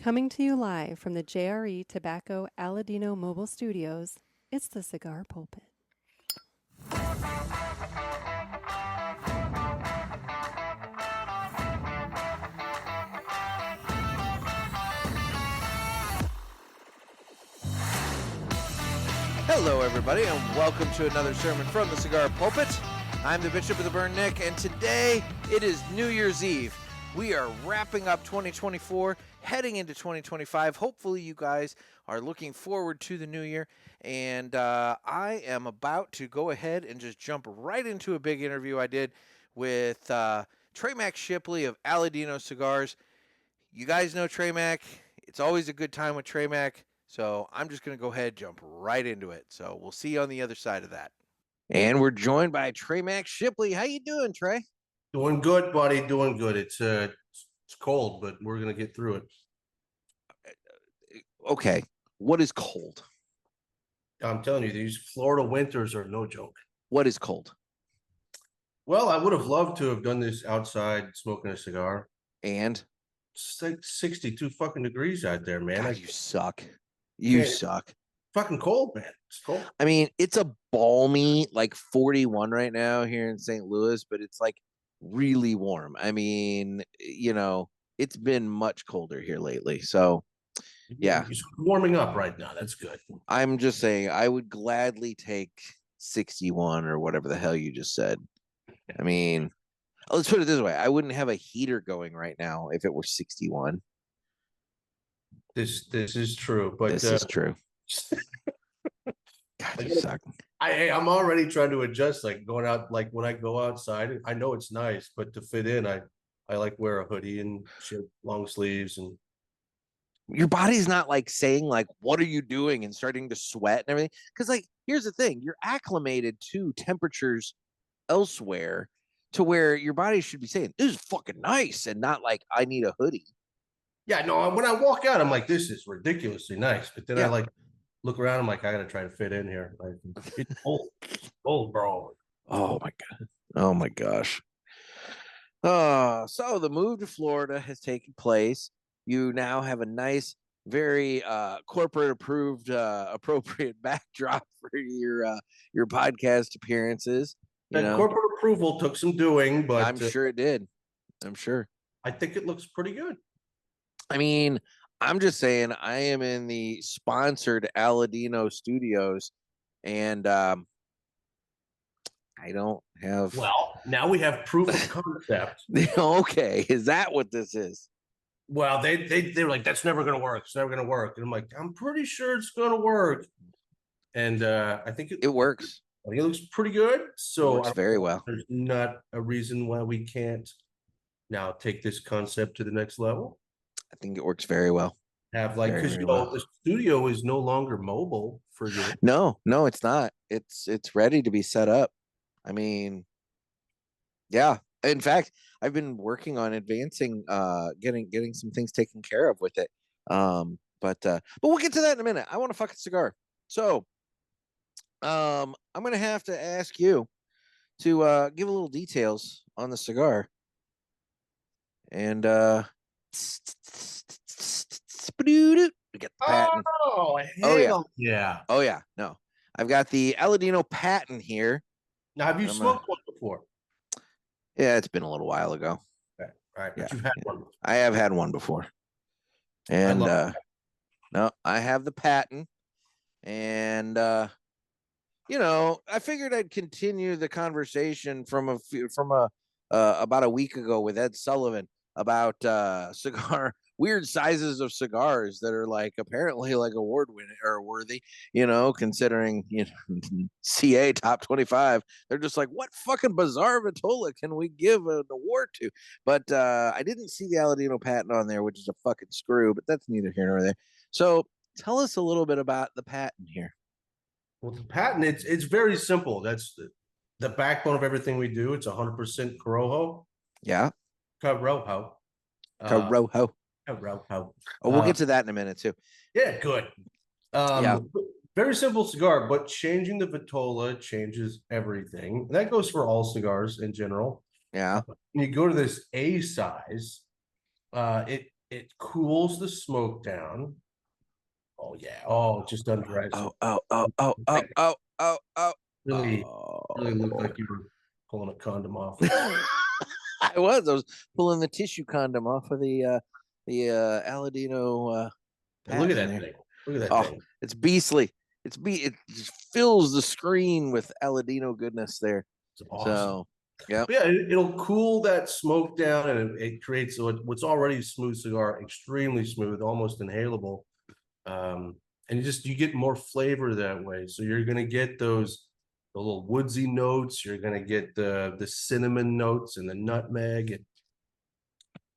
Coming to you live from the JRE Tobacco Aladino Mobile Studios, it's the Cigar Pulpit. Hello, everybody, and welcome to another sermon from the Cigar Pulpit. I'm the Bishop of the Burn, Nick, and today it is New Year's Eve. We are wrapping up 2024, heading into 2025. Hopefully, you guys are looking forward to the new year, and I am about to go ahead and just jump right into a big interview I did with Trey Mac Shipley of Aladino Cigars. You guys know Trey Mac. It's always a good time with Trey Mac. So I'm just going to go ahead and jump right into it. So we'll see you on the other side of that. And we're joined by Trey Mac Shipley. How you doing, Trey? Doing good, buddy. Doing good. It's cold, but we're going to get through it. Okay. What is cold? I'm telling you, these Florida winters are no joke. What is cold? Well, I would have loved to have done this outside smoking a cigar. And? It's like 62 fucking degrees out there, man. God, you suck. You suck. Fucking cold, man. It's cold. I mean, it's a balmy, like 41 right now here in St. Louis, but it's like really warm. I mean, you know, it's been much colder here lately. So, yeah. It's warming up right now. That's good. I'm just saying, I would gladly take 61 or whatever the hell you just said. I mean, let's put it this way. I wouldn't have a heater going right now if it were 61. This is true, but this is true. God, you suck. I'm already trying to adjust, like going out, like when I go outside, I know it's nice, but to fit in, I like wear a hoodie and shit, long sleeves, and your body's not like saying like, what are you doing, and starting to sweat and everything. Because like, here's the thing, you're acclimated to temperatures elsewhere to where your body should be saying, this is fucking nice, and not like, I need a hoodie. Yeah, no, when I walk out, I'm like, this is ridiculously nice. But then I like look around, I'm like, I gotta try to fit in here. Like, it's cold, bro. Oh my God. Oh my gosh. So the move to Florida has taken place. You now have a nice, very corporate approved, appropriate backdrop for your podcast appearances. That corporate approval took some doing, but I'm sure it did. I'm sure. I think it looks pretty good. I mean, I'm just saying, I am in the sponsored Aladino Studios, and I don't have. Well, now we have proof of concept. Okay, is that what this is? Well, they're like, that's never going to work. It's never going to work. And I'm like, I'm pretty sure it's going to work. And I think it works. I think it looks pretty good. So it works very well. There's not a reason why we can't now take this concept to the next level. I think it works very well. Have like, because the studio is no longer mobile for you. No, it's not. It's ready to be set up. I mean, yeah. In fact, I've been working on advancing, getting some things taken care of with it. But we'll get to that in a minute. I want a fucking cigar. So, I'm gonna have to ask you to give a little details on the cigar. And we get the patent. Oh yeah. No, I've got the Aladino patent here. Now, have you smoked one before? Yeah, it's been a little while ago. Okay. All right, but you've had one before. I have had one before, and no, I have the patent, and you know, I figured I'd continue the conversation from about a week ago with Ed Sullivan about weird sizes of cigars that are like apparently like award winning or worthy, you know, considering, you know, CA top 25. They're just like, what fucking bizarre vitola can we give an award to? But I didn't see the Aladino patent on there, which is a fucking screw, but that's neither here nor there. So tell us a little bit about the patent here. Well, the patent, it's very simple. That's the backbone of everything we do. It's 100% Corojo. Yeah. Corojo. Corojo. Oh, we'll get to that in a minute too. Yeah, good. Very simple cigar, but changing the vitola changes everything. That goes for all cigars in general. Yeah. When you go to this A size, it It cools the smoke down. Oh yeah. Oh, it just undries. Really, really looked like you were pulling a condom off. I was pulling the tissue condom off of the Aladino Look at that there. thing. Look at that thing. It's beastly. It just fills the screen with Aladino goodness there. It's awesome. So yeah, it'll cool that smoke down, and it creates what's already a smooth cigar, extremely smooth, almost inhalable. And you get more flavor that way. So you're gonna get the little woodsy notes. You're gonna get the cinnamon notes and the nutmeg.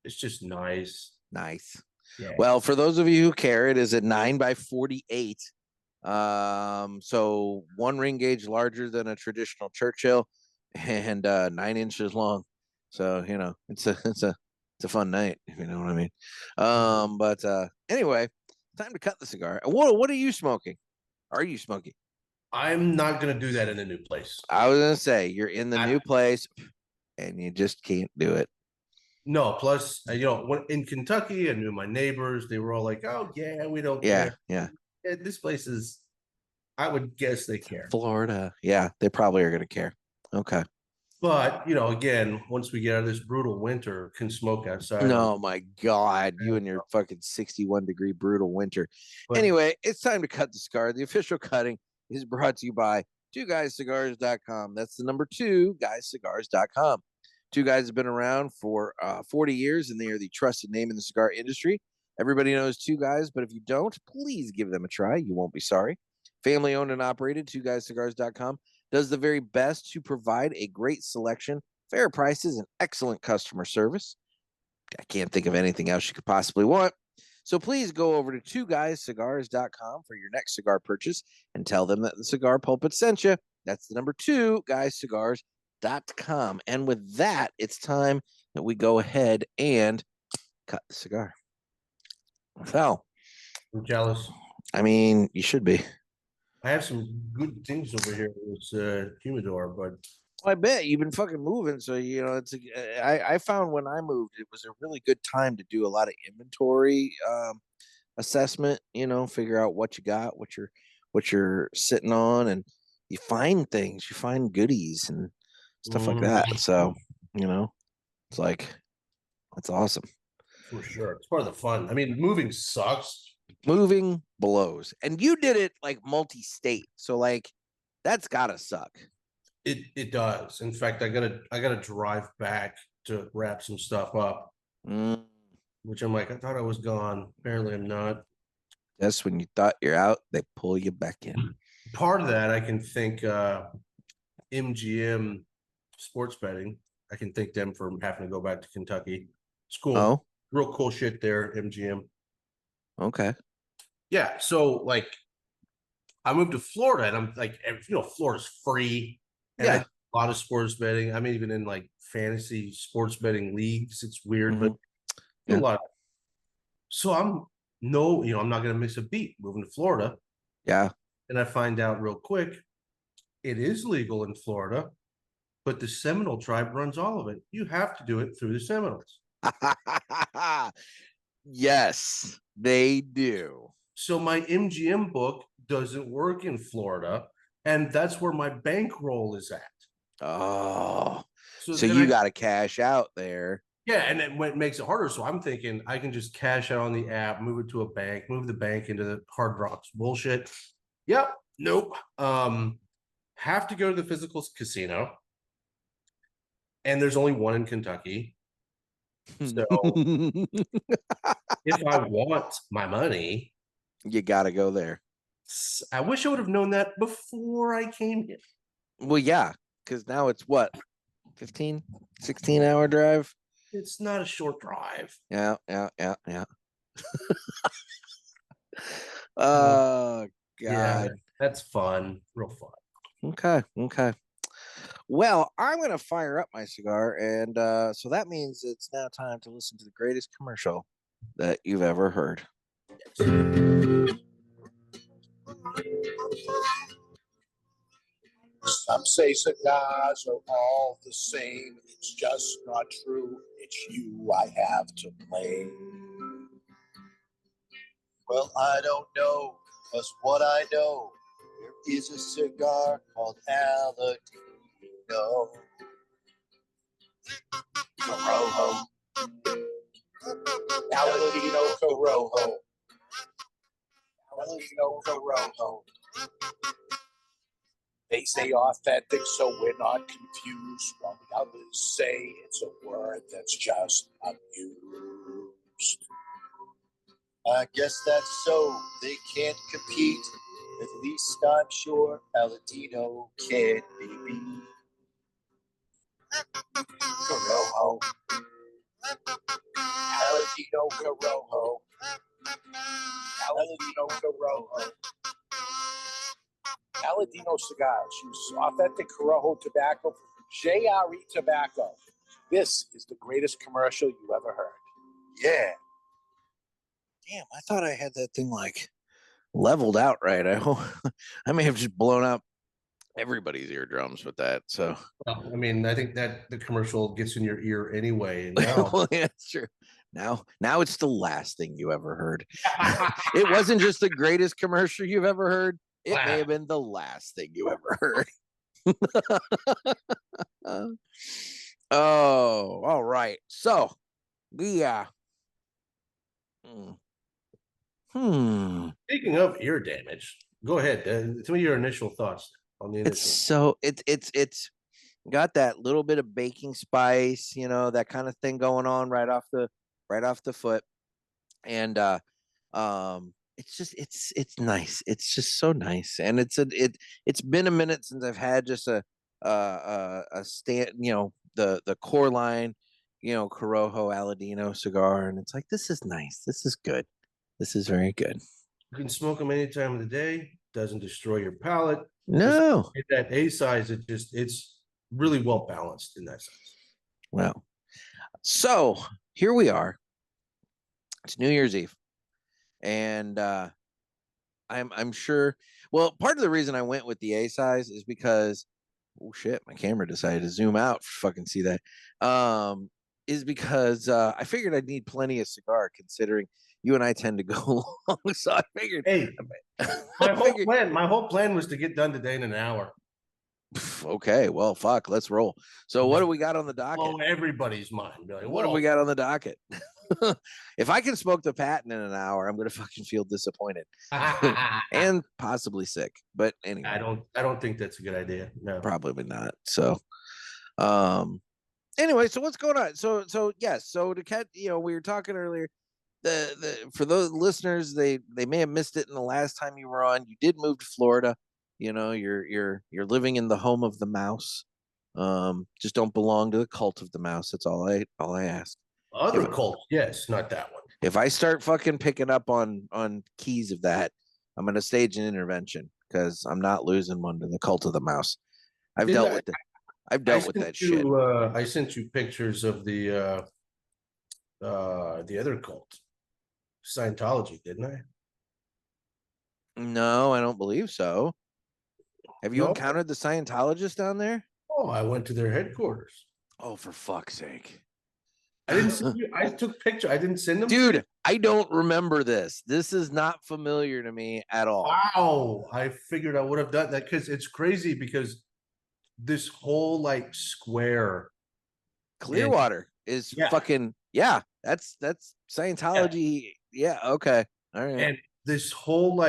It's just nice. Nice. Yeah. Well, for those of you who care, it is a 9x48. So 1 ring gauge larger than a traditional Churchill, and 9 inches long. So it's a fun night, if you know what I mean. But anyway, time to cut the cigar. What are you smoking? Are you smoking? I'm not gonna do that in a new place. I was gonna say you're in the new place, and you just can't do it. No, plus when in Kentucky, I knew my neighbors. They were all like, "Oh yeah, we don't care." Yeah. This place is, I would guess they care. Florida, yeah, they probably are gonna care. Okay. But again, once we get out of this brutal winter, can smoke outside. No, my God, you and your fucking 61-degree brutal winter. Anyway, it's time to cut the cigar. The official cutting is brought to you by 2guyscigars.com. That's the number 2guyscigars.com. Two Guys have been around for 40 years, and they are the trusted name in the cigar industry. Everybody knows Two Guys, but if you don't, please give them a try. You won't be sorry. Family owned and operated, 2guyscigars.com does the very best to provide a great selection, fair prices, and excellent customer service. I can't think of anything else you could possibly want. So please go over to 2guyscigars.com for your next cigar purchase and tell them that the Cigar Pulpit sent you. That's the number 2guyscigars.com. And with that, it's time that we go ahead and cut the cigar. Well, I'm jealous. I mean, you should be. I have some good things over here with this humidor, but I bet you've been fucking moving. So, I found when I moved, it was a really good time to do a lot of inventory assessment, figure out what you got, what you're sitting on, and you find things, you find goodies and stuff like that. So, it's like, that's awesome. For sure. It's part of the fun. I mean, moving sucks. Moving blows. And you did it like multi-state. So like that's gotta suck. It does. In fact, I gotta drive back to wrap some stuff up. Which I'm like, I thought I was gone. Apparently I'm not. That's when you thought you're out, they pull you back in. Part of that I can thank MGM sports betting. I can thank them for having to go back to Kentucky. It's cool. Oh, real cool shit there, MGM. Okay. Yeah, so like I moved to Florida and I'm like, Florida's free. And yeah. A lot of sports betting. I'm even in like fantasy sports betting leagues. It's weird, but a lot. So I'm not gonna miss a beat moving to Florida. Yeah. And I find out real quick, it is legal in Florida, but the Seminole tribe runs all of it. You have to do it through the Seminoles. Yes, they do. So my MGM book doesn't work in Florida, and that's where my bankroll is at. Oh, so you got to cash out there. Yeah, and then when it makes it harder, so I'm thinking I can just cash out on the app, move it to a bank, move the bank into the Hard Rocks bullshit. Yep, nope. Have to go to the physical casino, and there's only one in Kentucky. So if I want my money, you got to go there. I wish I would have known that before I came here. Well, yeah, because now it's what, 15, 16-hour drive? It's not a short drive. Yeah. Oh, God. Yeah, that's fun. Real fun. Okay. Well, I'm going to fire up my cigar, and so that means it's now time to listen to the greatest commercial that you've ever heard. Some say cigars are all the same. It's just not true. It's you I have to blame. Well, I don't know, 'cause what I know, there is a cigar called Aladino. Corojo. Aladino Corojo. Aladino Corojo. They say authentic, so we're not confused, while the others say it's a word that's just abused. I guess that's so. They can't compete. At least I'm sure Aladino can be beat. Corojo. Aladino Corojo. Aladino Corojo. Aladino Cigars use authentic Corojo tobacco from JRE Tobacco. This is the greatest commercial you ever heard. Yeah. Damn, I thought I had that thing like leveled out right. I hope I may have just blown up everybody's eardrums with that. So Well, I mean, I think that the commercial gets in your ear anyway. And now, well, yeah, that's true. Now it's the last thing you ever heard. It wasn't just the greatest commercial you've ever heard. It may have been the last thing you ever heard. Oh, all right. So we speaking of ear damage, go ahead. Tell me your initial thoughts on the initial. It's got that little bit of baking spice, that kind of thing going on right off the foot. And it's nice. It's just so nice. And it's been a minute since I've had just a stand, the core line, Corojo Aladino cigar. And it's like, this is nice. This is good. This is very good. You can smoke them any time of the day. Doesn't destroy your palate. No. At that A size, it's really well balanced in that sense. Well, so here we are. It's New Year's Eve, and I'm sure. Well, part of the reason I went with the A size is because, oh shit, my camera decided to zoom out. Fucking see that. Is because I figured I'd need plenty of cigar, considering you and I tend to go long. So I figured. Hey, my whole plan was to get done today in an hour. Okay, well, fuck, let's roll. So what do we got on the docket? Blow everybody's mind. Be like, what do we got on the docket? If I can smoke the patent in an hour, I'm gonna fucking feel disappointed and possibly sick. But anyway, I don't think that's a good idea. No, probably not. So, anyway, so what's going on? So yes, so to catch, we were talking earlier. The for those listeners, they may have missed it in the last time you were on. You did move to Florida. You're living in the home of the mouse. Just don't belong to the cult of the mouse. That's all I ask. Other cults, yes, not that one. If I start fucking picking up on keys of that, I'm gonna stage an intervention because I'm not losing one to the cult of the mouse. I've dealt with that shit. I sent you pictures of the other cult, Scientology, didn't I? No, I don't believe so. Have you encountered the Scientologists down there? Oh, I went to their headquarters. Oh, for fuck's sake. I didn't see you. I took pictures. I didn't send them. Dude, I don't remember this. This is not familiar to me at all. Wow. I figured I would have done that because it's crazy because this whole like Clearwater is fucking that's Scientology. Yeah, okay. All right. And this whole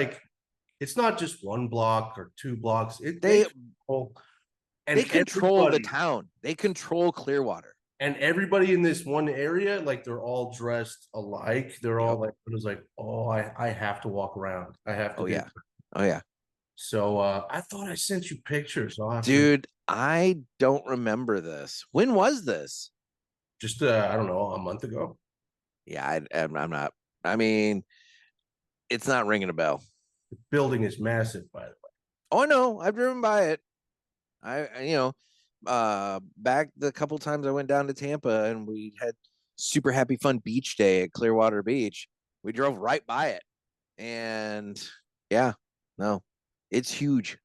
it's not just one block or two blocks. They control the town. They control Clearwater. And everybody in this one area, they're all dressed alike. They're all it was like, oh, I have to walk around. I have to. Oh yeah. So I thought I sent you pictures. Dude, I don't remember this. When was this? Just I don't know, a month ago. Yeah, I'm not. I mean, it's not ringing a bell. The building is massive, by the way. Oh no, I've driven by it. Back the couple times I went down to Tampa and we had super happy fun beach day at Clearwater Beach. We drove right by it, and it's huge.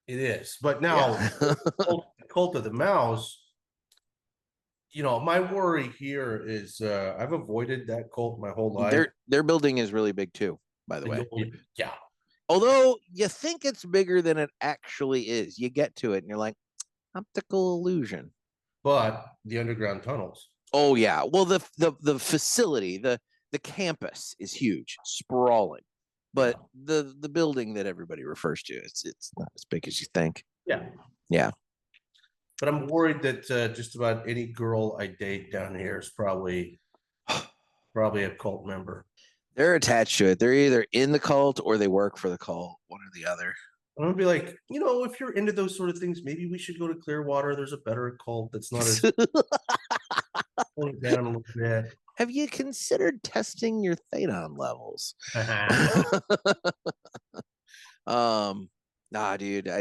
It is, but now the cult of the mouse. my worry here is I've avoided that cult my whole life. Their building is really big too, by the way. Yeah. Although you think it's bigger than it actually is. You get to it and you're like, optical illusion. But the underground tunnels. Oh yeah. Well, the facility, the campus is huge, sprawling. But the building that everybody refers to, it's not as big as you think. Yeah. Yeah. But I'm worried that just about any girl I date down here is probably a cult member. They're attached to it. They're either in the cult or they work for the cult, one or the other. I'm gonna be like, if you're into those sort of things, maybe we should go to Clearwater. There's a better cult that's not as pulling down a little bit. Have you considered testing your Thanon levels? Nah, dude.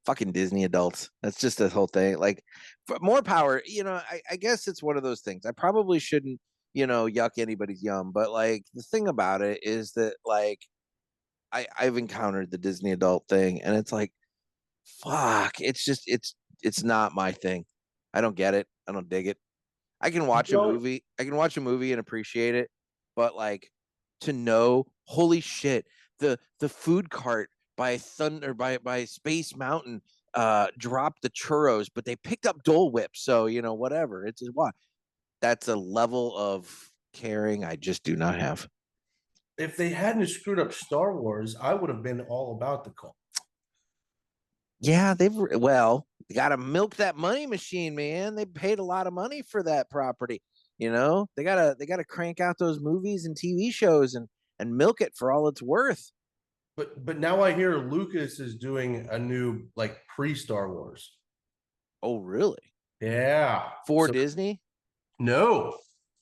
Fucking Disney adults. That's just the whole thing. Like, for more power. I guess it's one of those things. I probably shouldn't, yuck anybody's yum. But like, the thing about it is that like, I've encountered the Disney adult thing, and it's like, fuck. It's just it's not my thing. I don't get it. I don't dig it. I can watch a movie. I can watch a movie and appreciate it, but like, to know, holy shit, the food cart by Space Mountain dropped the churros, but they picked up Dole Whip, so whatever. It's just what. That's a level of caring I just do not have. If they hadn't screwed up Star Wars, I would have been all about the cult. Yeah, they got to milk that money machine, man. They paid a lot of money for that property. They gotta crank out those movies and TV shows and milk it for all it's worth. But now I hear Lucas is doing a new like pre-Star Wars. Oh, really? Yeah. For Disney? No.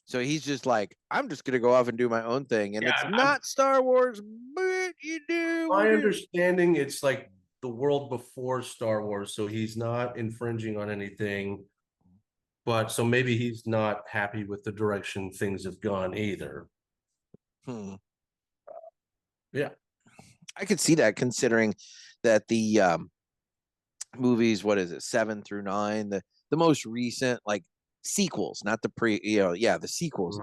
So he's just like, I'm just gonna go off and do my own thing, and it's not Star Wars, but you do. My understanding, it's like the world before Star Wars, so he's not infringing on anything. But so maybe he's not happy with the direction things have gone either. Yeah, I could see that, considering that the movies, what is it, 7 through 9, the most recent like sequels, not the the sequels,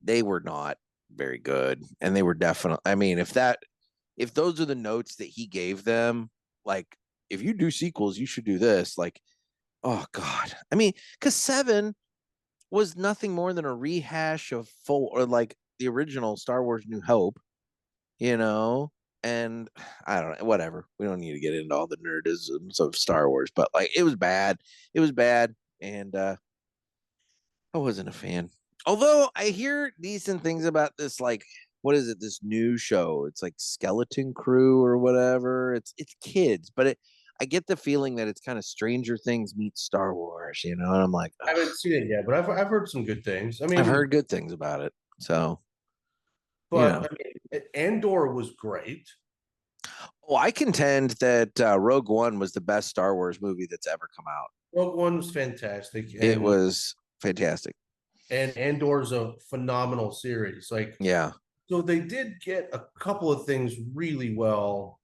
they were not very good, and they were definitely. I mean, if those are the notes that he gave them, like, if you do sequels, you should do this. Like, oh God, I mean, because 7 was nothing more than a rehash of like the original Star Wars New Hope, and I don't know, whatever. We don't need to get into all the nerdisms of Star Wars, but like, it was bad, and I wasn't a fan. Although I hear decent things about this, like, what is it? This new show. It's like Skeleton Crew or whatever. It's kids, but I get the feeling that it's kind of Stranger Things meets Star Wars, and I'm like, ugh. I haven't seen it yet, but I've heard some good things. I mean, I've heard good things about it. So, but I mean, Andor was great. Oh, I contend that Rogue One was the best Star Wars movie that's ever come out. Rogue One was fantastic. It was fantastic. And Andor's a phenomenal series. Like, yeah. So they did get a couple of things really well.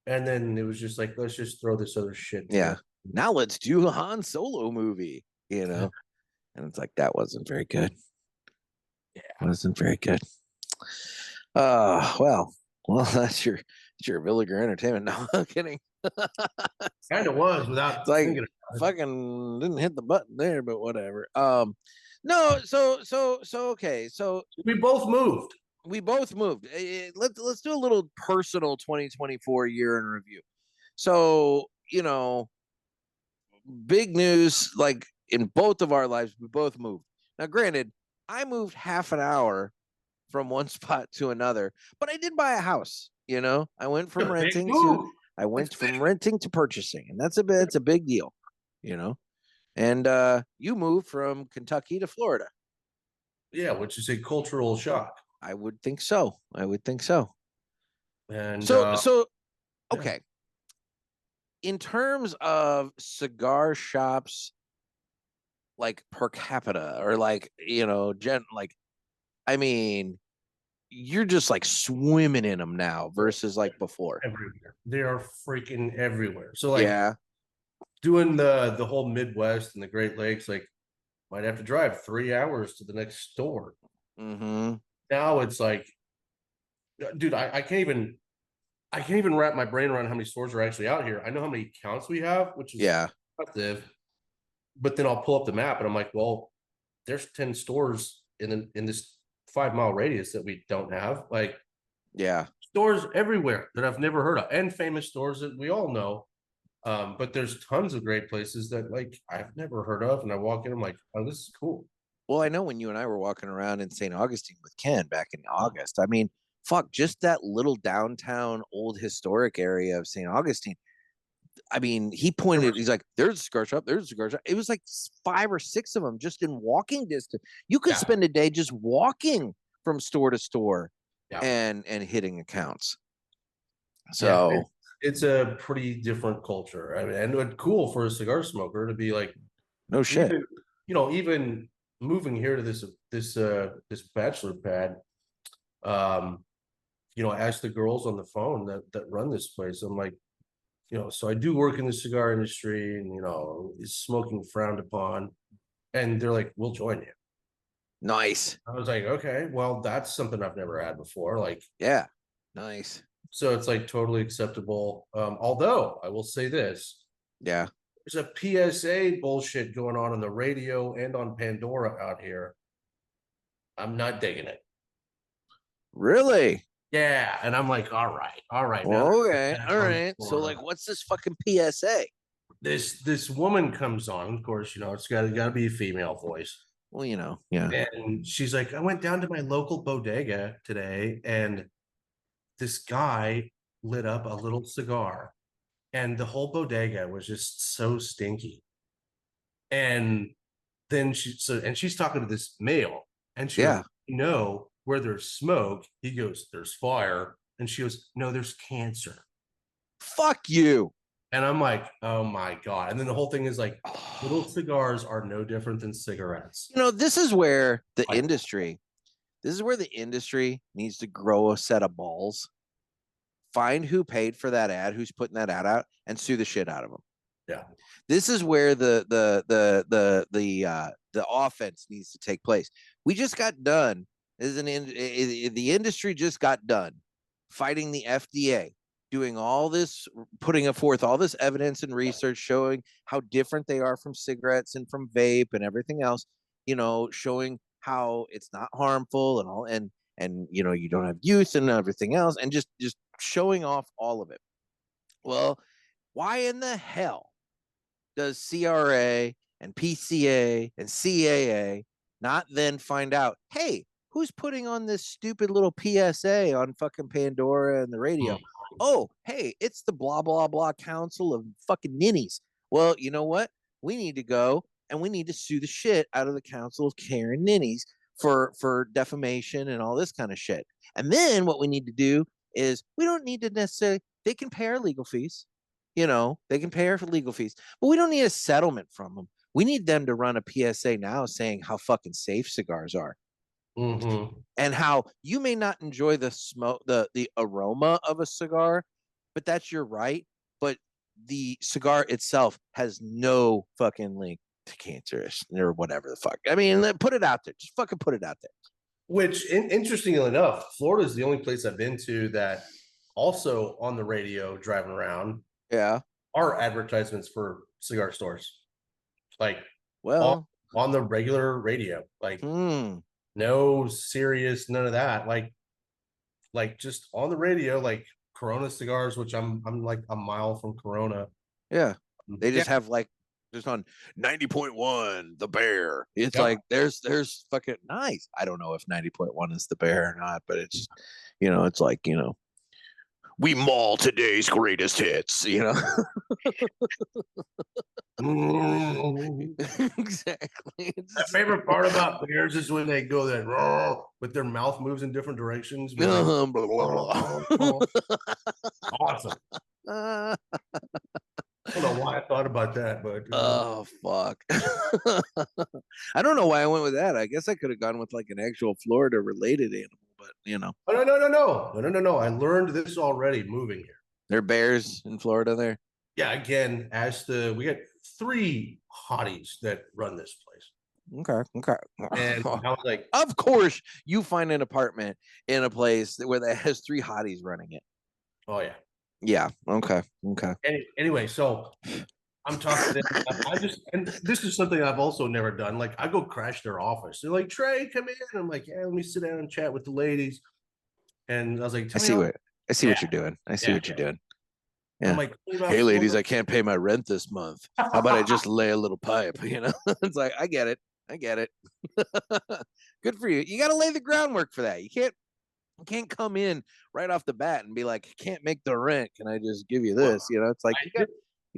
And then it was just like, let's just throw this other shit. Yeah. Now let's do a Han Solo movie, And it's like, that wasn't very good. Yeah. It wasn't very good. Well, that's your Villiger Entertainment. No, I'm kidding. Kind of was without it's like fucking didn't hit the button there, but whatever. No, so okay, so we both moved. Let's do a little personal 2024 year in review. So, big news, like in both of our lives, we both moved. Now, granted, I moved half an hour from one spot to another, but I did buy a house. I went from renting to purchasing, and it's a big deal, And you moved from Kentucky to Florida. Yeah, which is a cultural shock. I would think so. And so okay. In terms of cigar shops, like per capita, or like, I mean, you're just like swimming in them now versus like before. Everywhere. They are freaking everywhere. So like, yeah, doing the whole Midwest and the Great Lakes, like might have to drive 3 hours to the next store. Mm-hmm. Now it's like, dude, I can't even wrap my brain around how many stores are actually out here. I know how many accounts we have, which is impressive. But then I'll pull up the map and I'm like, well, there's 10 stores in this 5-mile radius that we don't have. Like, stores everywhere that I've never heard of, and famous stores that we all know. But there's tons of great places that like I've never heard of, and I walk in, I'm like, oh, this is cool. Well, I know when you and I were walking around in St. Augustine with Ken back in August, I mean, fuck, just that little downtown old historic area of St. Augustine. I mean, he pointed, he's like, there's a cigar shop, there's a cigar shop. It was like 5 or 6 of them just in walking distance. You could spend a day just walking from store to store and hitting accounts. So it's a pretty different culture. I mean, and it's cool for a cigar smoker to be like, no shit. Even moving here to this bachelor pad, I asked the girls on the phone that run this place. I'm like, so I do work in the cigar industry, and is smoking frowned upon? And they're like, we'll join you. Nice. I was like, okay, well, that's something I've never had before. Like, yeah, nice. So it's like totally acceptable. Although I will say this. Yeah. There's a PSA bullshit going on the radio and on Pandora out here. I'm not digging it. Really? Yeah. And I'm like, all right. Okay. All right. So like, what's this fucking PSA? This woman comes on, of course, it's got to be a female voice. Well, yeah. And she's like, I went down to my local bodega today, and this guy lit up a little cigar, and the whole bodega was just so stinky. And then she's talking to this male, and she goes, where there's smoke, he goes, there's fire. And she goes, no, there's cancer. Fuck you. And I'm like, oh my God. And then the whole thing is like, little cigars are no different than cigarettes. This is where the industry needs to grow a set of balls. Find who paid for that ad, who's putting that ad out, and sue the shit out of them. Yeah. This is where the offense needs to take place. We just got done. The industry just got done fighting the FDA, doing all this, putting forth all this evidence and research showing how different they are from cigarettes and from vape and everything else, showing how it's not harmful and all, and you don't have use and everything else, and just showing off all of it. Well, why in the hell does CRA and PCA and CAA not then find out, hey, who's putting on this stupid little PSA on fucking Pandora and the radio? Oh, hey, it's the blah, blah, blah council of fucking ninnies. Well, you know what? We need to go and we need to sue the shit out of the council of Karen ninnies for defamation and all this kind of shit. And then what we need to do is we don't need to necessarily, they can pay our legal fees. They can pay our legal fees, but we don't need a settlement from them. We need them to run a PSA now saying how fucking safe cigars are. Mm-hmm. And how you may not enjoy the smoke, the aroma of a cigar, but that's your right. But the cigar itself has no fucking link to cancerous or whatever the fuck. I mean, put it out there. Just fucking put it out there. Which, interestingly enough, Florida is the only place I've been to that also on the radio driving around. Yeah. Are advertisements for cigar stores. Like, well, on the regular radio. Like, no serious, none of that. Like just on the radio, like Corona cigars, which I'm like a mile from Corona. Yeah. They just have like just on 90.1 the Bear. It's like there's fucking nice. I don't know if 90.1 is the Bear or not, but it's it's like, we maul today's greatest hits, Exactly. My favorite part about bears is when they go that raw with their mouth moves in different directions. Awesome. I don't know why I thought about that, but oh fuck. I don't know why I went with that. I guess I could have gone with like an actual Florida related animal, but No. I learned this already moving here. There are bears in Florida there. Yeah, again, we got 3 hotties that run this place. And I was like, of course, you find an apartment in a place where that has 3 hotties running it. oh yeah. Yeah. Okay. Anyway, so I'm talking to them. And this is something I've also never done. Like, I go crash their office. They're like, Trey, come in. I'm like, yeah, let me sit down and chat with the ladies. And I was like, I see what you're doing. I see what you're doing. Yeah. I'm like, hey, ladies, I can't pay my rent this month. How about I just lay a little pipe? You know, it's like, I get it. Good for you. You got to lay the groundwork for that. You can't come in right off the bat and be like, I can't make the rent. Can I just give you this? You know, it's like, you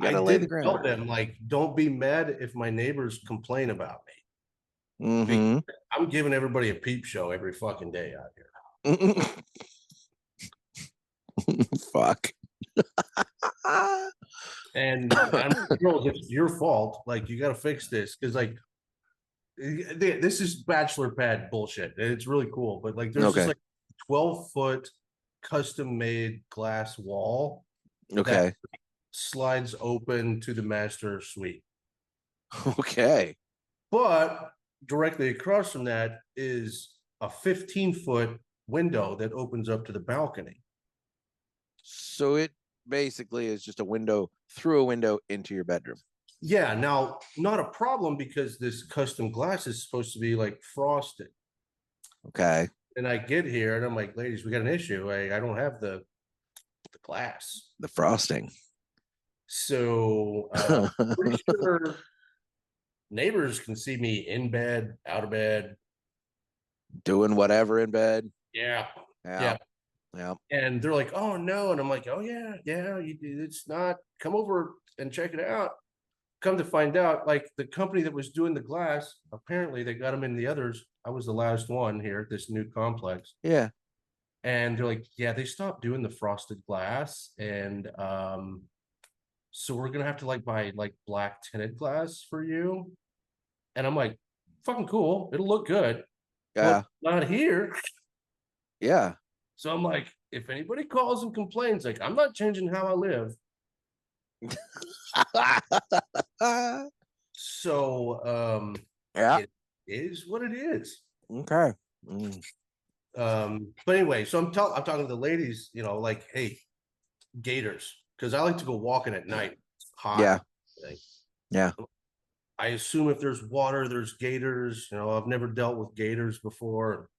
got to lay the groundwork. Tell them, like, don't be mad if my neighbors complain about me. Mm-hmm. I'm giving everybody a peep show every fucking day out here. Fuck. And girls, it's your fault. Like, you got to fix this because, like, this is bachelor pad bullshit. It's really cool, but like, there's just like 12-foot custom-made glass wall. Okay. Slides open to the master suite. Okay. But directly across from that is a 15-foot window that opens up to the balcony. So it basically is just a window through a window into your bedroom. Yeah, now not a problem because this custom glass is supposed to be like frosted. Okay. And I get here and I'm like, ladies, we got an issue. I don't have the glass. The frosting. So pretty sure neighbors can see me in bed, out of bed, doing whatever in bed. Yeah. And they're like, oh no. And I'm like, oh yeah, it's not, come over and check it out. Come to find out, like, the company that was doing the glass, apparently they got them in the others. I was the last one here at this new complex. Yeah. And they're like, yeah, they stopped doing the frosted glass. And so we're gonna have to like buy like black tinted glass for you. And I'm like, fucking cool. It'll look good. Yeah. But not here. Yeah. So I'm like, if anybody calls and complains, like, I'm not changing how I live. So yeah, it is what it is. Okay. But anyway, so I'm talking to the ladies, you know, like, hey, gators, because I like to go walking at night. It's hot. Yeah. Yeah. I assume if there's water, there's gators. You know, I've never dealt with gators before.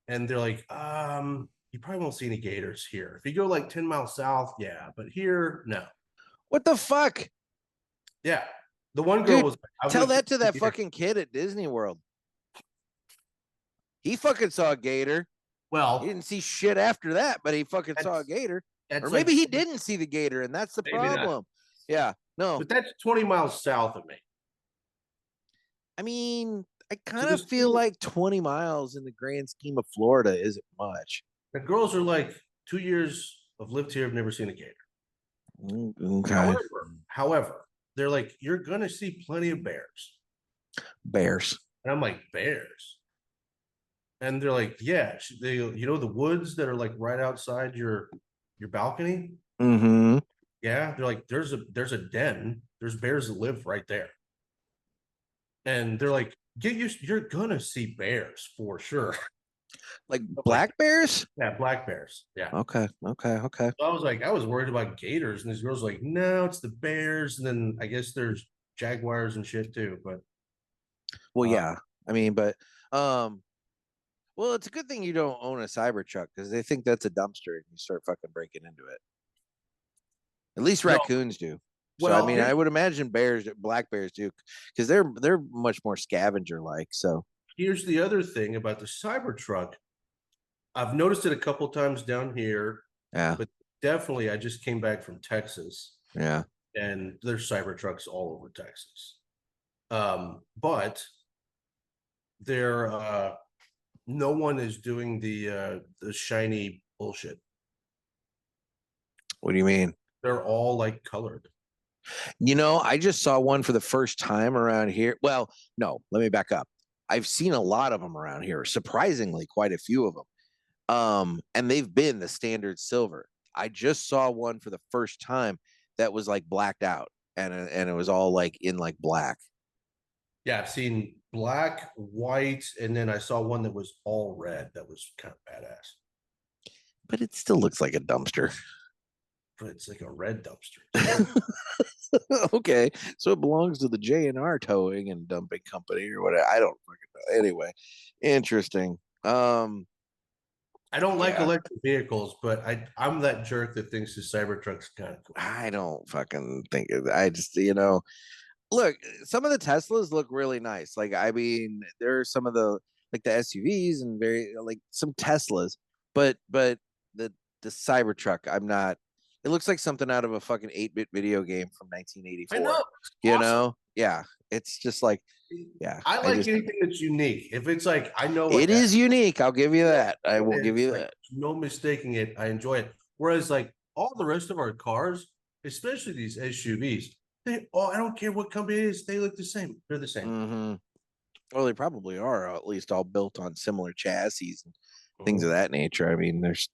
And they're like, you probably won't see any gators here. If you go like 10 miles south, yeah, but here, no. What the fuck? Yeah. The one girl was like, tell that to that fucking kid at Disney World. He fucking saw a gator. Well, he didn't see shit after that, but he fucking saw a gator. Or maybe he didn't see the gator, and that's the problem. Not. Yeah. No. But that's 20 miles south of me. I mean, I kind of feel like 20 miles in the grand scheme of Florida isn't much. The girls are like, 2 years of lived here, have never seen a gator. Okay. However, they're like, you're gonna see plenty of bears. Bears. And I'm like, bears. And they're like, yeah, you know the woods that are like right outside your balcony? Mm-hmm. Yeah. They're like, there's a den. There's bears that live right there. And they're like, get used, you're gonna see bears for sure. Like black bears? Yeah, black bears. Yeah. Okay. So I was worried about gators, and these girls were like, no, it's the bears. And then I guess there's jaguars and shit too. But yeah. I mean, but well, it's a good thing you don't own a Cybertruck because they think that's a dumpster and you start fucking breaking into it. At least raccoons do. So I mean, I would imagine black bears do, because they're much more scavenger like. So here's the other thing about the Cybertruck. I've noticed it a couple times down here. Yeah. But definitely, I just came back from Texas. Yeah. And there's Cybertrucks all over Texas. But there, no one is doing the shiny bullshit. What do you mean? They're all like colored. You know, I just saw one for the first time around here. Well, no, let me back up. I've seen a lot of them around here, surprisingly, quite a few of them. And they've been the standard silver. I just saw one for the first time that was like blacked out, and it was all like in like black. Yeah, I've seen black, white, and then I saw one that was all red. That was kind of badass. But it still looks like a dumpster. But it's like a red dumpster. Okay, so it belongs to the J&R Towing and Dumping Company or whatever. I don't fucking know. Anyway, interesting. I don't like Yeah. electric vehicles, but I'm that jerk that thinks the Cybertruck's kind of cool. I don't fucking think it. I just, look, some of the Teslas look really nice. Like, I mean, there are some of the like the SUVs and very like some Teslas, but the Cybertruck, I'm not. It looks like something out of a fucking 8-bit video game from 1984. I know. You Awesome. know? Yeah. It's just like, yeah. I like anything that's unique. If it's like, I know it is unique. I'll give you that. I will give you that. No mistaking it. I enjoy it. Whereas like all the rest of our cars, especially these SUVs, I don't care what company it is, they look the same. They're the same. Mm-hmm. Well, they probably are at least all built on similar chassis and things of that nature. I mean, there's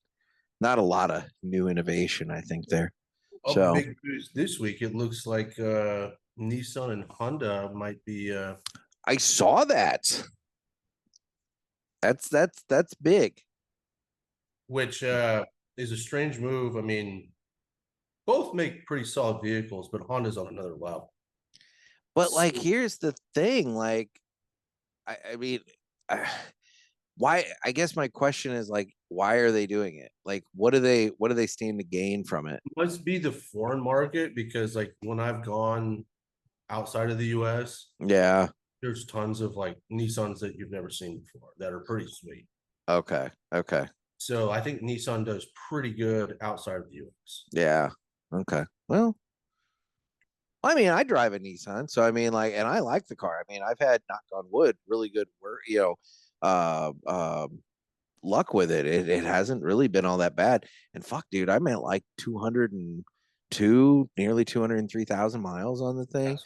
not a lot of new innovation, I think, there. So big news this week. It looks like Nissan and Honda might be I saw that. That's big. Which is a strange move. I mean, both make pretty solid vehicles, but Honda's on another level. But like, here's the thing. Like, I mean, why? I guess my question is like, why are they doing it? Like, what do they stand to gain from it? It must be the foreign market, because like when I've gone outside of the US, yeah, there's tons of like Nissans that you've never seen before that are pretty sweet. Okay. So I think Nissan does pretty good outside of the US. Yeah. Okay. Well, I mean, I drive a Nissan, so I mean, like, and I like the car. I mean, I've had, knock on wood, really good work, luck with it. It hasn't really been all that bad. And fuck, dude, I meant like 202, nearly 203,000 miles on the thing.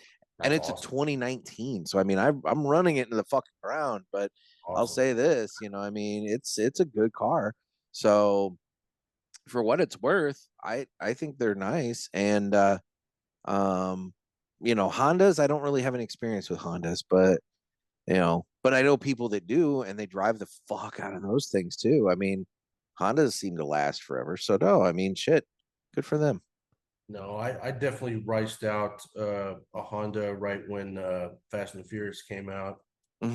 And it's awesome. A 2019. So I mean, I'm running it into the fucking ground, but awesome. I'll say this, I mean, it's a good car. So for what it's worth, I think they're nice. And Hondas, I don't really have any experience with Hondas, but but I know people that do, and they drive the fuck out of those things too. I mean, Hondas seem to last forever. So no, I mean, shit, good for them. No, I definitely riced out a Honda right when Fast and Furious came out. I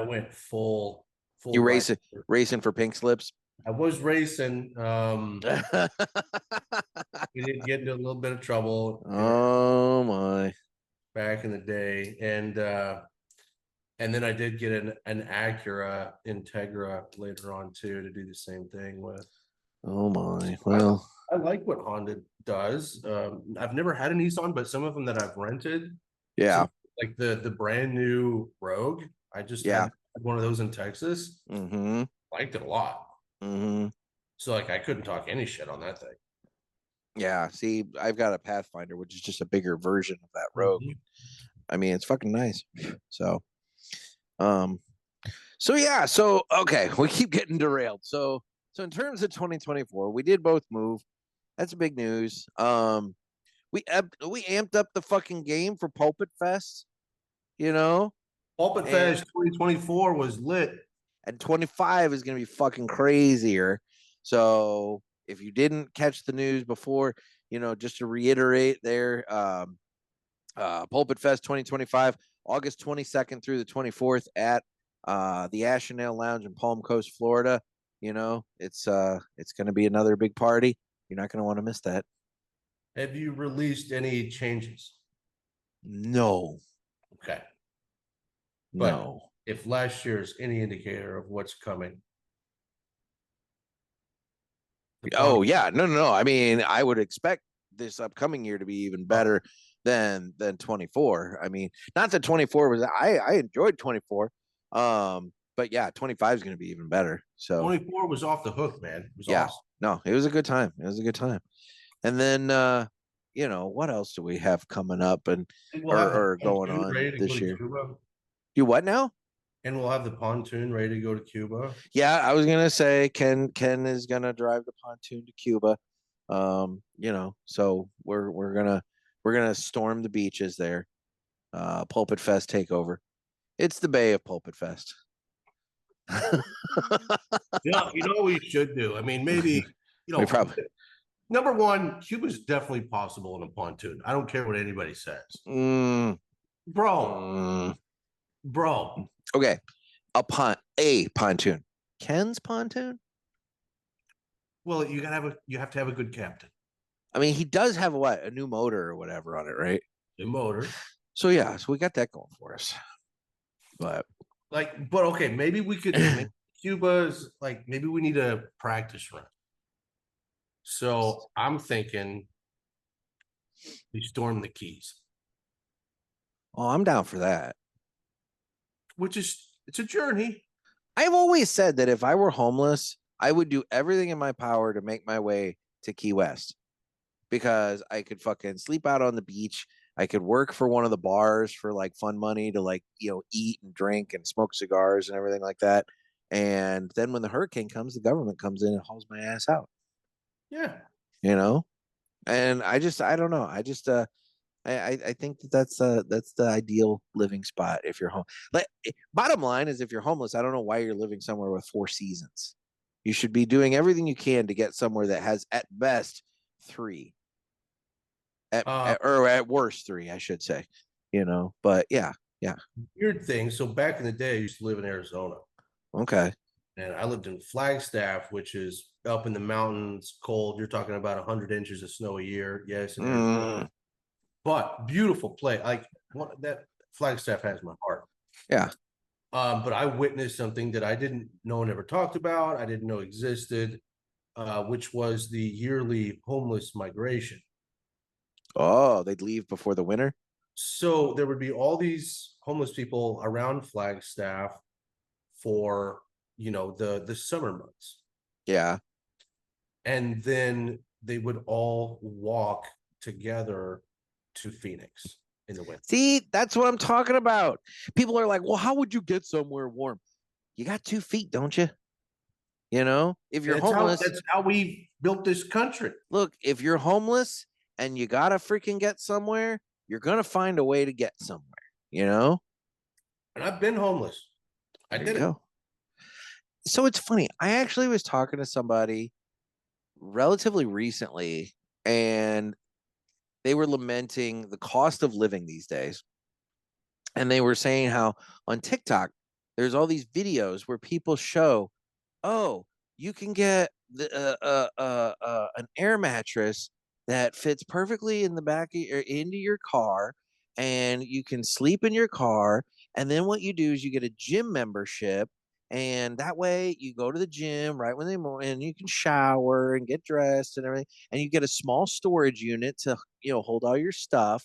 went full. You racing for pink slips? I was racing. We did get into a little bit of trouble. Oh my! Back in the day, and then I did get an Acura Integra later on too to do the same thing with. Oh my! Well, I like what Honda does. I've never had a Nissan, but some of them that I've rented, yeah, like the brand new Rogue. I just had one of those in Texas. Mm-hmm. Liked it a lot. Mm-hmm. So like I couldn't talk any shit on that thing. Yeah, see, I've got a Pathfinder, which is just a bigger version of that Rogue. Mm-hmm. I mean, it's fucking nice. So, okay, we keep getting derailed. So in terms of 2024, we did both move. That's big news. We amped up the fucking game for Pulpit Fest. Pulpit Fest 2024 was lit, and 25 is going to be fucking crazier. So if you didn't catch the news before, just to reiterate there, Pulpit Fest 2025, August 22nd through the 24th at the Ashenale Lounge in Palm Coast, Florida. It's going to be another big party. You're not going to want to miss that. Have you released any changes? No. Okay. But no. If last year's any indicator of what's coming. Oh yeah, no. I mean, I would expect this upcoming year to be even better than 24. I mean, not that 24 was. I enjoyed 24. But yeah, 25 is going to be even better. So 24 was off the hook, man. It was awesome. Awesome. No, it was a good time. And then what else do we have coming up and or going on this year? You what now? And we'll have the pontoon ready to go to Cuba. Yeah, I was gonna say Ken is gonna drive the pontoon to Cuba. So we're gonna storm the beaches there. Pulpit Fest takeover. It's the Bay of Pulpit Fest. Yeah, you know what we should do? I mean, maybe, We probably number one, Cuba's definitely possible in a pontoon. I don't care what anybody says. Bro. Okay. A pontoon. Ken's pontoon? Well, you have to have a good captain. I mean, he does have a new motor or whatever on it, right? The motor. So yeah, so we got that going for us. But okay, maybe we could make Cuba's maybe we need a practice run. So I'm thinking we storm the Keys. Oh, I'm down for that. It's a journey. I've always said that if I were homeless, I would do everything in my power to make my way to Key West, because I could fucking sleep out on the beach. I could work for one of the bars for fun money to eat and drink and smoke cigars and everything like that. And then when the hurricane comes, the government comes in and hauls my ass out. Yeah. And I don't know. I think that's the ideal living spot if you're home. Bottom line is, if you're homeless, I don't know why you're living somewhere with 4 seasons. You should be doing everything you can to get somewhere that has at best 3. Or at worst 3, I should say. But yeah. Weird thing. So back in the day, I used to live in Arizona. Okay. And I lived in Flagstaff, which is up in the mountains, cold. You're talking about 100 inches of snow a year. Yes. But beautiful place. That Flagstaff has my heart. Yeah. But I witnessed something that no one ever talked about. I didn't know existed, which was the yearly homeless migration. Oh, they'd leave before the winter? So there would be all these homeless people around Flagstaff for, the summer months. Yeah. And then they would all walk together to Phoenix in the winter. See, that's what I'm talking about. People are like, well, how would you get somewhere warm? You got 2 feet, don't you? If you're homeless. That's how we built this country. Look, if you're homeless and you got to freaking get somewhere, you're going to find a way to get somewhere, And I've been homeless. I did it. So it's funny. I actually was talking to somebody relatively recently, and they were lamenting the cost of living these days. And they were saying how on TikTok, there's all these videos where people show, oh, you can get an air mattress that fits perfectly in the back into your car, and you can sleep in your car. And then what you do is you get a gym membership, and that way you go to the gym right when they morning, and you can shower and get dressed and everything, and you get a small storage unit to hold all your stuff.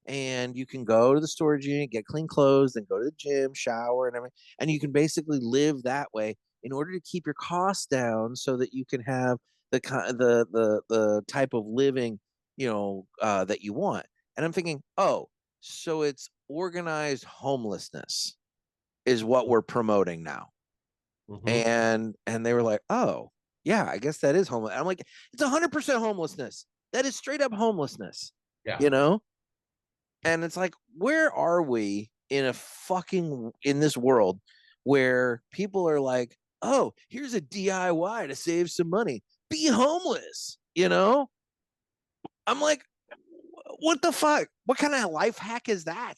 And you can go to the storage unit, get clean clothes, then go to the gym, shower and everything, and you can basically live that way in order to keep your costs down, so that you can have the type of living that you want. And I'm thinking, oh, so it's organized homelessness is what we're promoting now. And they were like, oh yeah, I guess that is homeless. I'm like, it's 100% homelessness. That is straight up homelessness. Yeah. And it's like, where are we in this world where people are like, oh, here's a DIY to save some money, be homeless, I'm like, what the fuck? What kind of life hack is that?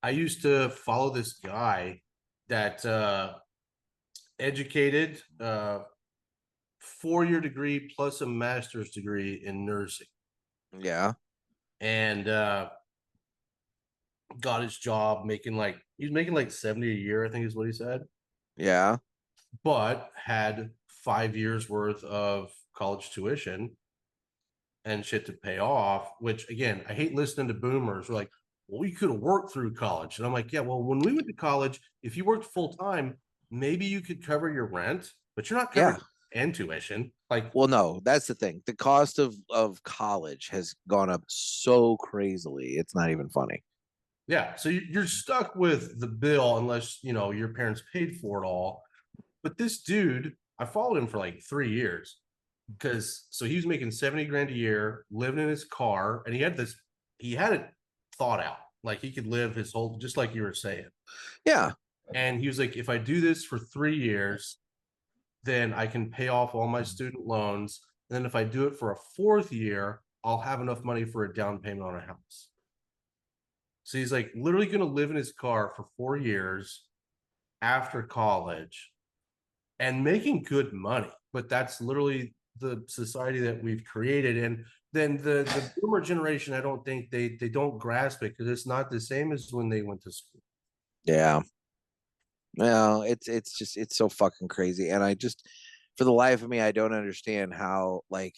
I used to follow this guy that educated 4-year degree plus a master's degree in nursing. Yeah. And got his job he was making 70 a year, I think is what he said. Yeah. But had 5 years worth of college tuition and shit to pay off, which again, I hate listening to boomers who are like, well, you could have worked through college. And I'm like, yeah, well, when we went to college, if you worked full time, maybe you could cover your rent, but you're not covering and tuition. Well, no, that's the thing. The cost of college has gone up so crazily. It's not even funny. Yeah. So you're stuck with the bill unless, your parents paid for it all. But this dude, I followed him for 3 years so he was making 70 grand a year, living in his car, and he had it thought out. Like he could live his whole, just like you were saying. Yeah. And he was like, if I do this for 3 years, then I can pay off all my student loans. And then if I do it for a 4th year, I'll have enough money for a down payment on a house. So he's like literally going to live in his car for 4 years after college and making good money. But that's literally the society that we've created. And then the boomer generation, I don't think they don't grasp it because it's not the same as when they went to school. Yeah. Well, it's just it's so fucking crazy. And I just, for the life of me, I don't understand how like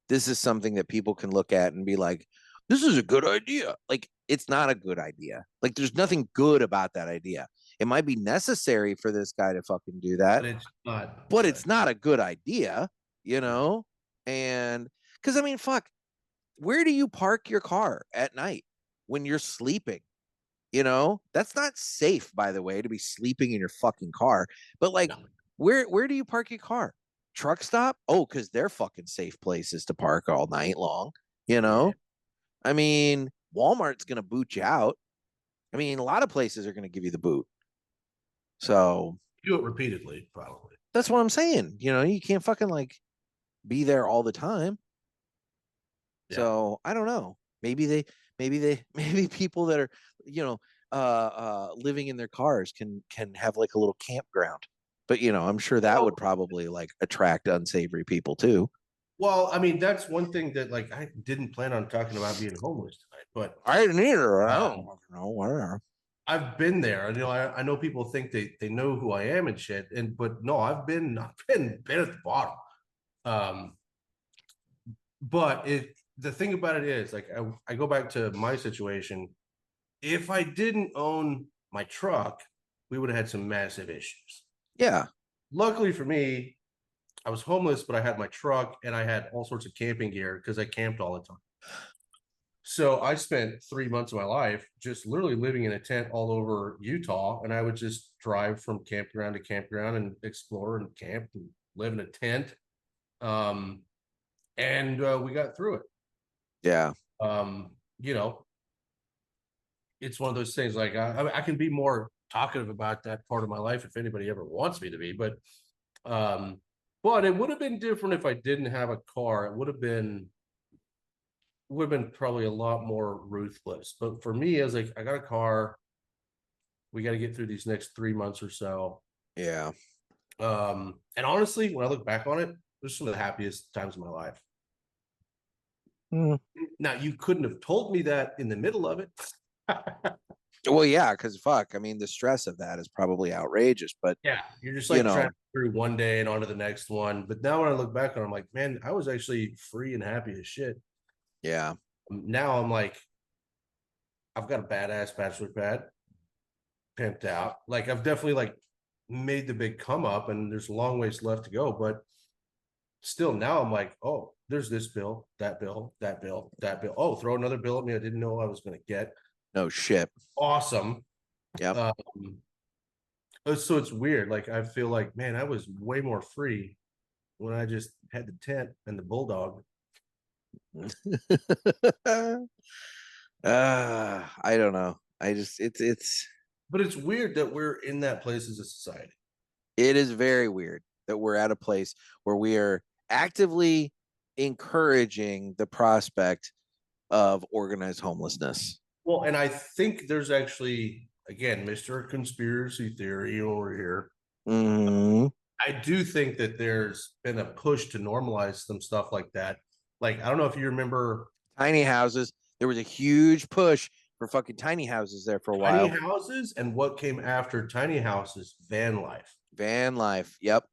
this is something that people can look at and be like, this is a good idea. Like it's not a good idea. Like there's nothing good about that idea. It might be necessary for this guy to fucking do that, but it's not a good idea, you know? And because I mean, fuck, where do you park your car at night when you're sleeping? You know, that's not safe, by the way, to be sleeping in your fucking car. But like, No. where do you park your car? Truck stop? Oh, because they're fucking safe places to park all night long. You know, yeah. I mean, Walmart's gonna boot you out. I mean, a lot of places are gonna give you the boot. So do it repeatedly, probably. That's what I'm saying. You know, you can't fucking like be there all the time. Yeah. So I don't know. Maybe people that are, you know, living in their cars can have like a little campground. But you know, I'm sure that would probably like attract unsavory people too. Well, I mean, that's one thing that like I didn't plan on talking about being homeless tonight, but I didn't either. I don't know. Whatever. I've been there. You know, I know people think they know who I am and shit, but no, I've been at the bottom. But the thing about it is, like, I go back to my situation. If I didn't own my truck, we would have had some massive issues. Yeah. Luckily for me, I was homeless, but I had my truck and I had all sorts of camping gear because I camped all the time. So I spent 3 months of my life just literally living in a tent all over Utah. And I would just drive from campground to campground and explore and camp and live in a tent. And we got through it. Yeah. You know, it's one of those things like I can be more talkative about that part of my life if anybody ever wants me to be, but it would have been different if I didn't have a car. It would have been probably a lot more ruthless. But for me, I was like, I got a car. We got to get through these next 3 months or so. Yeah. And honestly, when I look back on it, those are some of the happiest times of my life. Mm. Now, you couldn't have told me that in the middle of it. Well, yeah, because fuck, I mean, the stress of that is probably outrageous, but yeah, you're just like trying through one day and on to the next one. But now when I look back on it, I'm like, man, I was actually free and happy as shit. Yeah. Now I'm like, I've got a badass bachelor pad pimped out. Like I've definitely like made the big come up and there's a long ways left to go, but still now I'm like, oh, there's this bill, that bill, that bill, that bill. Oh, throw another bill at me I didn't know I was going to get. No shit. Awesome. Yeah. So it's weird. Like I feel like, man, I was way more free when I just had the tent and the bulldog. I don't know. I just it's but it's weird that we're in that place as a society. It is very weird that we're at a place where we are actively encouraging the prospect of organized homelessness. Well, and I think there's actually, again, Mr. Conspiracy Theory over here. Mm-hmm. I do think that there's been a push to normalize some stuff like that. Like, I don't know if you remember tiny houses. There was a huge push for fucking tiny houses there for a while. Tiny houses, and what came after tiny houses? Van life. Van life. Yep.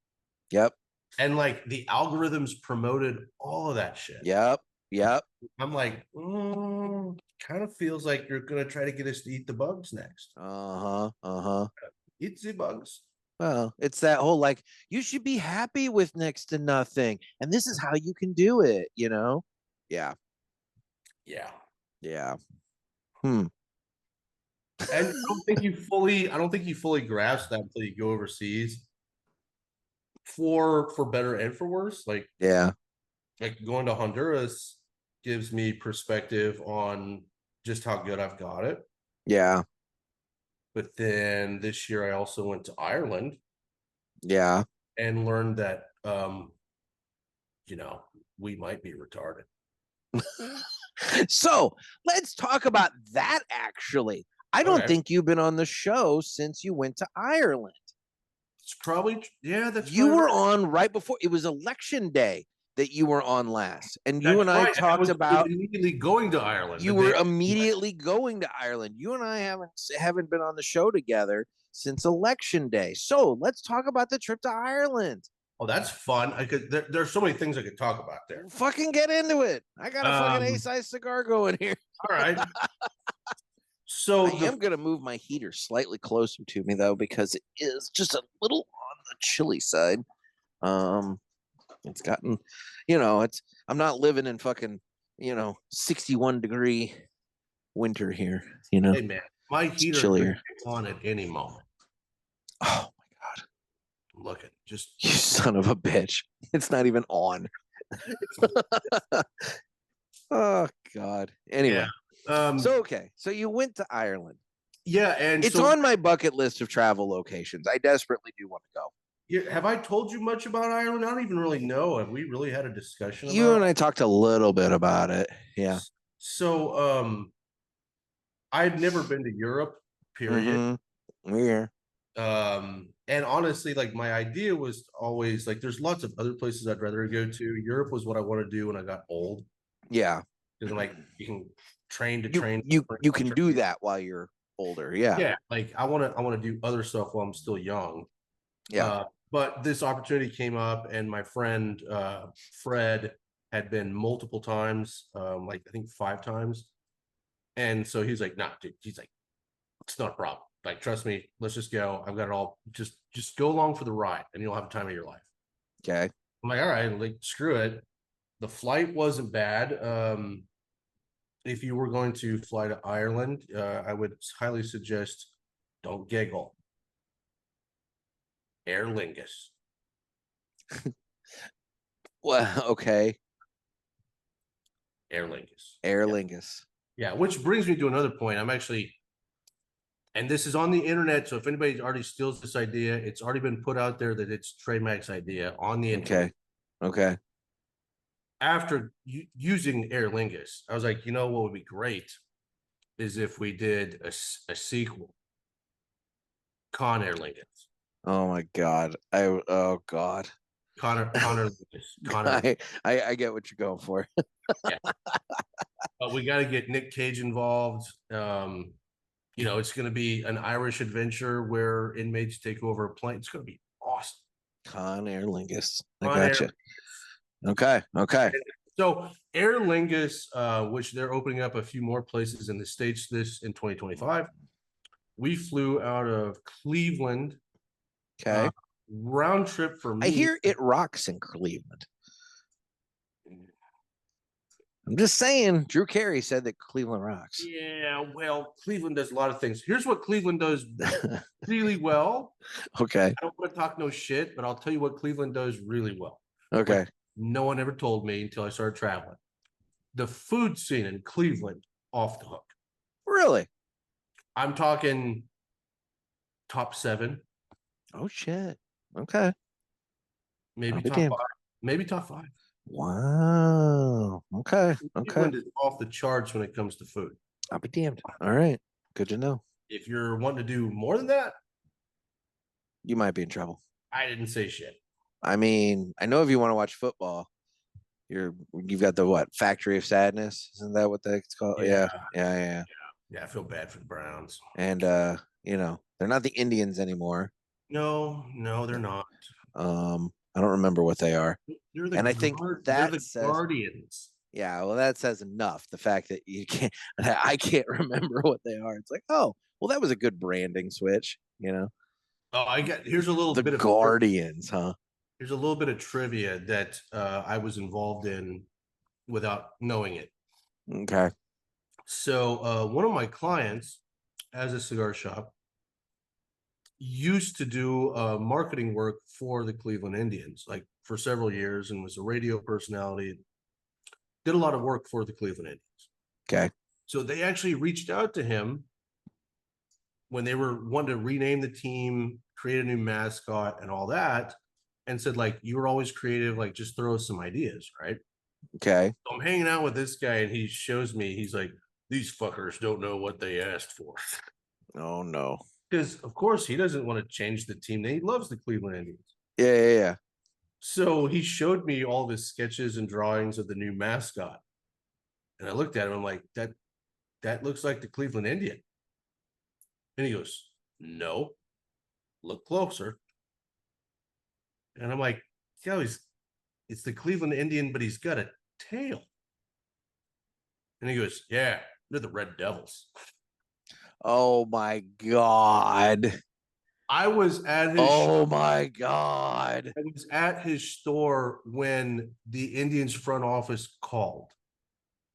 Yep. And like the algorithms promoted all of that shit. Yep. Yep. I'm like, kind of feels like you're gonna try to get us to eat the bugs next. Eat the bugs. Well, it's that whole like you should be happy with next to nothing, and this is how you can do it. You know? Yeah. Yeah. Yeah. And I don't think you fully grasp that until you go overseas. For better and for worse, like going to Honduras gives me perspective on just how good I've got it. Yeah. But then this year I also went to Ireland Yeah. and learned that, we might be retarded. So let's talk about that. Actually, I don't think you've been on the show since you went to Ireland. It's probably, yeah, that's you were right. on right before it was election day that you were on last, and you That's and right. I talked about immediately going to Ireland. You were immediately going to Ireland. You and I haven't been on the show together since election day. So let's talk about the trip to Ireland. Oh, that's fun. There's so many things I could talk about there. Fucking get into it. I got a fucking A-size cigar going here. All right. So I am going to move my heater slightly closer to me, though, because it is just a little on the chilly side. It's gotten, I'm not living in fucking, 61-degree winter here, Hey, man, my heater chillier. is on at any moment. Oh, my God. Look at just You son of a bitch. It's not even on. Oh, God. Anyway. Yeah. So you went to Ireland. Yeah, and it's on my bucket list of travel locations. I desperately do want to go. Have I told you much about Ireland? I don't even really know. Have we really had a discussion about You and I talked a little bit about it. Yeah. So I've never been to Europe, period. Yeah. And honestly, like my idea was always like there's lots of other places I'd rather go to. Europe was what I want to do when I got old. Yeah. Because like you can train. You can do that while you're older. Yeah. Yeah. Like I want to do other stuff while I'm still young. Yeah. But this opportunity came up, and my friend Fred had been multiple times, like I think 5 times. And so he's like, nah, dude, he's like, it's not a problem. Like, trust me, let's just go. I've got it all. Just go along for the ride and you'll have the time of your life. Okay. I'm like, all right, like screw it. The flight wasn't bad. If you were going to fly to Ireland, I would highly suggest don't giggle. Aer Lingus. Well, okay. Aer Lingus. Aer Lingus. Yeah, which brings me to another point. I'm actually, and this is on the internet, so if anybody already steals this idea, it's already been put out there that it's Trey Mac's idea on the internet. Okay. After using Aer Lingus, I was like, what would be great is if we did a sequel, Con Aer Lingus. Oh my God. Oh God. Connor Lingus. I get what you're going for. Yeah. But we got to get Nick Cage involved. It's going to be an Irish adventure where inmates take over a plane. It's going to be awesome. Con Aer Lingus. I gotcha. Okay. So Aer Lingus, which they're opening up a few more places in the States in 2025. We flew out of Cleveland. Okay. Round trip for me. I hear it rocks in Cleveland. I'm just saying, Drew Carey said that Cleveland rocks. Yeah, well, Cleveland does a lot of things. Here's what Cleveland does really well. Okay. I don't want to talk no shit, but I'll tell you what Cleveland does really well. Okay. Like, no one ever told me until I started traveling. The food scene in Cleveland, off the hook. Really? I'm talking top 7. Oh, shit. Okay. Maybe top 5. Maybe top 5. Wow. Okay. Cleveland is off the charts when it comes to food. I'll be damned. All right. Good to know. If you're wanting to do more than that, you might be in trouble. I didn't say shit. I mean, I know if you want to watch football, you've got the Factory of Sadness. Isn't that what that's called? Yeah. Yeah, I feel bad for the Browns. And they're not the Indians anymore. No, they're not. I don't remember what they are. I think that says Guardians. Yeah, well, that says enough. The fact that I can't remember what they are. It's like, oh, well, that was a good branding switch, Oh, here's a little bit of Guardians, huh? Here's a little bit of trivia that I was involved in without knowing it. Okay. So one of my clients has a cigar shop, used to do marketing work for the Cleveland Indians, like for several years, and was a radio personality. Did a lot of work for the Cleveland Indians. Okay. So they actually reached out to him when they were wanting to rename the team, create a new mascot and all that, and said, like, you were always creative, like, just throw us some ideas, right? Okay. So I'm hanging out with this guy and he shows me, he's like, these fuckers don't know what they asked for. Oh no. Because of course he doesn't want to change the team. He loves the Cleveland Indians. Yeah. So he showed me all of his sketches and drawings of the new mascot. And I looked at him, I'm like, that looks like the Cleveland Indian. And he goes, no, look closer. And I'm like, yo, it's the Cleveland Indian, but he's got a tail. And he goes, yeah, they're the Red Devils. Oh my God. I was at his Oh my God. I was at his store when the Indians front office called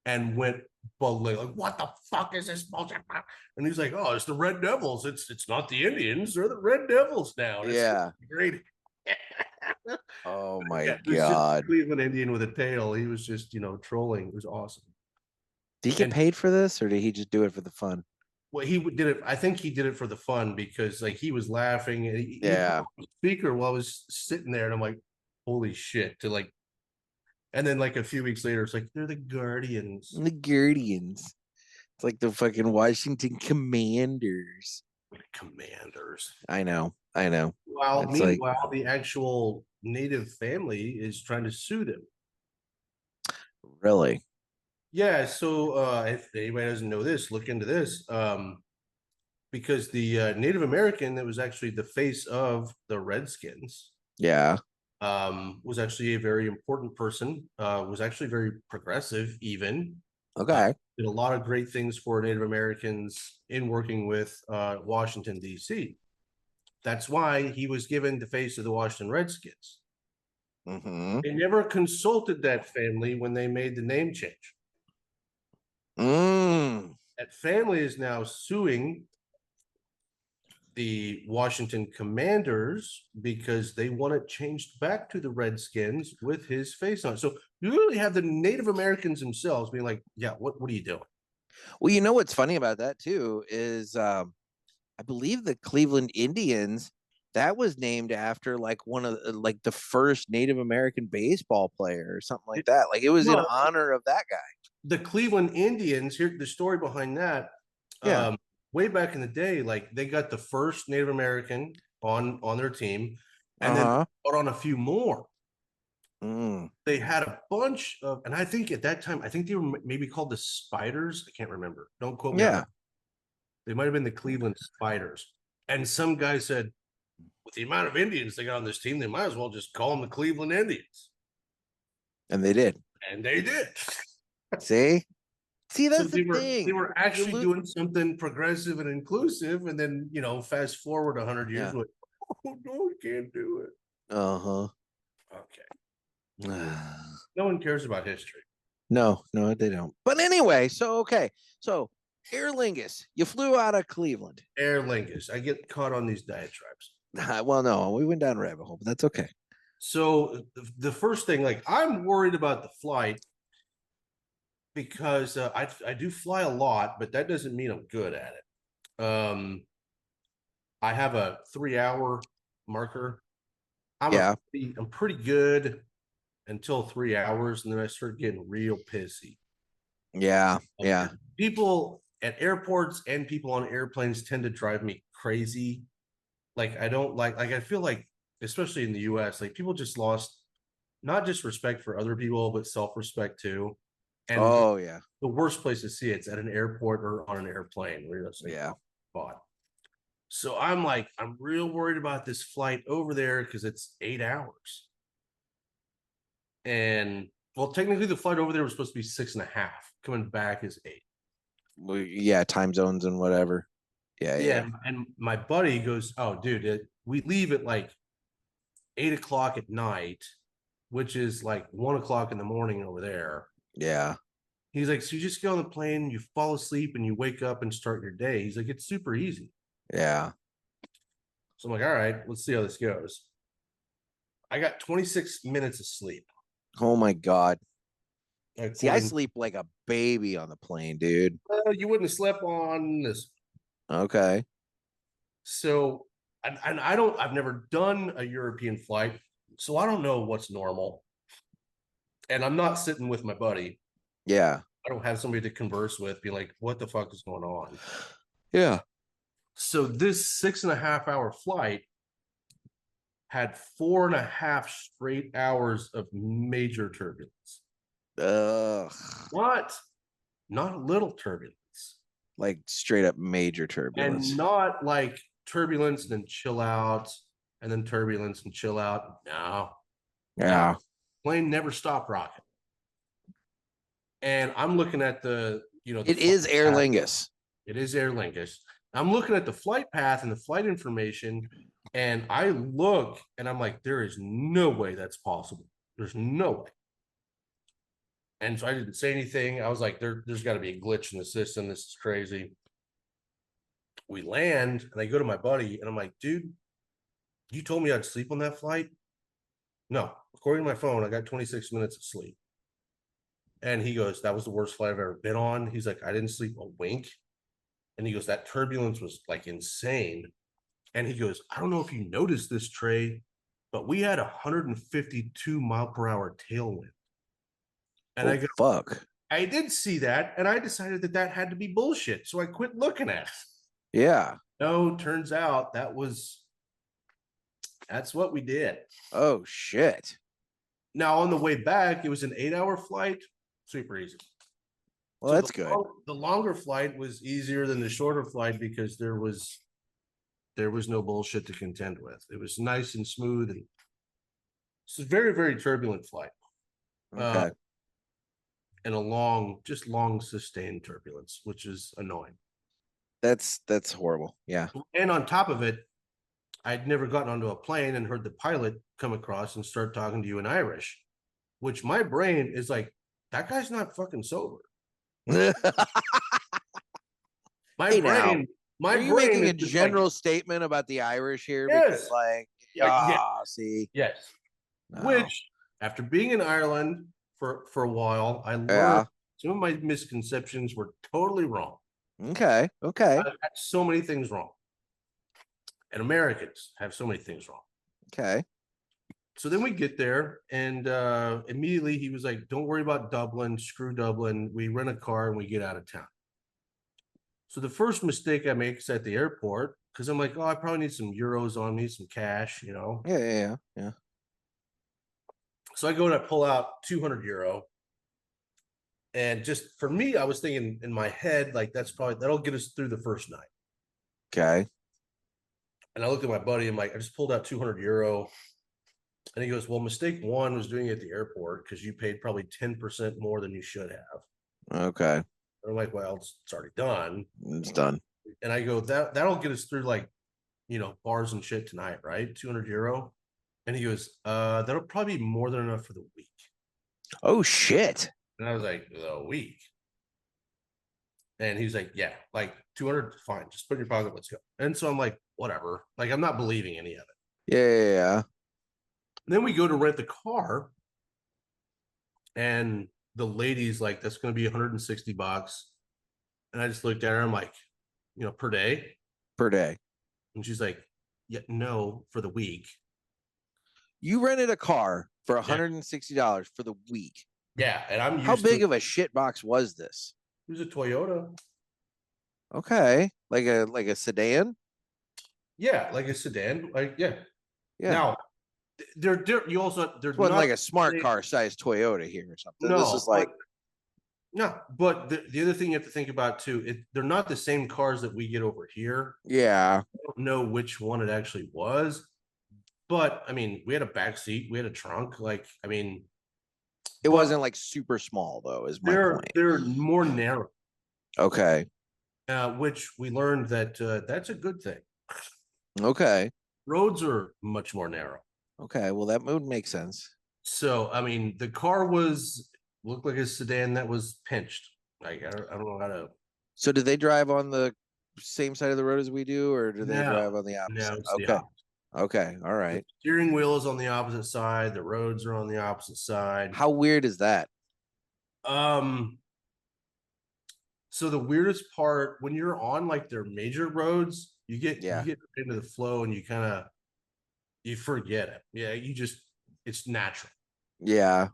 and went bugling, like, what the fuck is this bullshit? And he's like, oh, it's the Red Devils. It's not the Indians, they're the Red Devils now. And Yeah. It's great. Oh my Yeah, it was just God. a Cleveland Indian with a tail. He was just, trolling. It was awesome. Did he get paid for this, or did he just do it for the fun? Well, he did it. I think he did it for the fun because, like, he was laughing and he put on the speaker while I was sitting there, and I'm like, holy shit! And then, like, a few weeks later, it's like, they're the Guardians. The Guardians. It's like the fucking Washington Commanders. Commanders. I know. Well, It's meanwhile, the actual native family is trying to sue them. Really? Yeah. So, if anybody doesn't know this, look into this. Because the Native American that was actually the face of the Redskins. Yeah. Was actually a very important person, was actually very progressive even. Okay. Did a lot of great things for Native Americans in working with Washington, D.C. That's why he was given the face of the Washington Redskins. Mm-hmm. They never consulted that family when they made the name change. That family is now suing the Washington Commanders because they want it changed back to the Redskins with his face on it. So you really have the Native Americans themselves being like, yeah, what are you doing? Well, you know what's funny about that too is I believe the Cleveland Indians, that was named after like one of like the first Native American baseball player or something like that. Like it was in honor of that guy. The Cleveland Indians, here the story behind that. Yeah. Way back in the day, like they got the first Native American on their team, and then brought on a few more. They had a bunch of, and I think at that time, I think they were maybe called the Spiders. I can't remember. Don't quote me. Yeah. They might have been the Cleveland Spiders. And some guy said, with the amount of Indians they got on this team, they might as well just call them the Cleveland Indians. And they did. See, that's so the thing. They were actually doing something progressive and inclusive, and then fast forward 100 years, like, oh no, we can't do it. Okay. No one cares about history. No, they don't. But anyway, so Aer Lingus, you flew out of Cleveland. Aer Lingus, I get caught on these diatribes. Well, no, we went down a rabbit hole, but that's okay. So the first thing, like, I'm worried about the flight because I do fly a lot, but that doesn't mean I'm good at it. I have a 3-hour marker. I'm pretty good until 3 hours, and then I start getting real pissy. Yeah. People at airports and people on airplanes tend to drive me crazy. Like, I don't like I feel like, especially in the US, like, people just lost not just respect for other people, but self-respect too. And the worst place to see it's at an airport or on an airplane where you're just like, spot. So I'm real worried about this flight over there because it's 8 hours. And well, technically the flight over there was supposed to be 6.5. Coming back is 8. Well, yeah, time zones and whatever. Yeah. And my buddy goes, "Oh, dude, we leave at like 8 o'clock at night, which is like 1 o'clock in the morning over there." Yeah. He's like, "So you just get on the plane, you fall asleep, and you wake up and start your day." He's like, "It's super easy." Yeah. So I'm like, "All right, let's see how this goes." I got 26 minutes of sleep. Oh my God. See, I sleep like a baby on the plane, dude. You wouldn't have slept on this. Okay. So, and I've never done a European flight, so I don't know what's normal. And I'm not sitting with my buddy. Yeah. I don't have somebody to converse with, be like, what the fuck is going on? Yeah. So this 6.5 hour flight had 4.5 straight hours of major turbulence. Ugh. Not little turbulence. Like straight up major turbulence. And not like turbulence and then chill out and then turbulence and chill out. No. Yeah. No. Plane never stopped rocking. And I'm looking at the, It is Aer Lingus. It is Aer Lingus. I'm looking at the flight path and the flight information, and I look and I'm like, there is no way that's possible. There's no way. And so I didn't say anything. I was like, there's got to be a glitch in the system. This is crazy. We land and I go to my buddy and I'm like, dude, you told me I'd sleep on that flight? No, according to my phone, I got 26 minutes of sleep. And he goes, that was the worst flight I've ever been on. He's like, I didn't sleep a wink. And he goes, that turbulence was like insane. And he goes, I don't know if you noticed this, Trey, but we had 152 mile per hour tailwind. And I go, fuck. I did see that. And I decided that had to be bullshit. So I quit looking at it. Yeah. No, turns out that's what we did. Oh, shit. Now, on the way back, it was an 8-hour flight. Super easy. Well, So that's good. The longer flight was easier than the shorter flight because there was no bullshit to contend with. It was nice and smooth, and it's a very, very turbulent flight. Okay. And a long sustained turbulence, which is annoying. That's horrible. Yeah. And on top of it, I'd never gotten onto a plane and heard the pilot come across and start talking to you in Irish, which my brain is like, that guy's not fucking sober. My Hey, brain. Are you making a general statement about the Irish here? Yes. Because, see. Yes. No. Which, after being in Ireland for a while, I learned some of my misconceptions were totally wrong. Okay. I had so many things wrong. And Americans have so many things wrong. Okay. So then we get there, and immediately he was like, don't worry about Dublin, screw Dublin. We rent a car and we get out of town. So the first mistake I make is at the airport, because I'm like, oh, I probably need some euros on me, some cash, Yeah. So I go and I pull out 200 euro. And just for me, I was thinking in my head, like, that'll get us through the first night. Okay. And I looked at my buddy, I'm like, I just pulled out 200 euro. And he goes, well, mistake one was doing it at the airport because you paid probably 10% more than you should have. Okay. And I'm like, well, it's already done. It's done. And I go, that'll get us through like, bars and shit tonight, right? 200 euro. And he goes, that'll probably be more than enough for the week. Oh, shit. And I was like, the week. And he's like, yeah, like 200, fine. Just put it in your pocket. Let's go. And so I'm like, whatever. Like, I'm not believing any of it. Yeah. And then we go to rent the car. And the lady's like, that's going to be $160. And I just looked at her. I'm like, per day. Per day. And she's like, yeah, no, for the week. You rented a car for $160 for the week. Yeah. And I'm used How big of a shit box was this? It was a Toyota. Okay. Like a sedan? Yeah, like a sedan. Yeah. Now, they're you also there's not not like a smart car sized Toyota here or something. No, this is like but the other thing you have to think about too, they're not the same cars that we get over here. Yeah. I don't know which one it actually was, but I mean, we had a back seat, we had a trunk. Like, I mean, it wasn't like super small though, is my point. They're more narrow. Okay. Which we learned that that's a good thing. Okay. Roads are much more narrow. Okay, well that would make sense. So I mean, the car looked like a sedan that was pinched. Like I don't know how to. So did they drive on the same side of the road as we do, or do they drive on the opposite? Okay. Okay. All right. The steering wheel is on the opposite side. The roads are on the opposite side. How weird is that? So the weirdest part when you're on like their major roads, You get into the flow and you forget it. Yeah, it's natural. Yeah.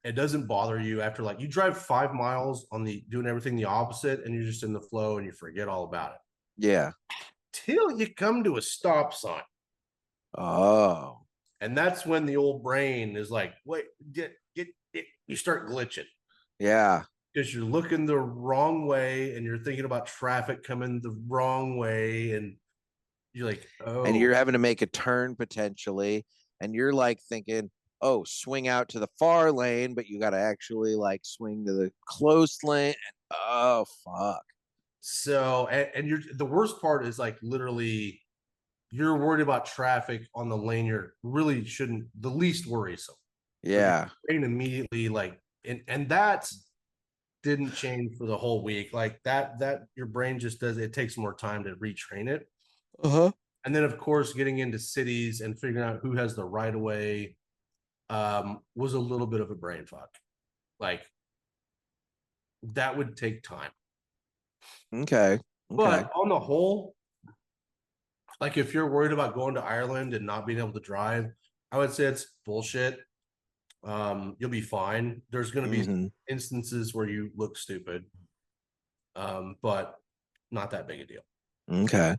It doesn't bother you after you drive 5 miles doing everything the opposite, and you're just in the flow and you forget all about it. Yeah. Till you come to a stop sign. Oh. And that's when the old brain is like, wait, you start glitching. Yeah. Because you're looking the wrong way and you're thinking about traffic coming the wrong way. And you're like, oh. And you're having to make a turn potentially. And you're like thinking, oh, swing out to the far lane, but you got to actually swing to the close lane. And, oh, fuck. So, and the worst part is literally you're worried about traffic on the lane you're really shouldn't, the least worrisome. Yeah. And immediately and that didn't change for the whole week. That your brain just does, it takes more time to retrain it. Uh-huh. And then of course getting into cities and figuring out who has the right of way was a little bit of a brain fuck. That would take time. Okay. But on the whole, if you're worried about going to Ireland and not being able to drive, I would say it's bullshit. You'll be fine. There's going to be instances where you look stupid, but not that big a deal. Okay.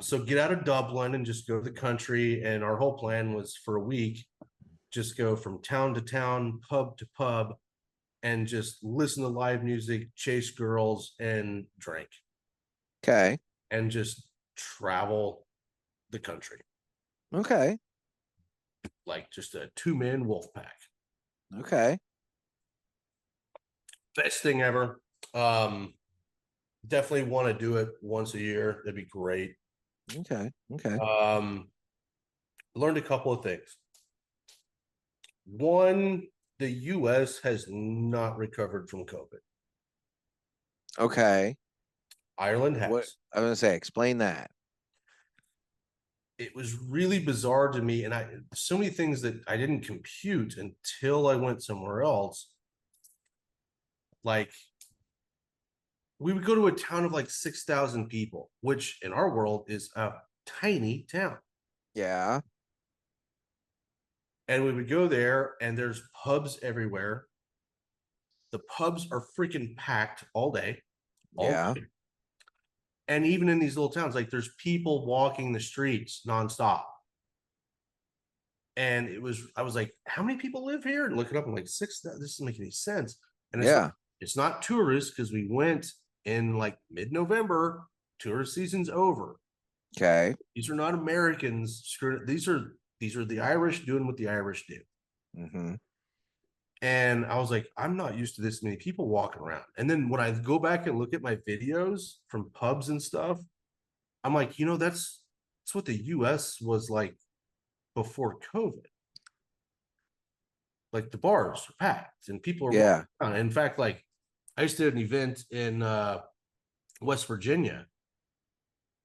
So get out of Dublin and just go to the country. And our whole plan was for a week, just go from town to town, pub to pub, and just listen to live music, chase girls, and drink. Okay. And just travel the country. Okay. Just a 2-man wolf pack. Okay. Best thing ever. Definitely want to do it once a year. That'd be great. Okay. Learned a couple of things. One, the US has not recovered from COVID. Okay. Ireland has. What I was gonna say, explain that. It was really bizarre to me, and so many things that I didn't compute until I went somewhere else. We would go to a town of 6,000 people, which in our world is a tiny town. Yeah. And we would go there, and there's pubs everywhere. The pubs are freaking packed all day. Yeah. Day. And even in these little towns, there's people walking the streets nonstop. And I was like, how many people live here? And look it up, I'm like, 6. This doesn't make any sense. And it's not tourists, because we went in mid-November. Tourist season's over. Okay. These are not Americans. These are the Irish doing what the Irish do. Mm-hmm. And I was like, I'm not used to this many people walking around. And then when I go back and look at my videos from pubs and stuff, I'm like, that's what the US was like before COVID. The bars are packed and people are walking around. In fact, I used to do an event in West Virginia.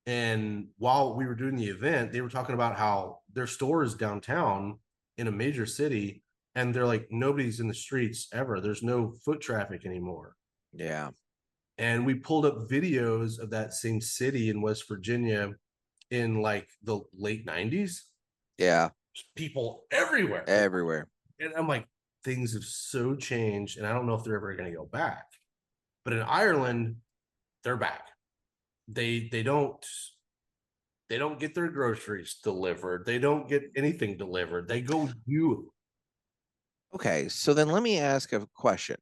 And while we were doing the event, they were talking about how their store is downtown in a major city. And they're like, nobody's in the streets ever. There's no foot traffic anymore. Yeah. And we pulled up videos of that same city in West Virginia in the late 90s. Yeah. People everywhere. And I'm like, things have so changed. And I don't know if they're ever going to go back. But in Ireland, they're back. They don't get their groceries delivered. They don't get anything delivered. They go you. Okay, so then let me ask a question.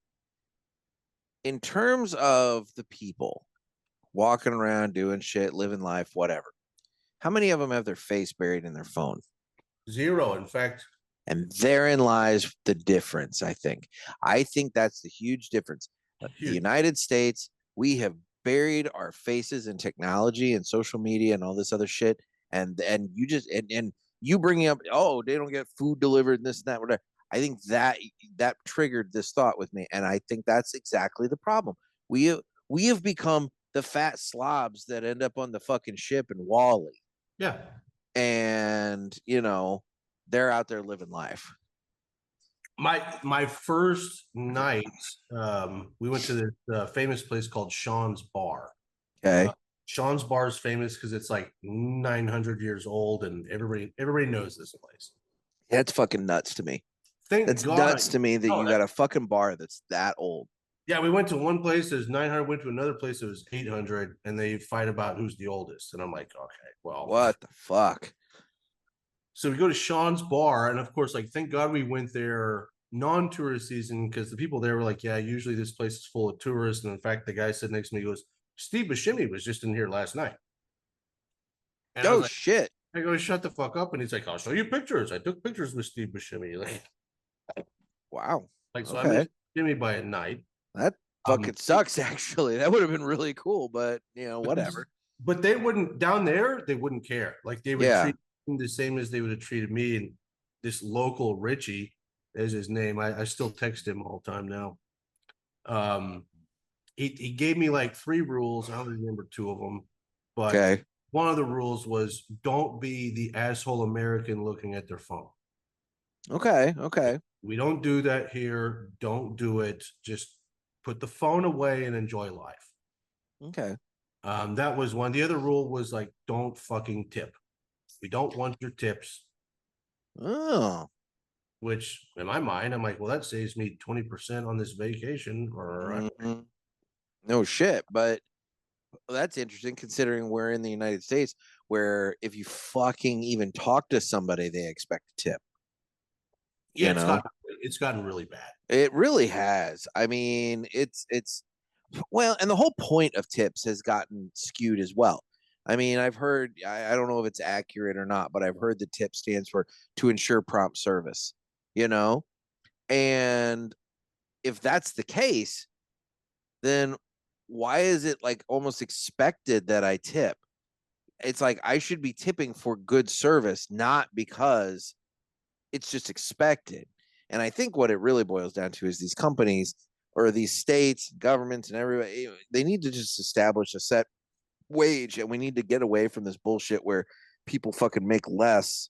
In terms of the people walking around doing shit, living life, whatever, how many of them have their face buried in their phone? 0, in fact. And therein lies the difference, I think. I think that's the huge difference. The United States, we have buried our faces in technology and social media and all this other shit. And you just and you bringing up, oh, they don't get food delivered and this and that, whatever. I think that triggered this thought with me, and I think that's exactly the problem. We have become the fat slobs that end up on the fucking ship in Wall-E. Yeah, and they're out there living life. My first night, we went to this famous place called Sean's Bar. Okay, Sean's Bar is famous because it's like 900 years old, and everybody knows this place. That's fucking nuts to me. Thank That's God. nuts to me that you got a fucking bar that's that old. Yeah, we went to one place that was 900, went to another place that was 800, and they fight about who's the oldest. And I'm like, okay, well, what the fuck? So we go to Sean's Bar, and of course, like, thank God we went there non-tourist season, because the people there were like, yeah, usually this place is full of tourists. And in fact, the guy sitting next to me goes, Steve Buscemi was just in here last night. And Oh, shit. I go, shut the fuck up. And he's like, I'll show you pictures. I took pictures with Steve Buscemi. Like, wow. Like, so okay. I met Jimmy by at night. That fucking sucks, actually. That would have been really cool, but, you know, whatever. But they wouldn't, down there, they wouldn't care. Like, they would treat him the same as they would have treated me. And this local Richie is his name. I still text him all the time now. He gave me like 3 rules. I only remember 2 of them. But one of the rules was don't be the asshole American looking at their phone. Okay. We don't do that here. Don't do it. Just put the phone away and enjoy life. Okay. That was one. The other rule was like, don't fucking tip. We don't want your tips. Oh. Which, in my mind, I'm like, well, that saves me 20% on this vacation. Or no shit, but that's interesting considering we're in the United States, where if you fucking even talk to somebody, they expect a tip. Yeah, it's gotten really bad. It really has. I mean, it's well, and the whole point of tips has gotten skewed as well. I mean, I've heard, I don't know if it's accurate or not, but I've heard the tip stands for to ensure prompt service, you know? And if that's the case, then why is it like almost expected that I tip? It's like I should be tipping for good service, not because it's just expected. And I think what it really boils down to is these companies or these states, governments, and everybody, they need to just establish a set wage, and we need to get away from this bullshit where people fucking make less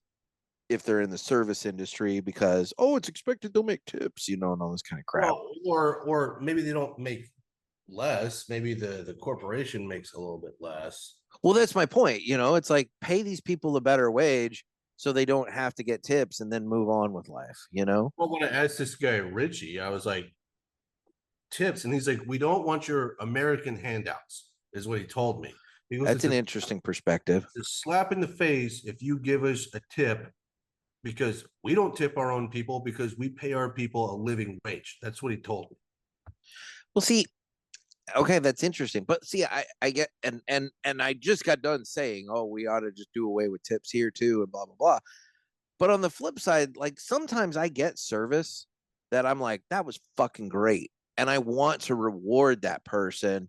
if they're in the service industry because, oh, it's expected they'll make tips, you know, and all this kind of crap. Well, or maybe they don't make less. Maybe the corporation makes a little bit less. Well, that's my point. You know, it's like pay these people a better wage so they don't have to get tips and then move on with life, you know? Well, when I asked this guy, Richie, I was like, tips. And he's like, we don't want your American handouts, is what he told me. He goes, that's an interesting perspective. It's a slap in the face if you give us a tip, because we don't tip our own people because we pay our people a living wage. That's what he told me. Well, see, okay, that's interesting. But see, I get, and I just got done saying, oh, we ought to just do away with tips here too, and blah, blah, blah. But on the flip side, like sometimes I get service that I'm like, that was fucking great. And I want to reward that person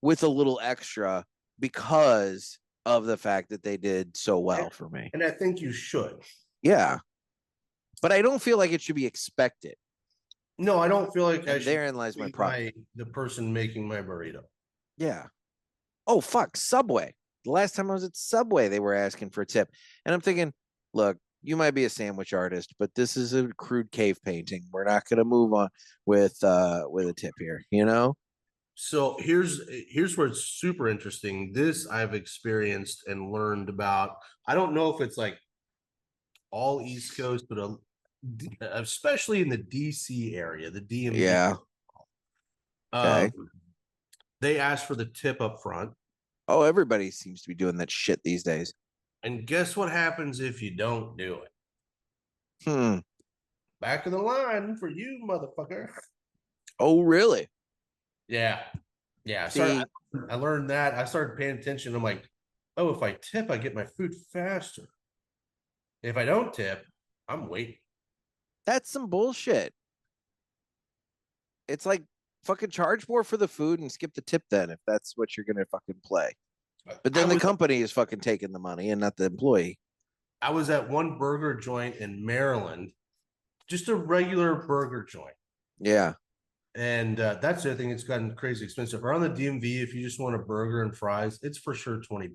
with a little extra because of the fact that they did so well for me. And I think you should. Yeah. But I don't feel like it should be expected. No, I don't feel like therein lies my problem. The person making my burrito. Yeah. Oh, fuck. Subway. The last time I was at Subway, they were asking for a tip. And I'm thinking, look, you might be a sandwich artist, but this is a crude cave painting. We're not going to move on with a tip here, you know? So here's where it's super interesting. This I've experienced and learned about. I don't know if it's like all East Coast, but especially in the DC area, the DMV. Yeah. Okay. They ask for the tip up front. Oh, everybody seems to be doing that shit these days. And guess what happens if you don't do it? Back of the line for you, motherfucker. Oh, really? Yeah. I learned that. I started paying attention. I'm like, oh, if I tip, I get my food faster. If I don't tip, I'm waiting. That's some bullshit. It's like fucking charge more for the food and skip the tip then, if that's what you're gonna fucking play. But then the company is fucking taking the money and not the employee. I was at one burger joint in Maryland, just a regular burger joint. Yeah. And that's the other thing. It's gotten crazy expensive. Around the DMV, if you just want a burger and fries, it's for sure $20.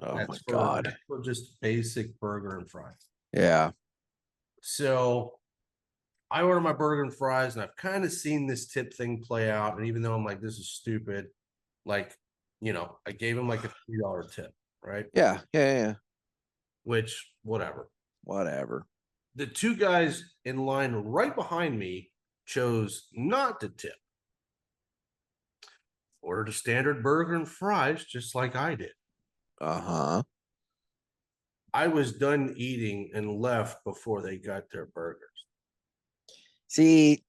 Oh my God. That's for just basic burger and fries. Yeah. So I order my burger and fries, and I've kind of seen this tip thing play out. And even though I'm like, this is stupid, like I gave him like a $3 tip, right? Yeah. Which, whatever. The two guys in line right behind me chose not to tip. Ordered a standard burger and fries, just like I did. Uh-huh. I was done eating and left before they got their burgers. See,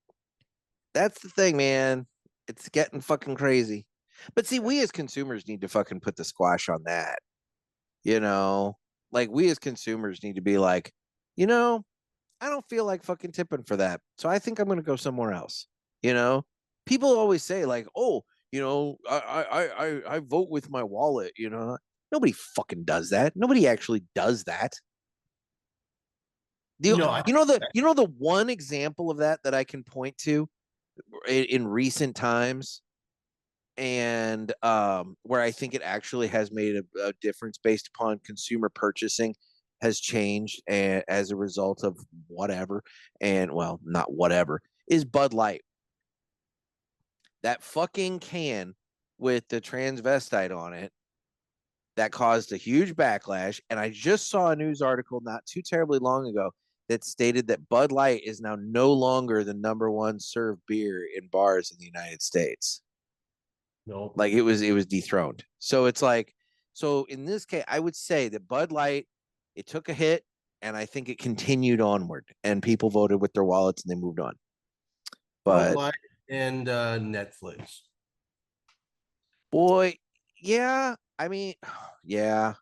that's the thing, man. It's getting fucking crazy. But see, we as consumers need to fucking put the squash on that. Like we as consumers need to be like, I don't feel like fucking tipping for that. So I think I'm going to go somewhere else. People always say like, oh, I vote with my wallet. Nobody fucking does that. Nobody actually does that. The one example of that I can point to in recent times, and where I think it actually has made a difference based upon consumer purchasing has changed and as a result of whatever, and well, not whatever, is Bud Light. That fucking can with the transvestite on it that caused a huge backlash. And I just saw a news article not too terribly long ago that stated that Bud Light is now no longer the #1 served beer in bars in the United States. No, like it was dethroned. So it's like, so in this case, I would say that Bud Light, it took a hit, and I think it continued onward, and people voted with their wallets and they moved on. But Bud Light and Netflix. Boy, yeah. I mean, yeah.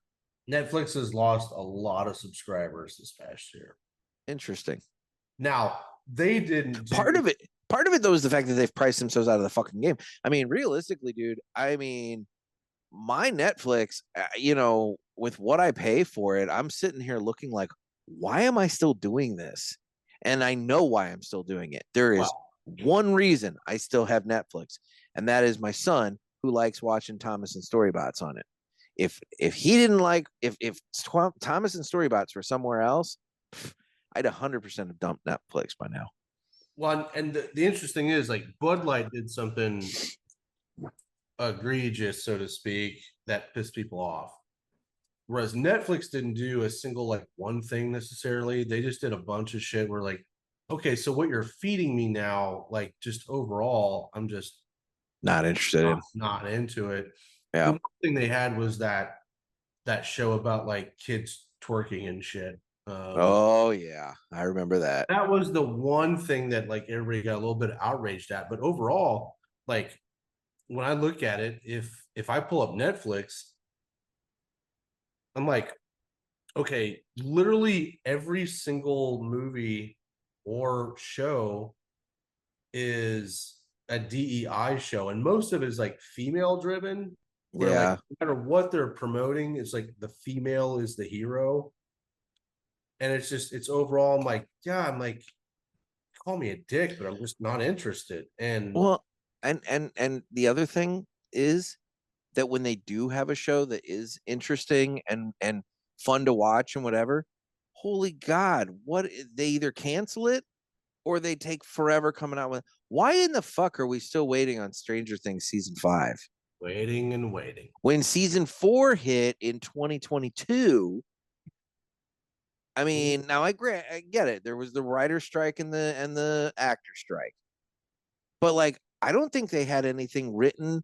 Netflix has lost a lot of subscribers this past year. Interesting. Now, they didn't part of it though is the fact that they've priced themselves out of the fucking game. I mean, realistically, dude, my Netflix, with what I pay for it, I'm sitting here looking like, why am I still doing this? And I know why I'm still doing it. There is one reason I still have Netflix, and that is my son, who likes watching Thomas and Storybots on it. If he didn't like, if Thomas and Storybots were somewhere else, I'd 100% have dumped Netflix by now. Well, and the interesting is, like, Bud Light did something egregious, so to speak, that pissed people off. Whereas Netflix didn't do a single, like, one thing necessarily. They just did a bunch of shit where, like, okay, so what you're feeding me now, like, just overall, I'm just not interested in. Not into it. Yeah. The one thing they had was that show about, like, kids twerking and shit. Oh yeah, I remember that. That was the one thing that, like, everybody got a little bit outraged at. But overall, like, when I look at it, if I pull up Netflix, I'm like, okay, literally every single movie or show is a DEI show, and most of it is like female driven. Where, like, no matter what they're promoting, it's like the female is the hero. And it's overall, I'm like, call me a dick, but I'm just not interested. And well, and the other thing is that when they do have a show that is interesting and fun to watch and whatever, holy God, what they either cancel it or they take forever coming out with. Why in the fuck are we still waiting on Stranger Things season 5? Waiting and waiting. When season 4 hit in 2022. I mean, now I get it. There was the writer strike and the actor strike, but like, I don't think they had anything written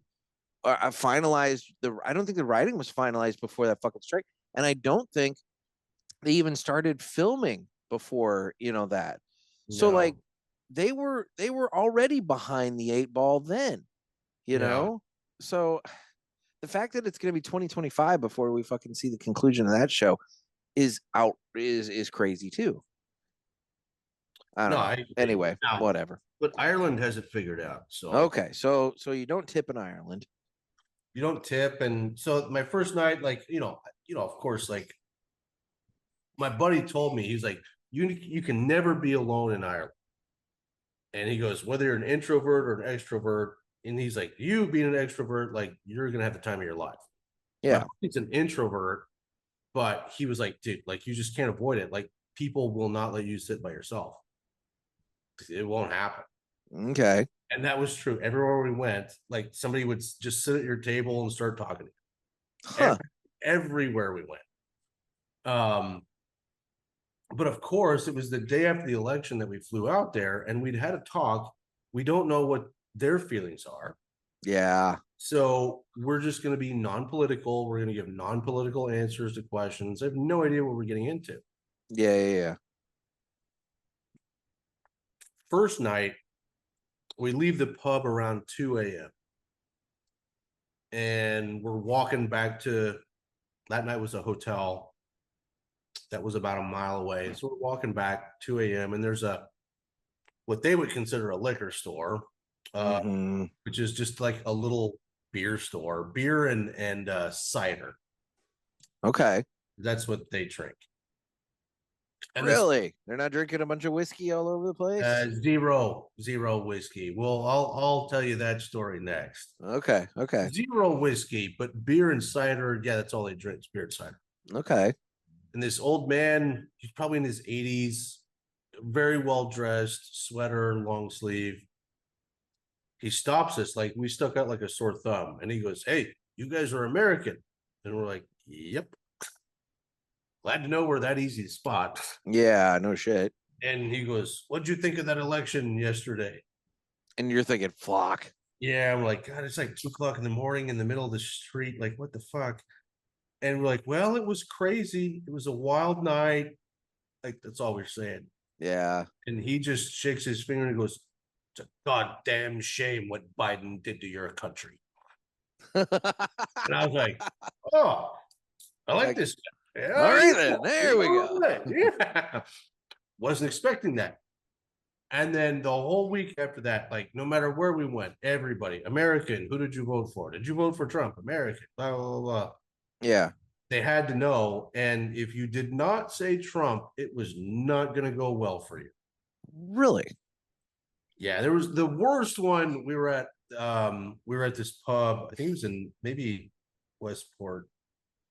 or finalized. I don't think the writing was finalized before that fucking strike, and I don't think they even started filming before that. So like, they were already behind the 8 ball then, So the fact that it's going to be 2025 before we fucking see the conclusion of that show is crazy too. I don't know. Anyway, whatever. But Ireland has it figured out. So okay, so you don't tip in Ireland. You don't tip, and so my first night, like, of course, like, my buddy told me, he's like, you can never be alone in Ireland. And he goes, whether you're an introvert or an extrovert, and he's like, you being an extrovert, like, you're gonna have the time of your life. Yeah, it's an introvert. But he was like, dude, like, you just can't avoid it. Like, people will not let you sit by yourself. It won't happen. Okay. And that was true. Everywhere we went, like somebody would just sit at your table and start talking to you. Huh. Everywhere we went. But of course, it was the day after the election that we flew out there, and we'd had a talk. We don't know what their feelings are. Yeah. So we're just going to be non-political. We're going to give non-political answers to questions. I have no idea what we're getting into. Yeah. First night, we leave the pub around 2 a.m. And we're walking back to, that night was a hotel that was about a mile away. So we're walking back 2 a.m. and there's what they would consider a liquor store, which is just like a little beer store, beer and cider. Okay. That's what they drink. And really? They're not drinking a bunch of whiskey all over the place? Zero whiskey. Well, I'll tell you that story next. Okay. Zero whiskey, but beer and cider. Yeah, that's all they drink, is beer and cider. Okay. And this old man, he's probably in his 80s, very well dressed, sweater, long sleeve. He stops us, like we stuck out like a sore thumb, and he goes, "Hey, you guys are American?" And we're like, "Yep." Glad to know we're that easy to spot. Yeah, no shit. And he goes, "What'd you think of that election yesterday?" And you're thinking, flock. Yeah, we're like, God, it's like 2:00 in the morning in the middle of the street. Like, what the fuck? And we're like, well, it was crazy. It was a wild night. Like, that's all we're saying. Yeah. And he just shakes his finger and goes, "It's a goddamn shame what Biden did to your country." And I was like, oh, I like this guy. Yeah, all right, then. There we go. Yeah. Wasn't expecting that. And then the whole week after that, like no matter where we went, everybody, American, who did you vote for? Did you vote for Trump? American, blah, blah, blah, blah. Yeah. They had to know. And if you did not say Trump, it was not going to go well for you. Really? Yeah, there was the worst one. We were at this pub. I think it was in maybe Westport,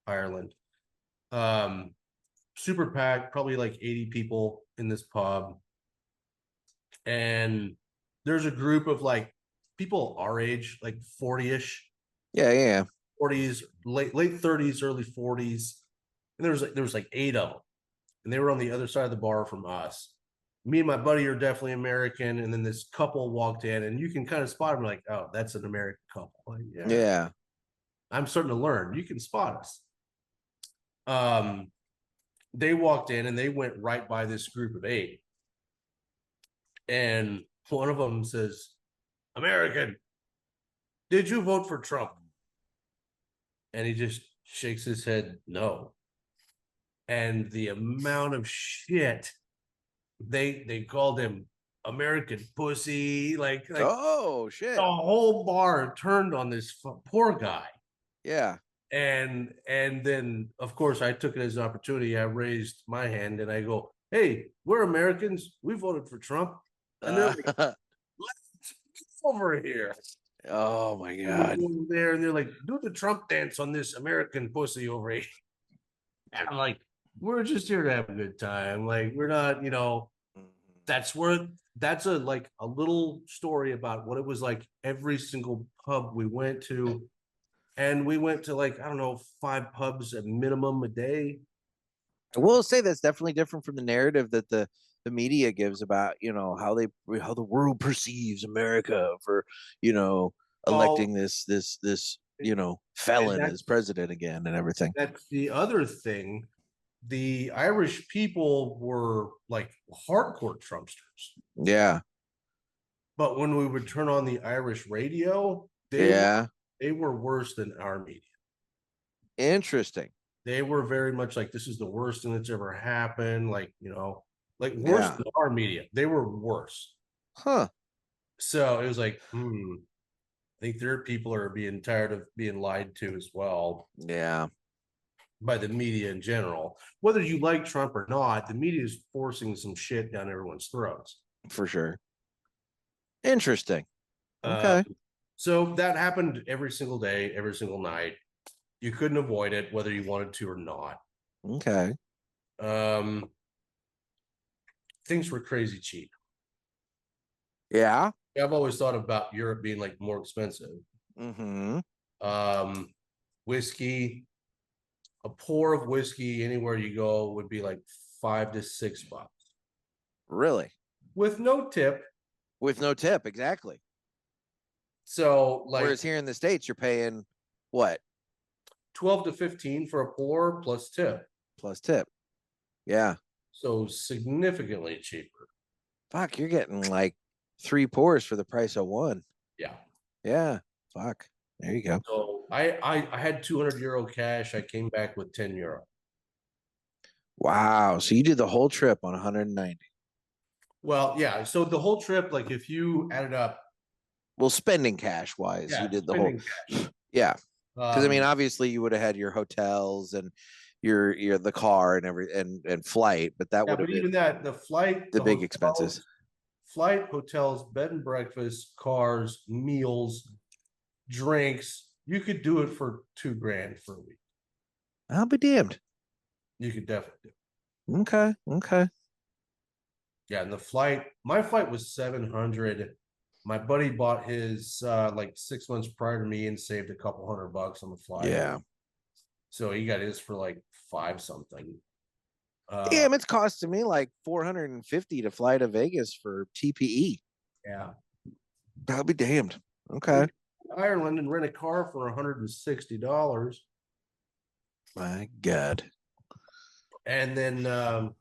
Ireland. Super packed, probably like 80 people in this pub. And there's a group of like people our age, like 40-ish. Yeah. 40s, late 30s, early 40s. And there was like 8 of them. And they were on the other side of the bar from us. Me and my buddy are definitely American. And then this couple walked in, and you can kind of spot them like, oh, that's an American couple. Like, yeah. I'm starting to learn. You can spot us. They walked in and they went right by this group of 8. And one of them says, "American, did you vote for Trump?" And he just shakes his head, no. And the amount of shit they called him American pussy, like oh shit, the whole bar turned on this poor guy. Yeah. And then of course I took it as an opportunity. I raised my hand and I go, "Hey, we're Americans. We voted for Trump." And they're like, "Let's get over here." Oh my god. There, and they're like, "Do the Trump dance on this American pussy over here." And I'm like, we're just here to have a good time. Like, we're not, that's like a little story about what it was like every single pub we went to. And we went to like, I don't know, 5 pubs at minimum a day. I will say that's definitely different from the narrative that the media gives about, how the world perceives America for, electing this felon as president again and everything. That's the other thing. The Irish people were like hardcore Trumpsters. Yeah. But when we would turn on the Irish radio, they were worse than our media. Interesting. They were very much like, this is the worst thing that's ever happened. Like, worse than our media. They were worse. Huh. So it was like, I think their people are being tired of being lied to as well. Yeah. By the media in general. Whether you like Trump or not, the media is forcing some shit down everyone's throats. For sure. Interesting. Okay. So that happened every single day, every single night. You couldn't avoid it, whether you wanted to or not. Okay. Things were crazy cheap. Yeah. I've always thought about Europe being like more expensive. Mm-hmm. Whiskey, a pour of whiskey anywhere you go would be like $5 to $6 Really? with no tip. With no tip, exactly. So like, whereas here in the States, you're paying what? 12 to 15 for a pour plus tip. Plus tip. Yeah. So significantly cheaper. Fuck, you're getting like 3 pours for the price of 1. Yeah. Yeah. Fuck. There you go. So I had €200 cash. I came back with €10. Wow. So you did the whole trip on 190. Well, yeah. So the whole trip, like if you added up, Well, spending cash wise, yeah, you did the whole. cash. Yeah. Because I mean, Um, obviously you would have had your hotels and your the car and and flight, but that yeah, would have but been even that, the flight, the big hotels, expenses. flight, hotels, bed and breakfast, cars, meals, drinks. You could do it for $2,000 for a week. I'll be damned. You could definitely do it. Okay. Okay. Yeah, and the flight, my flight was 700. My buddy bought his like 6 months prior to me and saved a couple $100 on the flight. Yeah. So he got his for like 5 something. Damn, it's costing me like $450 to fly to Vegas for TPE. Yeah. I'll be damned. Okay. Ireland and rent a car for $160. My God. And then the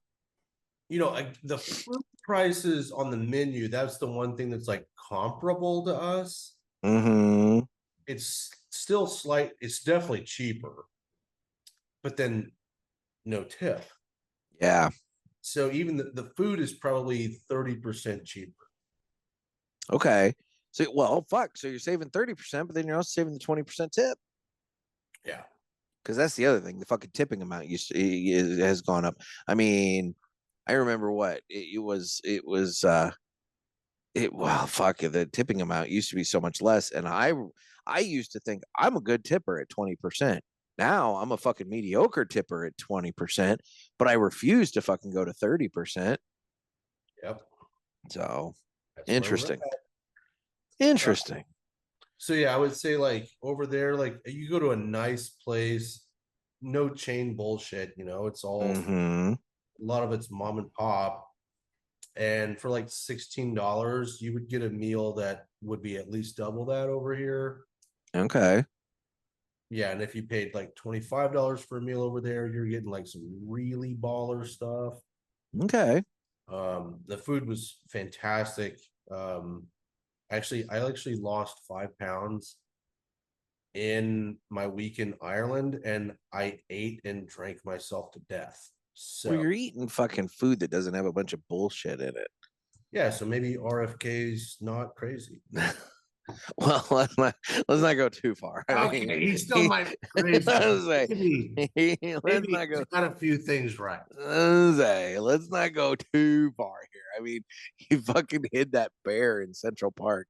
food prices on the menu, that's the one thing that's like comparable to us. Mm-hmm. It's still it's definitely cheaper, but then no tip. Yeah. So even the food is probably 30% cheaper. Okay. So, well, fuck. So you're saving 30%, but then you're also saving the 20% tip. Yeah. Because that's the other thing. The fucking tipping amount has gone up. I mean, I remember what well, fuck it. The tipping amount used to be so much less. And I used to think I'm a good tipper at 20%. Now I'm a fucking mediocre tipper at 20%, but I refuse to fucking go to 30%. Yep. So That's where we're interesting. at. Interesting. So yeah, I would say like over there, like you go to a nice place, no chain bullshit, it's all Mm-hmm. a lot of it's mom and pop. And for like $16, you would get a meal that would be at least double that over here. Okay. Yeah, and if you paid like $25 for a meal over there, you're getting like some really baller stuff. Okay. The food was fantastic. I actually lost 5 pounds in my week in Ireland, and I ate and drank myself to death. So Well, you're eating fucking food that doesn't have a bunch of bullshit in it. yeah, so maybe RFK's not crazy. Well, let's not go too far. I Okay, mean, he still might be crazy. Let's not go. He's got a few things right. Let's not go too far here. I mean, he fucking hid that bear in Central Park.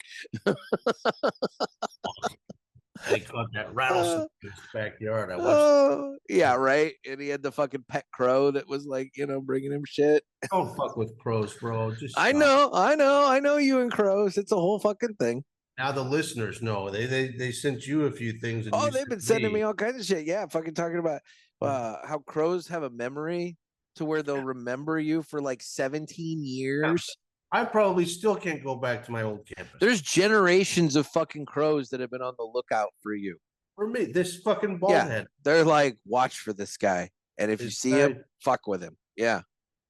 They caught that rattlesnake in his backyard. I watched. Oh, yeah, right. And he had the fucking pet crow that was like, bringing him shit. Don't fuck with crows, bro. Just I know you and crows. It's a whole fucking thing. now the listeners know. They sent you a few things. And They've been sending me all kinds of shit. Yeah, fucking talking about how crows have a memory to where they'll remember you for like 17 years. I probably still can't go back to my old campus. There's generations of fucking crows that have been on the lookout for you. For me, this fucking bald head. They're like, watch for this guy. And if you see him, fuck with him. Yeah.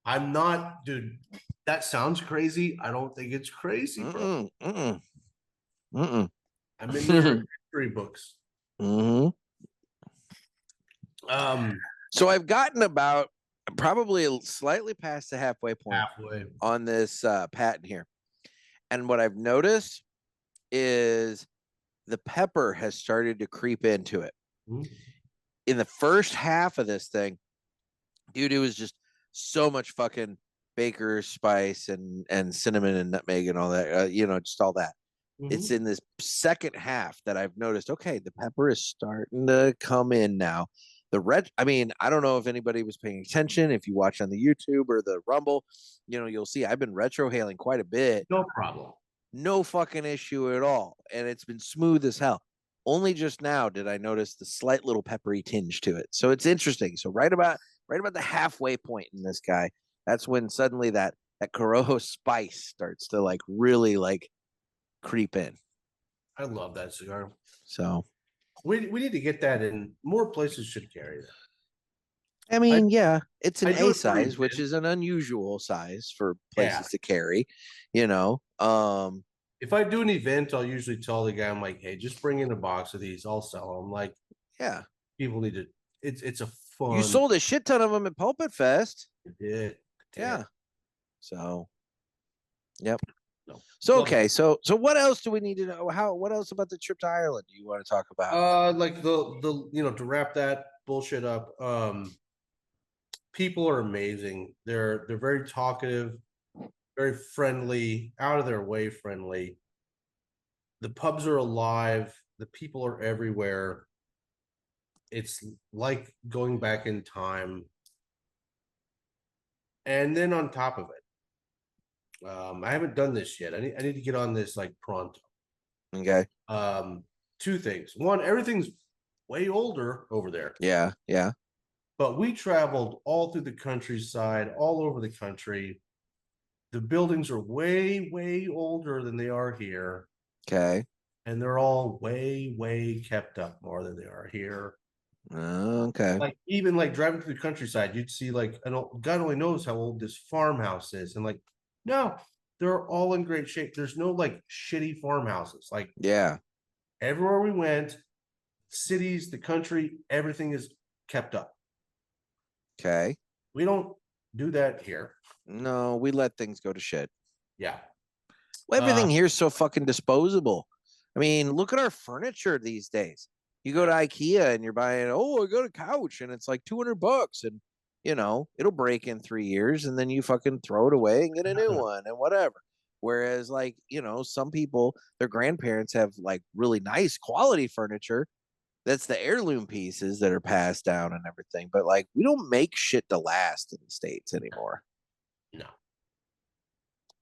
I'm not, dude. That sounds crazy. I don't think it's crazy, bro. I'm in their history books. Mm-hmm. So I've gotten about probably slightly past the halfway point on this patent here. And what I've noticed is the pepper has started to creep into it. Mm-hmm. In the first half of this thing, dude, it was just so much fucking baker's spice and cinnamon and nutmeg and all that, just all that. Mm-hmm. It's in this second half that I've noticed, okay, the pepper is starting to come in now. I don't know if anybody was paying attention. If you watch on the YouTube or the Rumble, you'll see I've been retrohaling quite a bit. No problem. no fucking issue at all. And it's been smooth as hell. Only just now did I notice the slight little peppery tinge to it. So it's interesting. So right about the halfway point in this guy, that's when suddenly that Corojo spice starts to like really like creep in. I love that cigar. So we need to get that in. More places should carry that. I mean, yeah, it's an I do A agree, size, man. which is an unusual size for places to carry, you know. If I do an event, I'll usually tell the guy, I'm like, hey, just bring in a box of these. I'll sell them. Like, yeah, people need to. It's a fun. you sold a shit ton of them at Pulpit Fest. I did. Yeah. So, yep. No. So okay, so what else do we need to know? What else about the trip to Ireland do you want to talk about? Like the to wrap that bullshit up, people are amazing. They're very talkative, very friendly, out of their way friendly. The pubs are alive, the people are everywhere. It's like going back in time. And then on top of it, I haven't done this yet. I need to get on this like pronto. Okay. Two things. One, everything's way older over there. Yeah, yeah. But we traveled all through the countryside, all over the country. The buildings are way, way older than they are here. Okay. And they're all way, way kept up more than they are here. Okay. Like even like driving through the countryside, you'd see like God only knows how old this farmhouse is. And like, no, they're all in great shape. There's no like shitty farmhouses. Like, yeah, everywhere we went, cities, the country, everything is kept up. Okay. We don't do that here. No, we let things go to shit. Yeah. Well, everything here is so fucking disposable. I mean, look at our furniture these days. You go to IKEA and you're buying, I got a couch and it's like $200 and it'll break in 3 years and then you fucking throw it away and get a new one and whatever. Whereas like, some people, their grandparents have like really nice quality furniture. That's the heirloom pieces that are passed down and everything. But like, we don't make shit to last in the States anymore.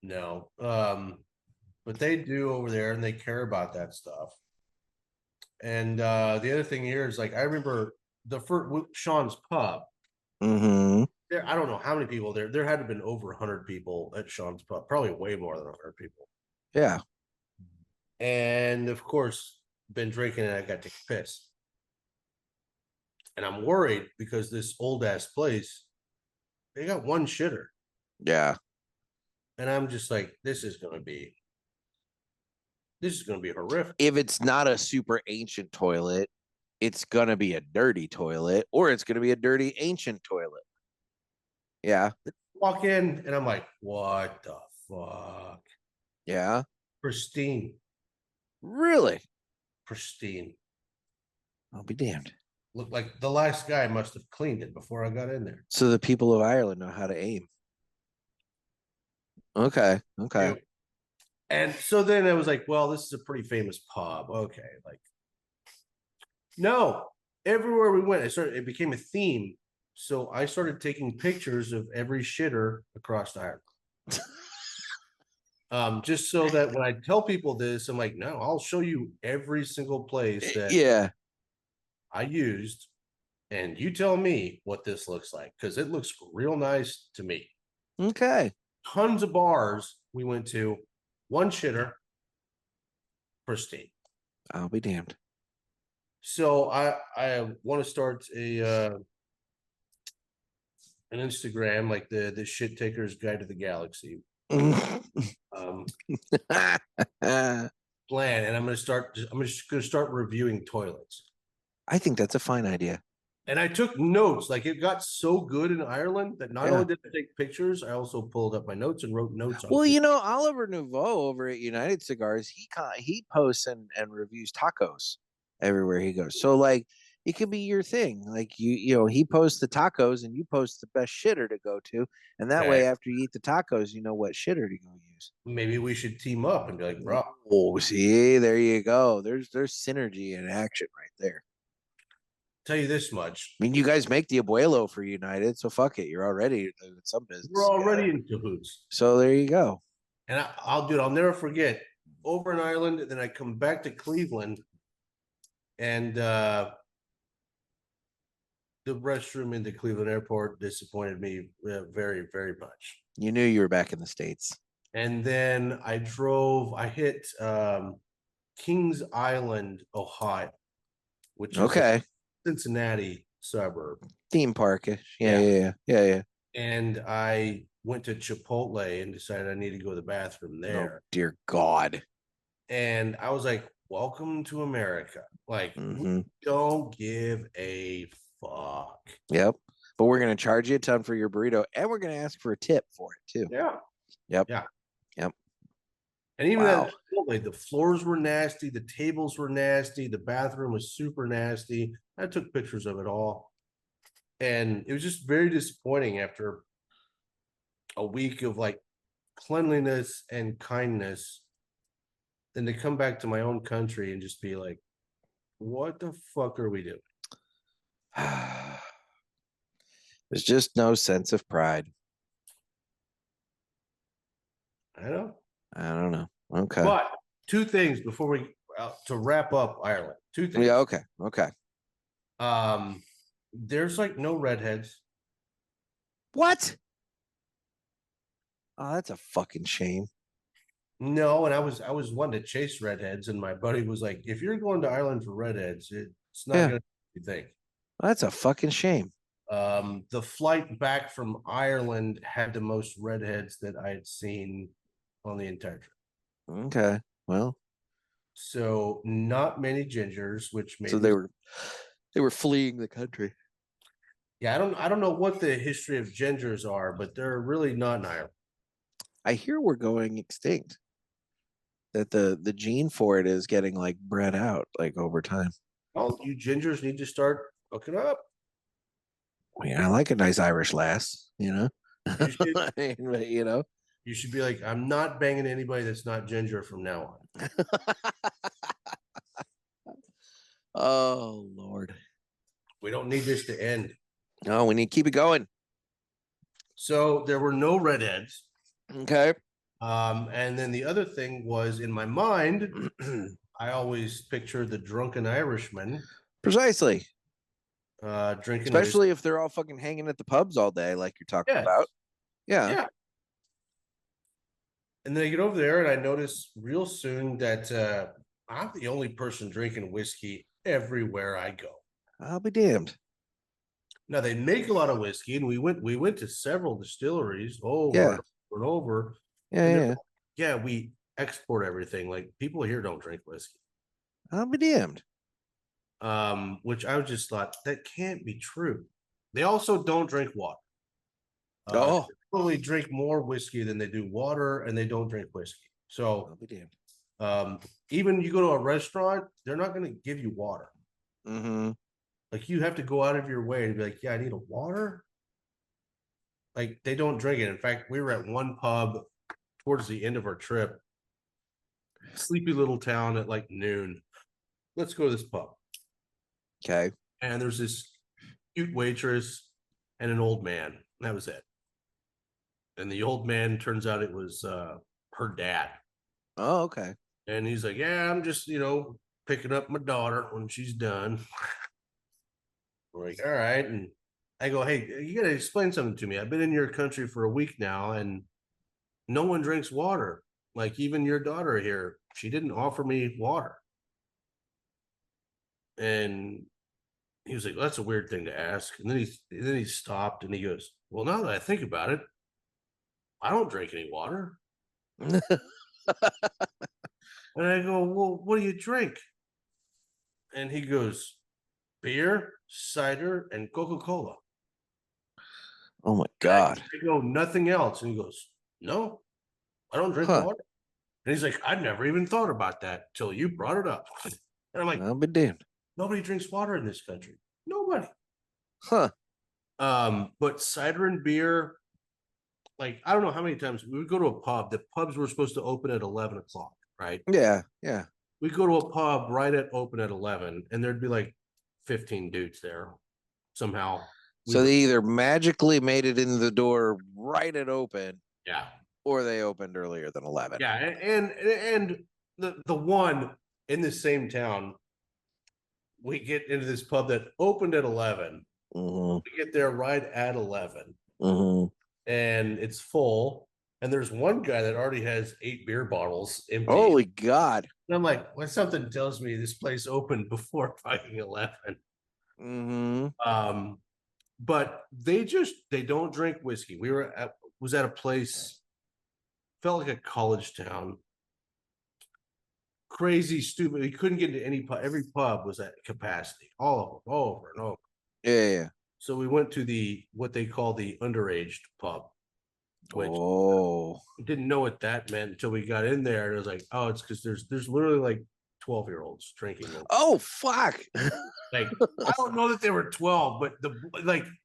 No. But they do over there and they care about that stuff. And the other thing here is like, I remember the first Sean's Pub. Mm-hmm. There, I don't know how many people there. There had to have been over 100 people at Sean's Pub, probably way more than 100 people. Yeah. And of course, been drinking and I got to take a piss. And I'm worried because this old ass place, they got one shitter. Yeah. And I'm just like, this is gonna be horrific. If it's not a super ancient toilet, it's gonna be a dirty toilet, or it's gonna be a dirty ancient toilet. Yeah. Walk in and I'm like, what the fuck? Yeah. Pristine. Really? Pristine. I'll be damned. Looked like the last guy must have cleaned it before I got in there. So the people of Ireland know how to aim. Okay. Yeah. And so then I was like, well, this is a pretty famous pub. Okay. Like, no, everywhere we went, it became a theme. So I started taking pictures of every shitter across Ireland. Just so that when I tell people this, I'm like, no, I'll show you every single place that I used, and you tell me what this looks like, because it looks real nice to me. Okay. Tons of bars we went to, one shitter, pristine. I'll be damned. So I want to start an Instagram, like the Shit Taker's Guide to the Galaxy. Plan, and I'm just gonna start reviewing toilets. I think that's a fine idea. And I took notes. Like, it got so good in Ireland that not only did I take pictures, I also pulled up my notes and wrote notes on Oliver Nouveau over at United Cigars, he posts and reviews tacos everywhere he goes. So like, it could be your thing. Like he posts the tacos and you post the best shitter to go to, and that way after you eat the tacos, you know what shitter to go use. Maybe we should team up and be like, bro. Oh, see, there you go. There's synergy in action right there. Tell you this much. I mean, you guys make the abuelo for United, so fuck it. You're already in some business. We're already in cahoots. So there you go. And I'll never forget. over in Ireland, and then I come back to Cleveland, and the restroom in the Cleveland airport disappointed me very, very much. You knew you were back in the States. And then I hit Kings Island, Ohio, which is Okay. a Cincinnati suburb. Theme parkish. Yeah. And I went to Chipotle and decided I need to go to the bathroom there. Oh, dear God. And I was like, welcome to America. Like, we don't give a fuck. Yep. But we're going to charge you a ton for your burrito, and we're going to ask for a tip for it, too. Yeah. Yep. Yeah. Yep. And even Wow. at Chipotle, the floors were nasty, the tables were nasty, the bathroom was super nasty. I took pictures of it all. And it was just very disappointing after a week of like cleanliness and kindness, then to come back to my own country and just be like, what the fuck are we doing? There's just no sense of pride. I know. I don't know. Okay. But two things before we to wrap up Ireland. Two things. Yeah. Okay. There's like no redheads. What? Oh, that's a fucking shame. No, and I was one to chase redheads, and my buddy was like, if you're going to Ireland for redheads, it's not gonna be you think. That's a fucking shame. The flight back from Ireland had the most redheads that I had seen on the entire trip. Okay. Well, so not many gingers, which made so they were fleeing the country. Yeah, I don't know what the history of gingers are, but they're really not in Ireland. I hear we're going extinct. That the gene for it is getting like bred out like over time. Well, you gingers need to start hooking up. I mean, I like a nice Irish lass, you know. You should, I mean, but, you know, you should be like, I'm not banging anybody that's not ginger from now on. Oh Lord, We don't need this to end. no, we need to keep it going. So there were no redheads. Okay. And then the other thing was in my mind, I always picture the drunken Irishman Precisely. drinking, especially if they're all fucking hanging at the pubs all day, like you're talking about. Yeah. And then I get over there and I notice real soon that I'm the only person drinking whiskey everywhere I go. I'll be damned. Now they make a lot of whiskey, and we went to several distilleries over and over. Yeah, we export everything. Like people here don't drink whiskey. I'll be damned. Which I just thought that can't be true. They also don't drink water. They probably drink more whiskey than they do water, and they don't drink whiskey. So I'll be damned. Even you go to a restaurant, they're not going to give you water. Like you have to go out of your way to be like, yeah, I need a water. Like they don't drink it. In fact, we were at one pub towards the end of our trip, sleepy little town at like noon. Let's go to this pub. Okay. And there's this cute waitress and an old man. That was it. And the old man, turns out it was her dad. Oh, okay. And he's like, yeah, I'm just, picking up my daughter when she's done. We're like, all right. And I go, hey, you got to explain something to me. I've been in your country for a week now, and no one drinks water. Like even your daughter here, she didn't offer me water. And he was like, well, that's a weird thing to ask. And then he stopped and he goes, well, now that I think about it, I don't drink any water. And I go, well, what do you drink? And he goes, beer, cider, and Coca-Cola. Oh my God. I go, nothing else. And he goes, no, I don't drink water. And he's like, I'd never even thought about that till you brought it up. And I'm like, I'll be damned. Nobody drinks water in this country. Nobody. Huh. But cider and beer, like, I don't know how many times we would go to a pub. The pubs were supposed to open at 11 o'clock, right? Yeah. We go to a pub right at open at 11, and there'd be like 15 dudes there somehow. So they either magically made it in the door right at open. Yeah. Or they opened earlier than 11. Yeah. And the one in the same town. We get into this pub that opened at 11. Mm-hmm. We get there right at 11, Mm-hmm. and it's full. And there's one guy that already has 8 beer bottles empty. Holy God. And I'm like, well, something tells me this place opened before fucking 11. Mm-hmm. But they don't drink whiskey. Was at a place, felt like a college town. Crazy, stupid. You couldn't get into any pub. Every pub was at capacity, all of them, over and over. Yeah. So we went to what they call the underaged pub, which didn't know what that meant until we got in there. And it was like, oh, it's because there's literally like 12-year-olds drinking. Oh, fuck. Like, I don't know that they were 12, but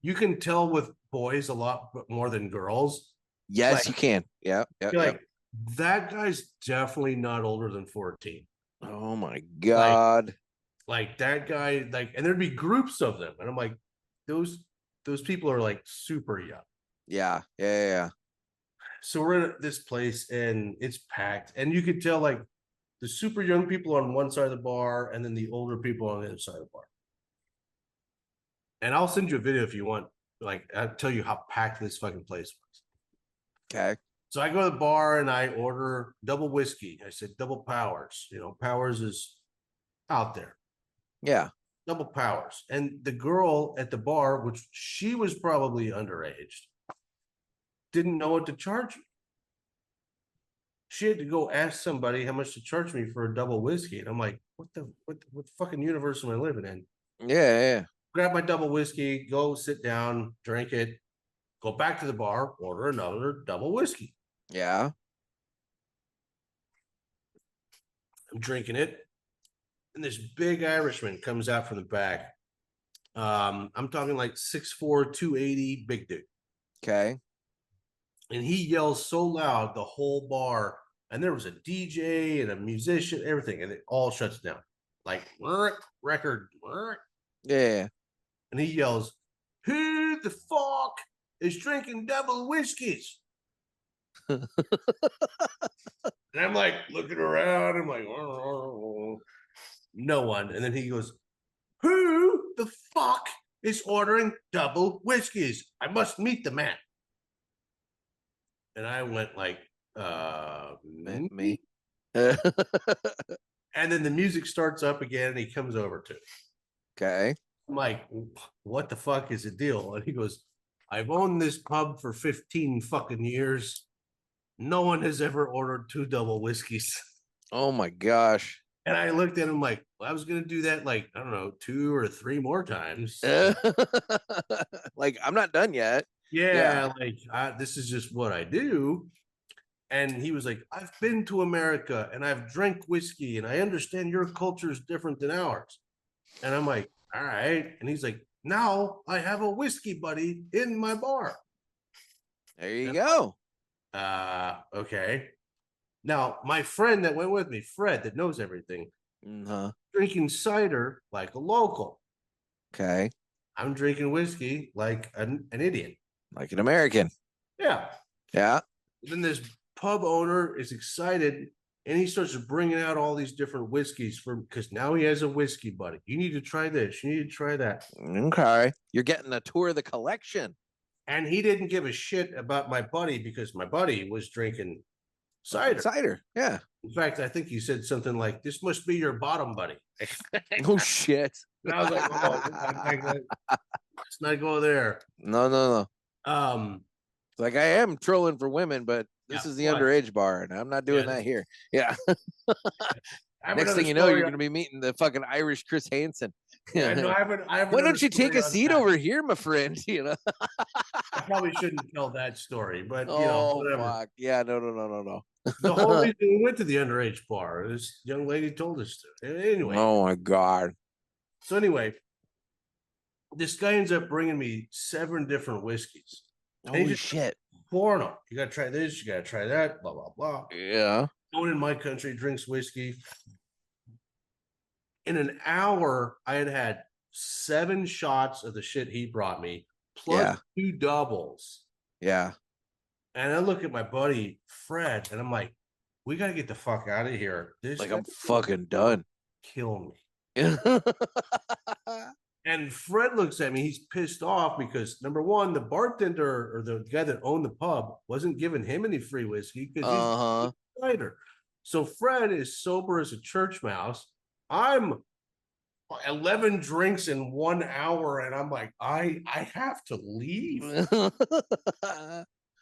you can tell with boys a lot more than girls. Yes, like, you can. Yeah. Like, that guy's definitely not older than 14. Oh my God. Like that guy, and there'd be groups of them. And I'm like, those people are like super young. Yeah. So we're at this place and it's packed. And you could tell like the super young people on one side of the bar and then the older people on the other side of the bar. And I'll send you a video if you want. Like, I'll tell you how packed this fucking place was. Okay. So I go to the bar and I order double whiskey. I said double Powers. Powers is out there. Yeah. Double Powers. And the girl at the bar, which she was probably underage, didn't know what to charge me. She had to go ask somebody how much to charge me for a double whiskey. And I'm like, what the fucking universe am I living in? Yeah. Grab my double whiskey, go sit down, drink it, go back to the bar, order another double whiskey. Yeah. I'm drinking it. And this big Irishman comes out from the back. I'm talking like 6'4", 280, big dude. Okay. And he yells so loud, the whole bar, and there was a DJ and a musician, everything, and it all shuts down. Like, record. Yeah. And he yells, who the fuck is drinking double whiskeys? And I'm like looking around. I'm like, no one. And then he goes, who the fuck is ordering double whiskeys? I must meet the man. And I went like, me. And then the music starts up again and he comes over to me. Okay. I'm like, what the fuck is the deal? And he goes, I've owned this pub for 15 fucking years. No one has ever ordered 2 double whiskeys. Oh my gosh. And I looked at him like, well, I was going to do that like, I don't know, 2 or 3 more times. Like, I'm not done yet. Yeah. Like, this is just what I do. And he was like, I've been to America and I've drank whiskey and I understand your culture is different than ours. And I'm like, all right. And he's like, now I have a whiskey buddy in my bar. There you go. Okay. Now, my friend that went with me, Fred, that knows everything, drinking cider like a local. Okay. I'm drinking whiskey like an idiot. Like an American. Yeah. Yeah. Then this pub owner is excited and he starts bringing out all these different whiskeys because now he has a whiskey buddy. You need to try this. You need to try that. Okay. You're getting a tour of the collection. And he didn't give a shit about my buddy because my buddy was drinking cider. Yeah. In fact, I think he said something like, this must be your bottom buddy. Oh, shit. And I was like, oh, let's not go there. No. Like, I am trolling for women, but this is the underage bar, and I'm not doing that here. Yeah. Next thing you know, you're going to be meeting the fucking Irish Chris Hansen. Yeah, no, why don't you take a seat over here, my friend? I probably shouldn't tell that story, but whatever. Fuck. Yeah, no. The whole reason we went to the underage bar, this young lady told us to. Anyway. Oh my God. So anyway, this guy ends up bringing me 7 different whiskeys. Holy shit. Pouring them. You got to try this. You got to try that. Blah, blah, blah. Yeah. No one in my country drinks whiskey. In an hour, I had 7 shots of the shit he brought me, plus 2 doubles. Yeah. And I look at my buddy, Fred, and I'm like, we got to get the fuck out of here. This Like, guy I'm fucking done. kill me. And Fred looks at me. He's pissed off because number one, the bartender or the guy that owned the pub wasn't giving him any free whiskey because he's a cider. So Fred is sober as a church mouse. I'm 11 drinks in 1 hour, and I'm like, I have to leave.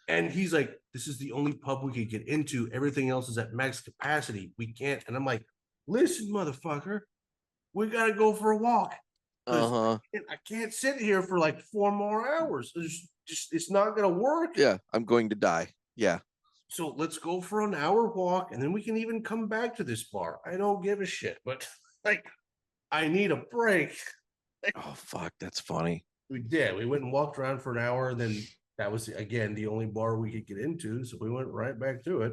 And he's like, this is the only pub we could get into. Everything else is at max capacity. We can't. And I'm like, listen, motherfucker, we gotta go for a walk. I can't sit here for like 4 more hours. It's not gonna work. Yeah, I'm going to die. Yeah. So let's go for an hour walk, and then we can even come back to this bar. I don't give a shit, but like, I need a break. Oh fuck, that's funny. We did. We went and walked around for an hour, and then that was again the only bar we could get into, so we went right back to it.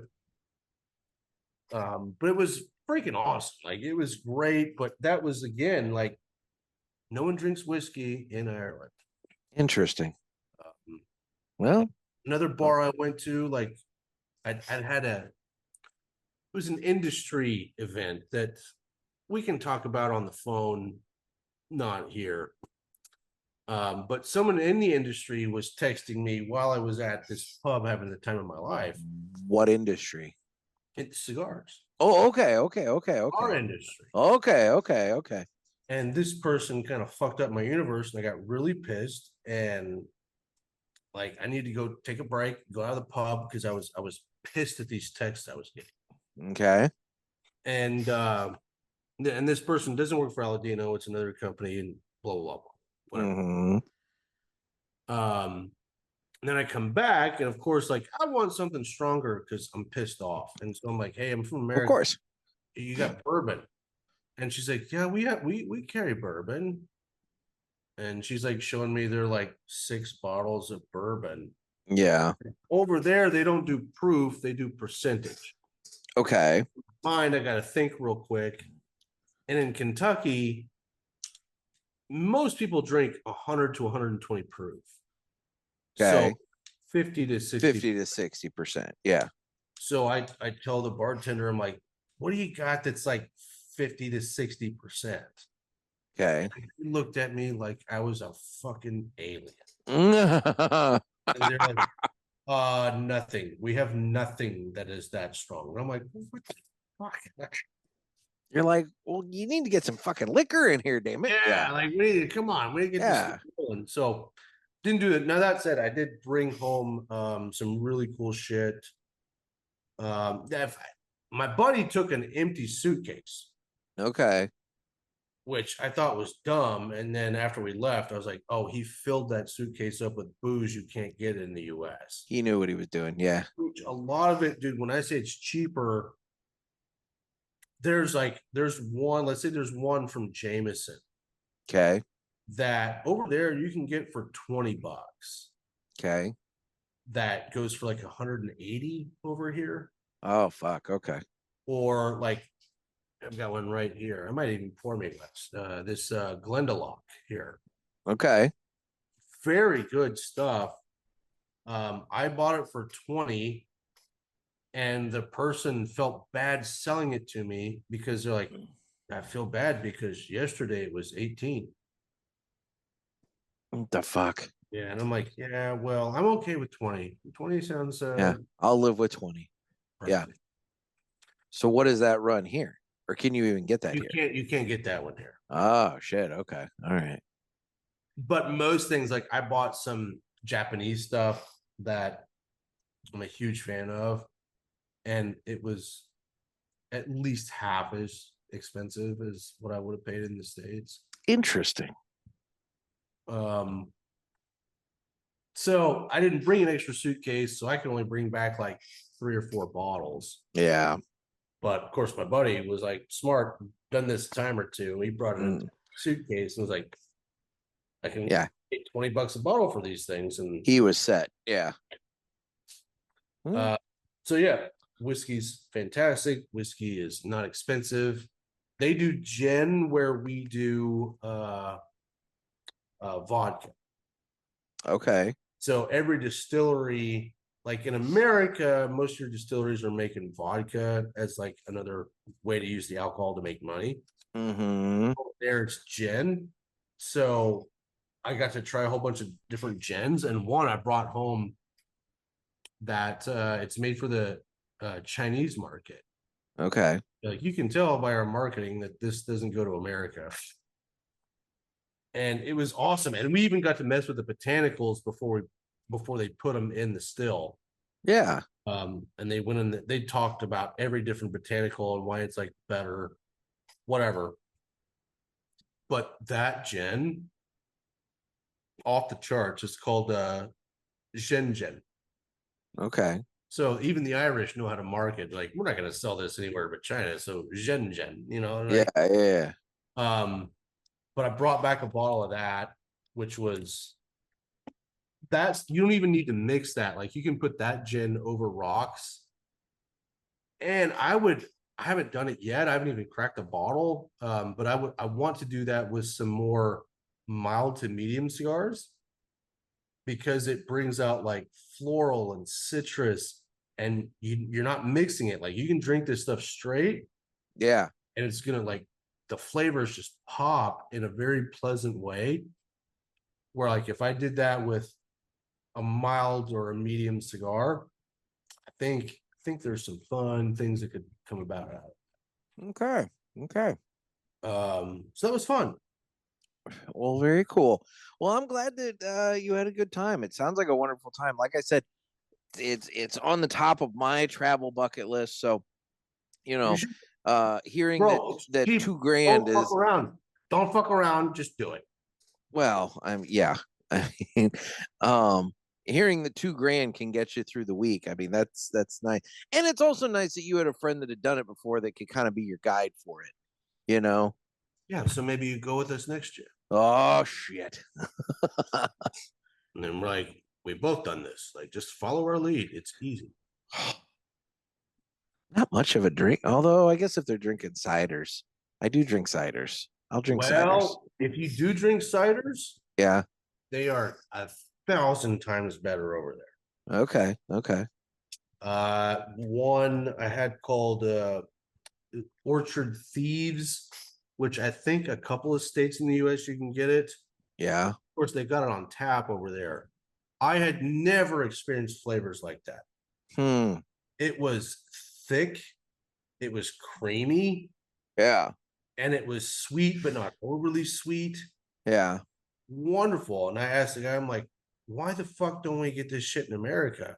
But it was freaking awesome. Like, it was great, but that was again like, no one drinks whiskey in Ireland. Interesting. Well, another bar I went to, like, I had it was an industry event that we can talk about on the phone, not here. But someone in the industry was texting me while I was at this pub having the time of my life. What industry? It's cigars. Oh, okay. Our industry. Okay. And this person kind of fucked up my universe, and I got really pissed. And like, I need to go take a break, go out of the pub because I was pissed at these texts I was getting. Okay. And this person doesn't work for Aladino; it's another company, and blah blah blah. Whatever. And then I come back, and of course, like, I want something stronger because I'm pissed off. And so I'm like, hey, I'm from America. Of course. You got bourbon. And she's like, yeah, we carry bourbon. And she's like showing me they're like 6 bottles of bourbon. Yeah. Over there, they don't do proof, they do percentage. Okay. Mine, I got to think real quick. And in Kentucky, most people drink 100 to 120 proof. Okay. So 50 to 60. 50 to 60%. Yeah. So I tell the bartender, I'm like, what do you got that's like 50 to 60%? Okay. He looked at me like I was a fucking alien. Yeah. And they're like, nothing. We have nothing that is that strong. And I'm like, what the fuck? You're like, well, you need to get some fucking liquor in here, damn it. Yeah, like, we need to, come on, we need to get this going. So didn't do it. Now, that said, I did bring home some really cool shit. My buddy took an empty suitcase. Okay. Which I thought was dumb. And then after we left, I was like, oh, he filled that suitcase up with booze you can't get in the US. He knew what he was doing. Yeah. A lot of it, dude, when I say it's cheaper, there's one, let's say there's one from Jameson. Okay. That over there you can get for $20. Okay. That goes for like 180 over here. Oh, fuck. Okay. Or like, I've got one right here. I might even pour me this Glendalough here. Okay. Very good stuff. I bought it for 20, and the person felt bad selling it to me because they're like, I feel bad because yesterday it was 18. What the fuck? Yeah, and I'm like, yeah, well, I'm okay with 20. 20 sounds yeah, I'll live with 20. Perfect. Yeah. So what does that run here? Or can you even get that here? You can't get that one here. Oh shit. Okay. All right. But most things, like, I bought some Japanese stuff that I'm a huge fan of, and it was at least half as expensive as what I would have paid in the States. Interesting. So I didn't bring an extra suitcase, so I can only bring back like 3 or 4 bottles. Yeah. But of course, my buddy was like smart, done this a time or two. He brought it in a suitcase and was like, I can get $20 a bottle for these things. And he was set. Yeah. So yeah, whiskey's fantastic. Whiskey is not expensive. They do gin where we do vodka. Okay. So every distillery like in America, most of your distilleries are making vodka as like another way to use the alcohol to make money. Mm-hmm. There it's gin. So I got to try a whole bunch of different gins, and one I brought home that it's made for the Chinese market. Okay. Like you can tell by our marketing that this doesn't go to America. And it was awesome. And we even got to mess with the botanicals before they put them in the still. Yeah. And they went in, they talked about every different botanical and why it's like better, whatever. But that gin, off the charts, it's called Gin. Okay. So even the Irish know how to market. Like, we're not going to sell this anywhere but China. So Gin, you know. Yeah, yeah. But I brought back a bottle of that, which was you don't even need to mix that. Like, you can put that gin over rocks. And I haven't done it yet. I haven't even cracked the bottle. But I want to do that with some more mild to medium cigars, because it brings out like floral and citrus, and you're not mixing it. Like, you can drink this stuff straight. Yeah. And it's gonna, like, the flavors just pop in a very pleasant way. Where, like, if I did that with a mild or a medium cigar, I think there's some fun things that could come about out of it. Okay. So that was fun. Well, very cool. Well, I'm glad that you had a good time. It sounds like a wonderful time. Like I said, it's on the top of my travel bucket list. So, you know, hearing Bro, that Chief, $2,000 don't fuck around. Don't fuck around. Just do it. Well, yeah. I mean, hearing that $2,000 can get you through the week. I mean, that's nice. And it's also nice that you had a friend that had done it before that could kind of be your guide for it, you know? Yeah, so maybe you go with us next year. Oh, shit. And then we're like, we both done this. Like, just follow our lead. It's easy. Not much of a drink, although I guess if they're drinking ciders, I do drink ciders. I'll drink ciders. If you do drink ciders, Yeah. they are 1,000 times better over there. Okay. One I had called Orchard Thieves, which I think a couple of states in the US you can get it. Yeah. Of course, they've got it on tap over there. I had never experienced flavors like that. It was thick, it was creamy. Yeah. And it was sweet, but not overly sweet. Yeah. Wonderful. And I asked the guy, I'm like, why the fuck don't we get this shit in America?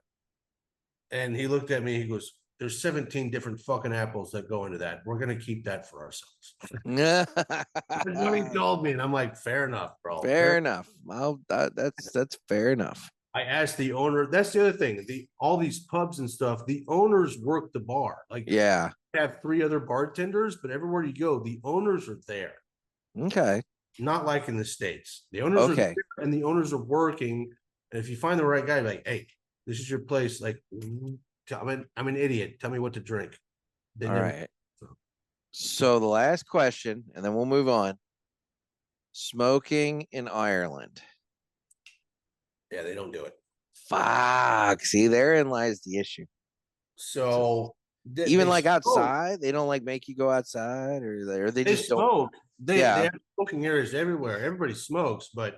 And he looked at me, he goes, there's 17 different fucking apples that go into that. We're going to keep that for ourselves. That's what he told me. And I'm like, fair enough, bro. Fair enough. Well, that's fair enough. I asked the owner, that's the other thing. All these pubs and stuff, the owners work the bar. Like, yeah. Have 3 other bartenders, but everywhere you go, the owners are there. Okay. Not like in the States. The owners are there and the owners are working. And if you find the right guy, like, hey, this is your place. Like, I'm an idiot. Tell me what to drink. All right. So the last question, and then we'll move on. Smoking in Ireland. Yeah, they don't do it. Fuck. See, therein lies the issue. So even like outside, they don't like make you go outside, or they just smoke. Don't. They have smoking areas everywhere. Everybody smokes, but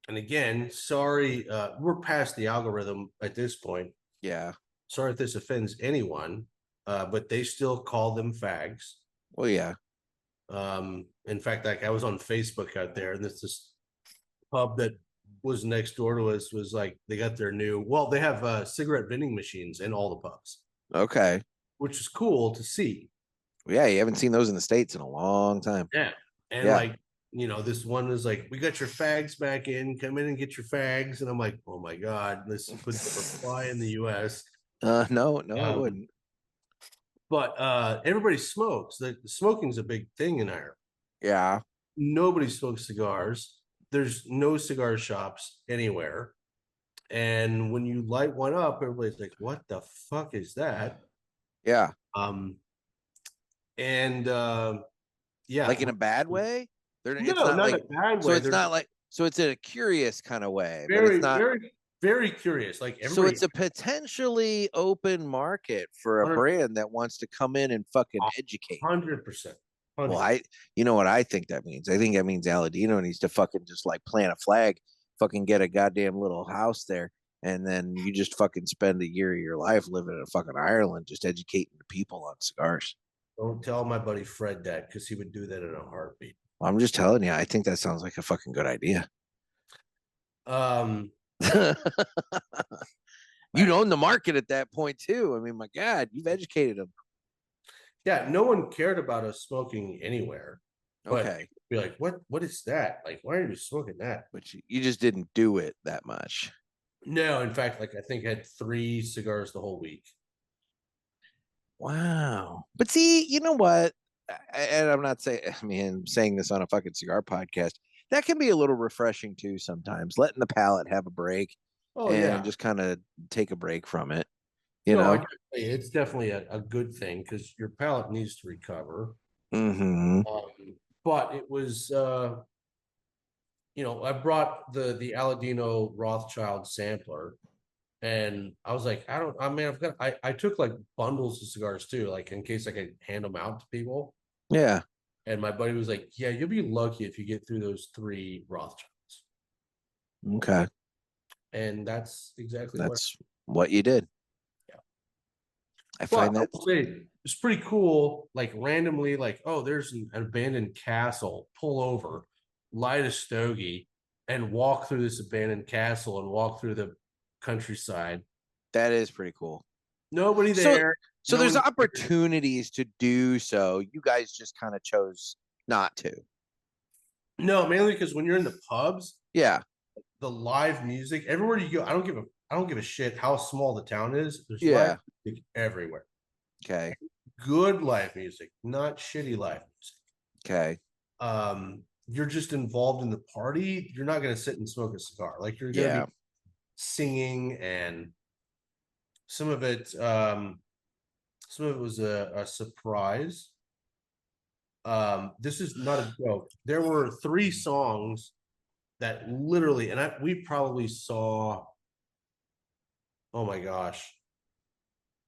and again, sorry, we're past the algorithm at this point. Yeah. Sorry if this offends anyone, but they still call them fags. Well, yeah. In fact, like I was on Facebook out there, and this pub that was next door to us was like, they got their new, well, they have cigarette vending machines in all the pubs. Okay. Which is cool to see. Yeah, you haven't seen those in the States in a long time. Yeah. And like, you know, this one was like, we got your fags back in, come in and get your fags. And I'm like, oh my God, this would never fly in the US. No, it wouldn't. But everybody smokes. The smoking's a big thing in Ireland. Yeah. Nobody smokes cigars. There's no cigar shops anywhere. And when you light one up, everybody's like, what the fuck is that? Yeah. Yeah. Like in a bad way? Not like, in a bad way. So it's not like, so it's in a curious kind of way. Very, but it's not, very, very curious. Like So everybody, it's a potentially open market for a 100 brand that wants to come in and fucking educate. 100%. Well, you know what I think that means? I think that means Aladino needs to fucking just like plant a flag, fucking get a goddamn little house there, and then you just fucking spend a year of your life living in fucking Ireland, just educating the people on cigars. Don't tell my buddy Fred that, because he would do that in a heartbeat. Well, I'm just telling you, I think that sounds like a fucking good idea. You'd own the market at that point too. I mean, my God, you've educated them. Yeah, no one cared about us smoking anywhere. But Okay. be like, what is that? Like, why are you smoking that? But you just didn't do it that much. No, in fact, like I think I had 3 cigars the whole week. Wow. But see, you know what? And I'm not saying, I mean, I'm saying this on a fucking cigar podcast. That can be a little refreshing too sometimes, letting the palate have a break and just kind of take a break from it. You know, it's definitely a good thing because your palate needs to recover. Mm-hmm. But it was, you know, I brought the Aladino Rothschild sampler, and I was like, I took like bundles of cigars too, like in case I could hand them out to people. Yeah. And my buddy was like, yeah, you'll be lucky if you get through those 3 Rothschilds. Okay. And that's exactly what you did. Yeah. I find that it's pretty cool. Like randomly, like, oh, there's an abandoned castle, pull over, light a stogie, and walk through this abandoned castle and walk through the countryside. That is pretty cool. Nobody there. So there's opportunities to do so. You guys just kind of chose not to. No, mainly because when you're in the pubs, yeah, the live music everywhere you go. I don't give a shit how small the town is. There's live music everywhere. Okay. Good live music, not shitty live music. Okay. You're just involved in the party. You're not gonna sit and smoke a cigar. Like you're gonna be singing, and some of it was a surprise. This is not a joke. There were 3 songs that literally, and we probably saw, oh my gosh,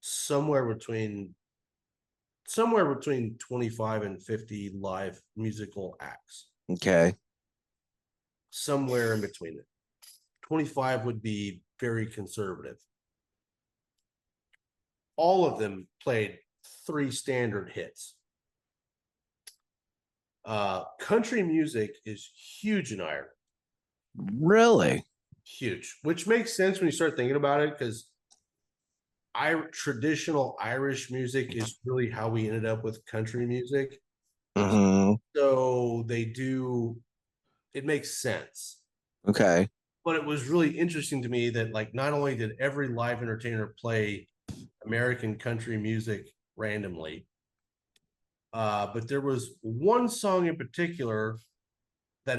somewhere between 25 and 50 live musical acts. Okay. Somewhere in between it. 25 would be very conservative. All of them played 3 standard hits. Country music is huge in Ireland. Really? Huge, which makes sense when you start thinking about it, because traditional Irish music is really how we ended up with country music. Mm-hmm. So it makes sense. Okay. But it was really interesting to me that, like, not only did every live entertainer play American country music randomly, but there was one song in particular that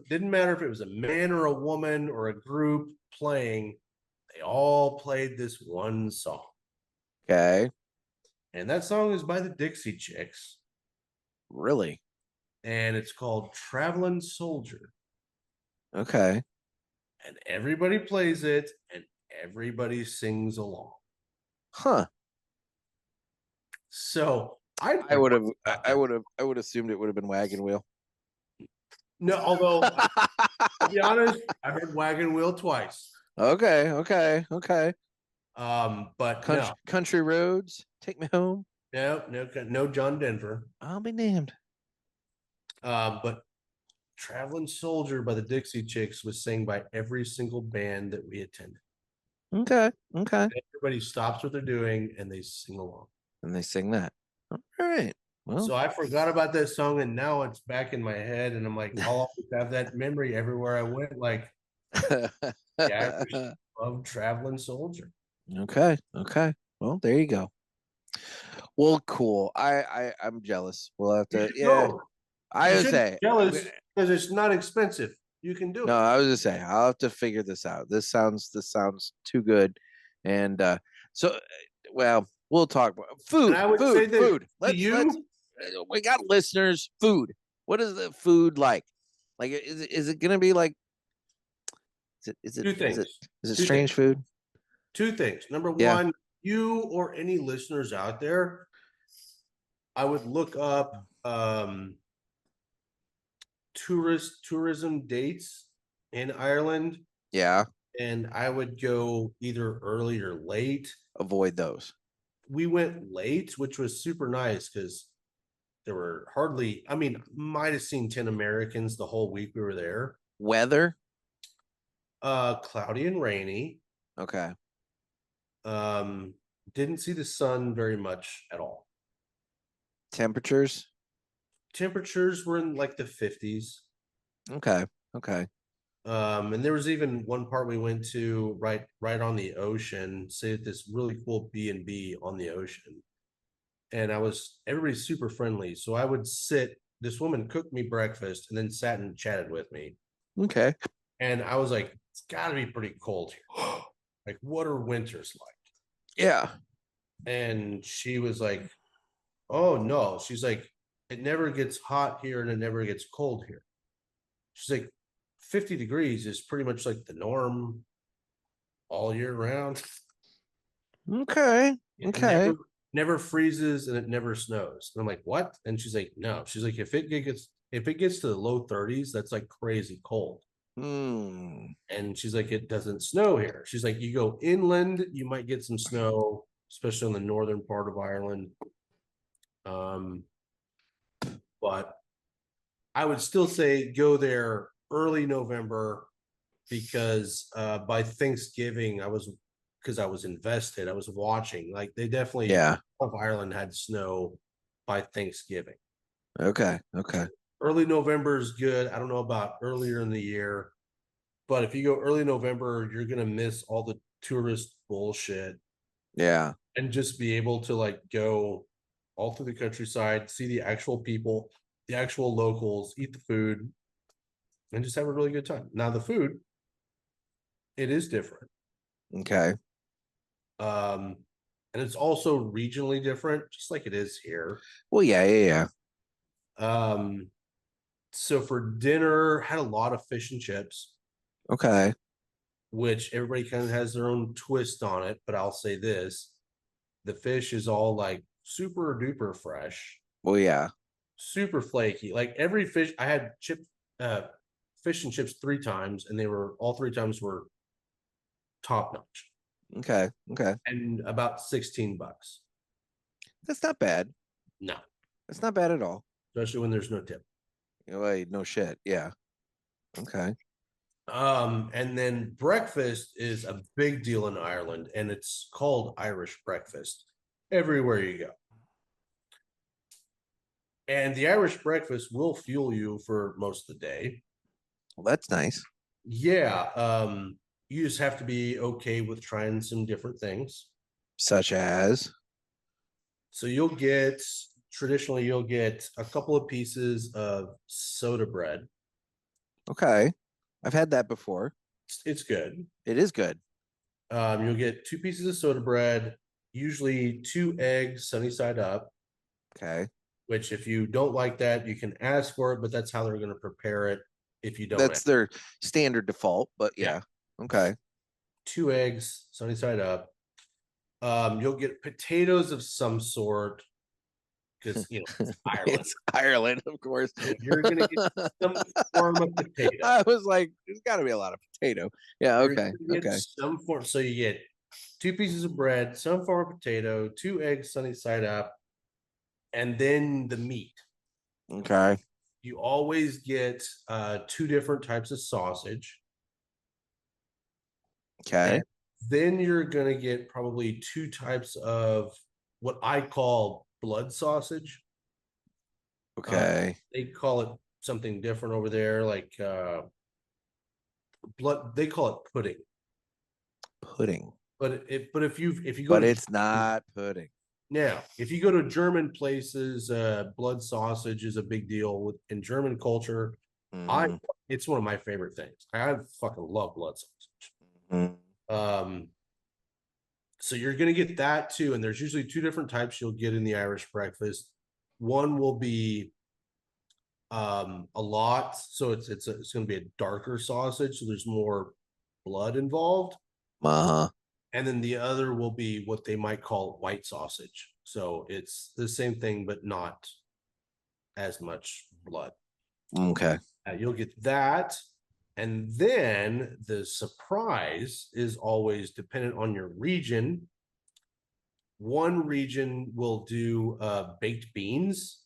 didn't matter if it was a man or a woman or a group playing, they all played this one song. Okay. And that song is by the Dixie Chicks. Really? And it's called Traveling Soldier. Okay. And everybody plays it and everybody sings along. Huh. So I would have assumed it would have been Wagon Wheel. No, although to be honest, I heard Wagon Wheel twice. Okay. But Country Roads, Take Me Home. No John Denver. I'll be damned. But Traveling Soldier by the Dixie Chicks was sang by every single band that we attended. Okay. And everybody stops what they're doing and they sing along. And they sing that. All right. Well, so I forgot about that song, and now it's back in my head, and I'm like, I'll always have that memory everywhere I went. Like, of Traveling Soldier. Okay. Well, there you go. Well, cool. I'm jealous. We'll have to. I would say jealous because it's not expensive. You can do it. No, I was just saying I'll have to figure this out. This sounds too good, and we'll talk about food. And I would say that food. Let's we got listeners. Food. What is the food like? Like, is it gonna be like? Two things. Is it Two strange things. food? Two things. Number Yeah. one, you or any listeners out there, I would look up tourism dates in Ireland, Yeah. and I would go either early or late. Avoid those. We went late, which was super nice because there were hardly, I mean, might have seen 10 Americans the whole week we were there. Weather? Cloudy and rainy. Okay. Didn't see the sun very much at all. Temperatures? Temperatures were in like the 50s. Okay. Okay. And there was even one part we went to right on the ocean, stayed at this really cool B&B on the ocean. And everybody's super friendly. So I would sit, this woman cooked me breakfast and then sat and chatted with me. Okay. And I was like, it's gotta be pretty cold here. Like, what are winters like? Yeah. And she was like, oh no. She's like, it never gets hot here and it never gets cold here. She's like, 50 degrees is pretty much like the norm all year round. Okay. It Okay. never freezes and it never snows. And I'm like, what? And she's like, no. She's like, if it gets to the low 30s, that's like crazy cold. Hmm. And she's like, it doesn't snow here. She's like, you go inland, you might get some snow, especially in the northern part of Ireland. But I would still say go there early November because by Thanksgiving because I was invested, I was watching, like they definitely of Ireland had snow by Thanksgiving. Okay. Okay. Early November is good. I don't know about earlier in the year, but if you go early November, you're gonna miss all the tourist bullshit. Yeah. And just be able to like go all through the countryside, see the actual people, the actual locals, eat the food, and just have a really good time. Now the food, it is different. Okay. And it's also regionally different, just like it is here. Well, yeah. So for dinner, had a lot of fish and chips. Okay. Which everybody kind of has their own twist on it, but I'll say this: the fish is all like super duper fresh. Well, yeah. Super flaky. Like every fish, I had fish and chips 3 times, and all 3 times were top notch. Okay. Okay. And about $16. That's not bad. No, It's not bad at all. especially when there's no tip. Wait, no shit. Yeah. Okay. And then breakfast is a big deal in Ireland, and it's called Irish breakfast everywhere you go. And the Irish breakfast will fuel you for most of the day. Well, that's nice. Yeah. You just have to be okay with trying some different things. Such as? So traditionally you'll get a couple of pieces of soda bread. Okay. I've had that before. It's good. It is good. You'll get 2 pieces of soda bread, usually 2 eggs sunny side up. Okay. Which if you don't like that, you can ask for it, but that's how they're going to prepare it if you don't. That's their standard default, but yeah. Okay. 2 eggs sunny side up. You'll get potatoes of some sort because it's Ireland. It's Ireland, of course. So you're gonna get some form of potato. I was like, there's got to be a lot of potato. Yeah. Okay. Okay. Some form. So you get 2 pieces of bread, some form of potato, 2 eggs sunny side up, and then the meat. Okay. You always get 2 different types of sausage. Okay. And then you're gonna get probably 2 types of what I call blood sausage. Okay. They call it something different over there, like blood. They call it pudding. Pudding. But if you go, but it's not pudding. Now, if you go to German places, blood sausage is a big deal in German culture. It's one of my favorite things. I fucking love blood sausage. So you're gonna get that too, and there's usually 2 different types you'll get in the Irish breakfast. One will be a lot, so it's gonna be a darker sausage, so there's more blood involved. Uh-huh. And then the other will be what they might call white sausage. So it's the same thing, but not as much blood. Okay. You'll get that. And then the surprise is always dependent on your region. One region will do baked beans.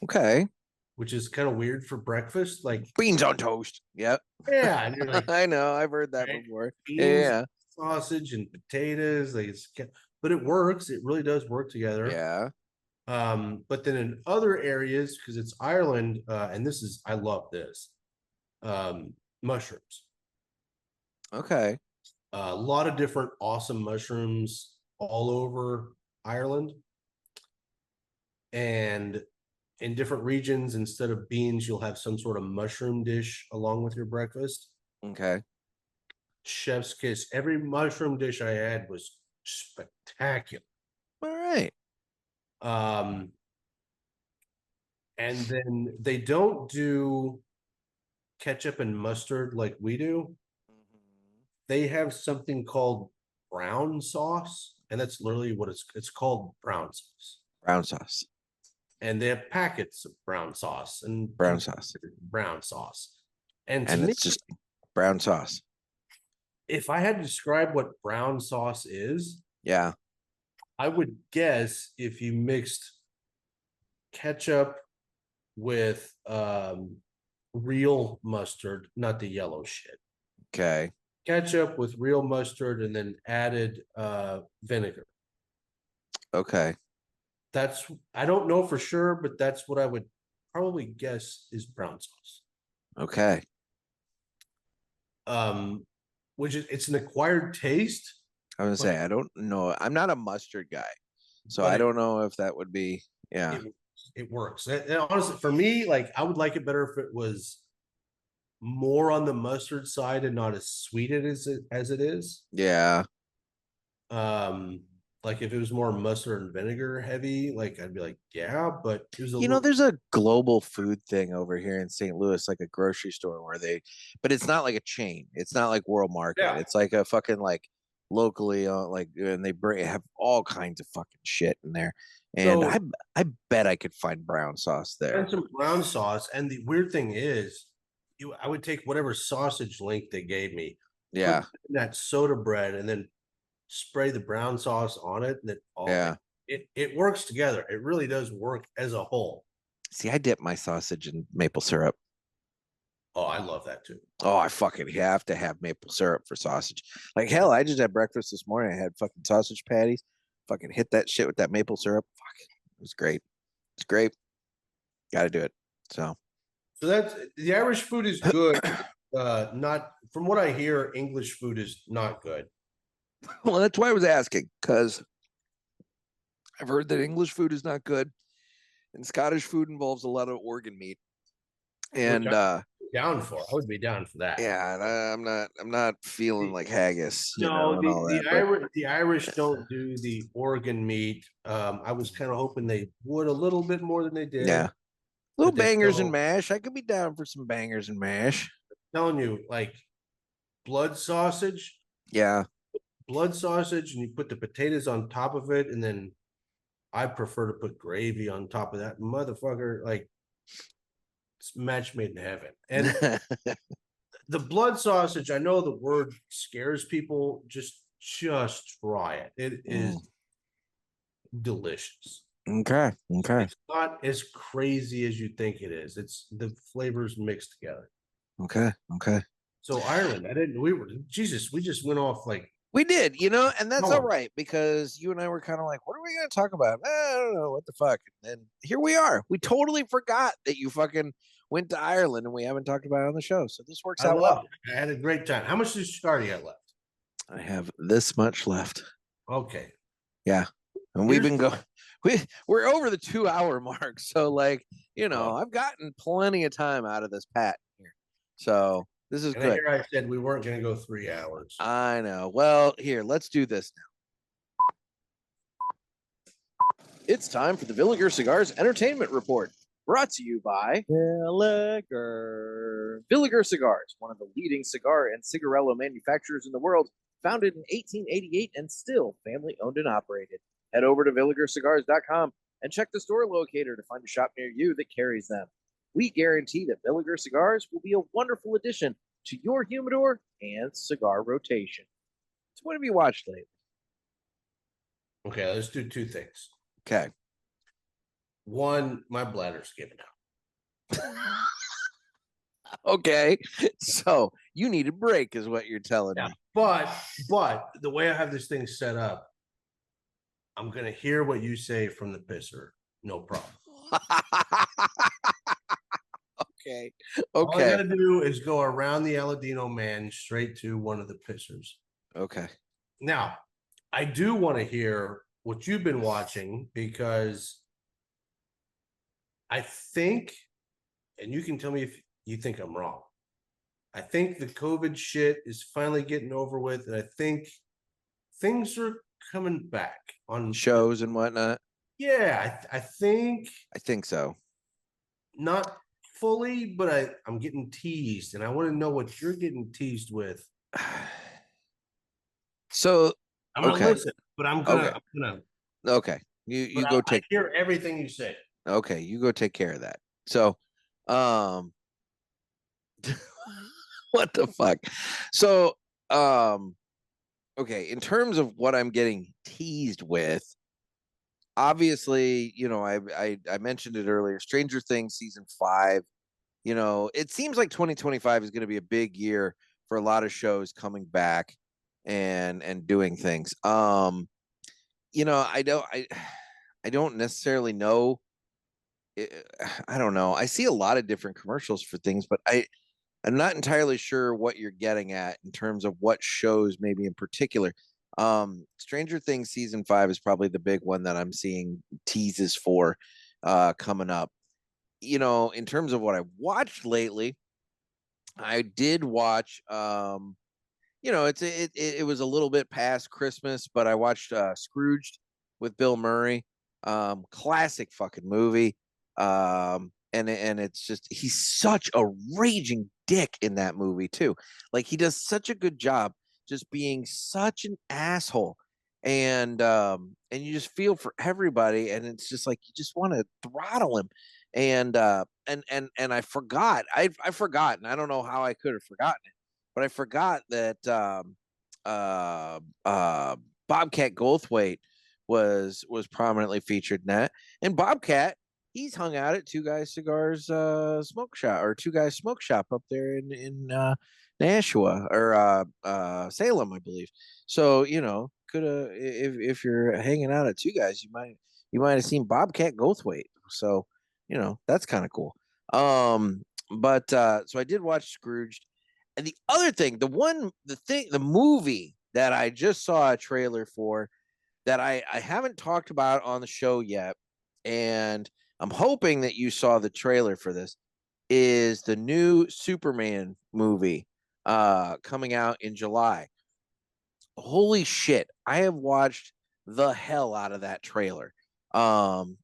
Okay. Which is kind of weird for breakfast. Like beans on toast. Yep. Yeah. And you're like, I know. I've heard that before. Yeah. Sausage and potatoes. Like but it works. It really does work together. Yeah. But then in other areas, because it's Ireland, and I love this. Mushrooms. Okay. A lot of different awesome mushrooms all over Ireland. And in different regions, instead of beans, you'll have some sort of mushroom dish along with your breakfast. Okay. Chef's kiss. Every mushroom dish I had was spectacular. All right. And then they don't do ketchup and mustard like we do. They have something called brown sauce, and that's literally what it's called, brown sauce. Brown sauce. And they have packets of brown sauce and brown sauce. And it's just brown sauce. If I had to describe what brown sauce is, yeah, I would guess if you mixed ketchup with real mustard, not the yellow shit. Okay. Ketchup with real mustard and then added vinegar. Okay. I don't know for sure, but that's what I would probably guess is brown sauce. Okay. Which is, it's an acquired taste. I was gonna say, I don't know. I'm not a mustard guy, so I don't know if that would be. Yeah, it works. And honestly, for me, like I would like it better if it was more on the mustard side and not as sweet as it is. Yeah. Like if it was more mustard and vinegar heavy, like I'd be like, yeah, but it was there's a global food thing over here in St. Louis, like a grocery store but it's not like a chain. It's not like World Market. Yeah. It's like a fucking like locally, and they have all kinds of fucking shit in there. And so, I bet I could find brown sauce there. And some brown sauce. And the weird thing is, I would take whatever sausage link they gave me. Yeah. Put that soda bread and then spray the brown sauce on it, and it works together. It really does work as a whole. See, I dip my sausage in maple syrup. Oh, I love that too. Oh, I fucking have to have maple syrup for sausage. Like hell, I just had breakfast this morning. I had fucking sausage patties. Fucking hit that shit with that maple syrup. Fuck, it was great. It's great. Got to do it. So that's the Irish food is good. Not from what I hear, English food is not good. Well, that's why I was asking, because I've heard that English food is not good, and Scottish food involves a lot of organ meat. And I would be down for that. Yeah, I'm not feeling like haggis. No, the Irish don't do the organ meat. I was kind of hoping they would a little bit more than they did. Yeah, little bangers and mash. I could be down for some bangers and mash. I'm telling you, like blood sausage. Yeah. Blood sausage, and you put the potatoes on top of it, and then I prefer to put gravy on top of that motherfucker. Like it's match made in heaven. And the blood sausage, I know the word scares people. Just try it. It is delicious. Okay. It's not as crazy as you think it is. It's the flavors mixed together. Okay. So Ireland, we just went off like. We did, and that's all right, because you and I were kind of like, what are we going to talk about? I don't know, what the fuck. And here we are. We totally forgot that you fucking went to Ireland, and we haven't talked about it on the show. So this works out well. I had a great time. How much does Cigar you got left? I have this much left. Okay. Yeah. And we've been going, we're over the 2-hour mark. So I've gotten plenty of time out of this pat here. So this is good. Here I said we weren't going to go 3 hours. I know. Well, here, let's do this now. It's time for the Villiger Cigars Entertainment Report. Brought to you by Villiger Cigars, one of the leading cigar and cigarello manufacturers in the world, founded in 1888 and still family owned and operated. Head over to villigercigars.com and check the store locator to find a shop near you that carries them. We guarantee that Villiger Cigars will be a wonderful addition to your humidor and cigar rotation. So what have you watched lately? Okay, let's do two things. Okay. One, my bladder's giving out. Okay. So you need a break, is what you're telling me. But the way I have this thing set up, I'm gonna hear what you say from the pisser. No problem. Okay. All I Okay. gotta do is go around the Aladino man straight to one of the pissers. Okay. Now, I do want to hear what you've been watching, because I think, and you can tell me if you think I'm wrong, I think the COVID shit is finally getting over with, and I think things are coming back on Shows and whatnot. Yeah, I think I think so. not fully, but I'm getting teased, and I want to know what you're getting teased with. So I'm gonna okay. listen, but I'm gonna. Okay. You go take. I hear everything you say. Okay, you go take care of that. So, what the fuck? So, okay, in terms of what I'm getting teased with, obviously, you know, I mentioned it earlier, Stranger Things season 5. You know, it seems like 2025 is going to be a big year for a lot of shows coming back and doing things. You know, I don't necessarily know. I don't know. I see a lot of different commercials for things, but I'm not entirely sure what you're getting at in terms of what shows maybe in particular. Stranger Things season 5 is probably the big one that I'm seeing teases for coming up. You know, in terms of what I watched lately, I did watch you know, it was a little bit past Christmas, but I watched Scrooged with Bill Murray. Classic fucking movie. And it's just, he's such a raging dick in that movie too. Like, he does such a good job just being such an asshole. And you just feel for everybody, and it's just like you just want to throttle him. And I forgot. I forgot, and I don't know how I could have forgotten it, but I forgot that Bobcat Goldthwait was prominently featured in that. And Bobcat, he's hung out at Two Guys Cigars smoke shop, or Two Guys Smoke Shop up there in Nashua, or Salem, I believe. So, you know, could have, if you're hanging out at Two Guys, you might have seen Bobcat Goldthwait. So, you know, that's kind of cool. But so I did watch Scrooged. And the other thing, the movie that I just saw a trailer for that I haven't talked about on the show yet, and I'm hoping that you saw the trailer for this, is the new Superman movie coming out in July. Holy shit, I have watched the hell out of that trailer.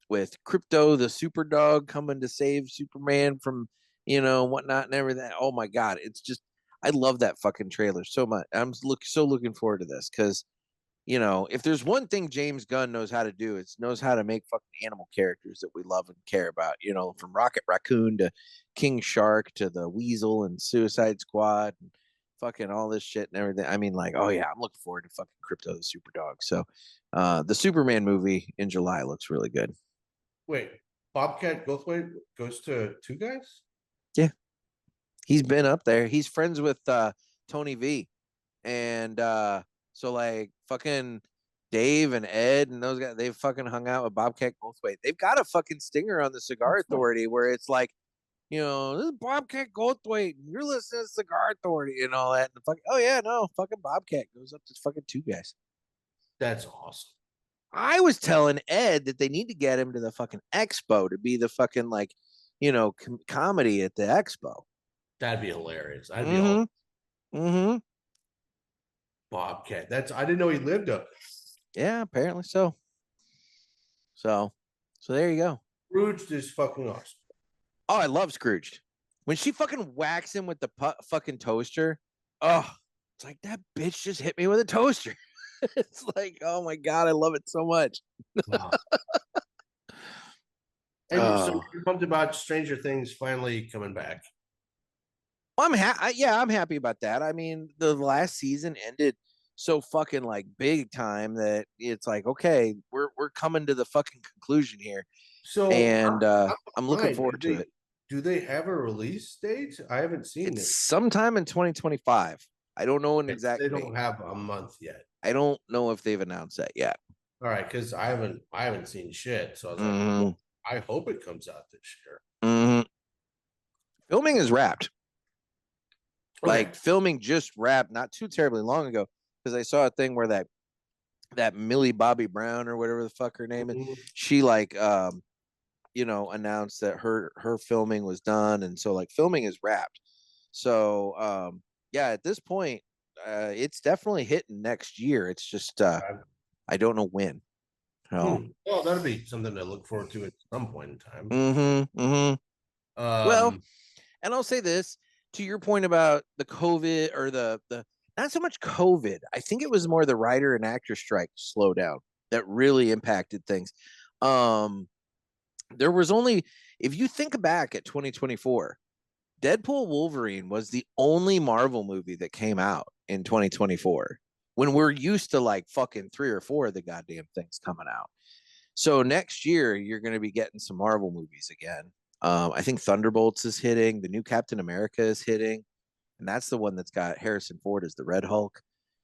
With Crypto the super dog coming to save Superman from, you know, whatnot and everything. Oh my god, it's just, I love that fucking trailer so much. I'm so looking forward to this, because, you know, if there's one thing James Gunn knows how to do, it's knows how to make fucking animal characters that we love and care about. You know, from Rocket Raccoon to King Shark to the Weasel and Suicide Squad and fucking all this shit and everything. I mean, like, oh yeah, I'm looking forward to fucking Crypto the super dog. So the Superman movie in July looks really good. Wait, Bobcat Goldthwait goes to Two Guys? Yeah, he's been up there. He's friends with Tony V, and so like fucking Dave and Ed and those guys, they've fucking hung out with Bobcat Goldthwait. They've got a fucking stinger on the Cigar Authority where it's like, you know, this is Bobcat Goldthwait, and you're listening to Cigar Authority and all that. And fucking, oh yeah, no, fucking Bobcat goes up to fucking Two Guys. That's awesome. I was telling Ed that they need to get him to the fucking expo to be the fucking, like, you know, comedy at the expo. That'd be hilarious. I'd be all Bobcat. I didn't know he lived up. Yeah, apparently so. So there you go. Scrooged is fucking awesome. Oh, I love Scrooged. When she fucking whacks him with the fucking toaster, oh, it's like that bitch just hit me with a toaster. It's like, oh my god, I love it so much. Wow. And so you're pumped about Stranger Things finally coming back. I'm happy about that. I mean, the last season ended so fucking like big time that it's like, okay, we're coming to the fucking conclusion here. So and I'm looking forward to it. Do they have a release date? I haven't seen it. It's sometime in 2025. I don't know an exact They date. don't have a month yet. I don't know if they've announced that yet. All right, because I haven't seen shit. So I was like, well, I hope it comes out this year. Filming is wrapped. Okay. Like filming just wrapped not too terribly long ago, because I saw a thing where that Millie Bobby Brown or whatever the fuck her name is, she like announced that her filming was done, and so like filming is wrapped. So yeah, at this point, it's definitely hitting next year. It's just I don't know when. Well, that'll be something to look forward to at some point in time. Well, and I'll say this to your point about the COVID or the not so much COVID. I think it was more the writer and actor strike slowdown that really impacted things. There was only, if you think back at 2024, Deadpool Wolverine was the only Marvel movie that came out in 2024, when we're used to like fucking 3 or 4 of the goddamn things coming out. So next year you're going to be getting some Marvel movies again. I think Thunderbolts is hitting, the new Captain America is hitting, and that's the one that's got Harrison Ford as the Red Hulk,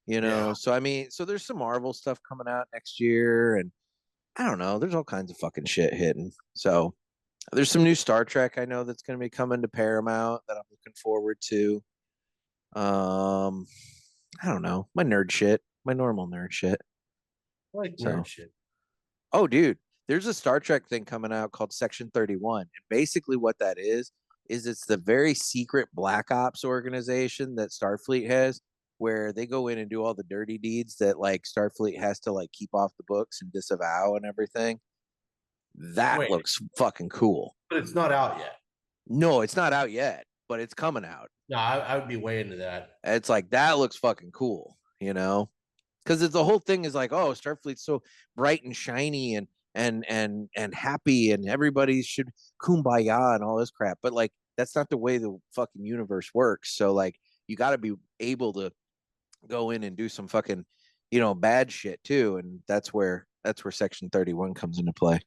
Yeah. So I mean, so there's some Marvel stuff coming out next year, and I don't know, there's all kinds of fucking shit hitting. So there's some new Star Trek I know that's going to be coming to Paramount that I'm looking forward to. I don't know, my nerd shit, my normal nerd shit. I like nerd shit. Oh, dude, there's a Star Trek thing coming out called Section 31. And basically what that is it's the very secret Black Ops organization that Starfleet has, where they go in and do all the dirty deeds that like Starfleet has to like keep off the books and disavow and everything. That looks fucking cool. But it's not out yet. No, it's not out yet, but it's coming out. No, I would be way into that. It's like, that looks fucking cool, because it's the whole thing is like, oh, Starfleet's so bright and shiny and happy, and everybody should kumbaya and all this crap. But like, that's not the way the fucking universe works. So like, you got to be able to go in and do some fucking, bad shit too. And that's where Section 31 comes into play.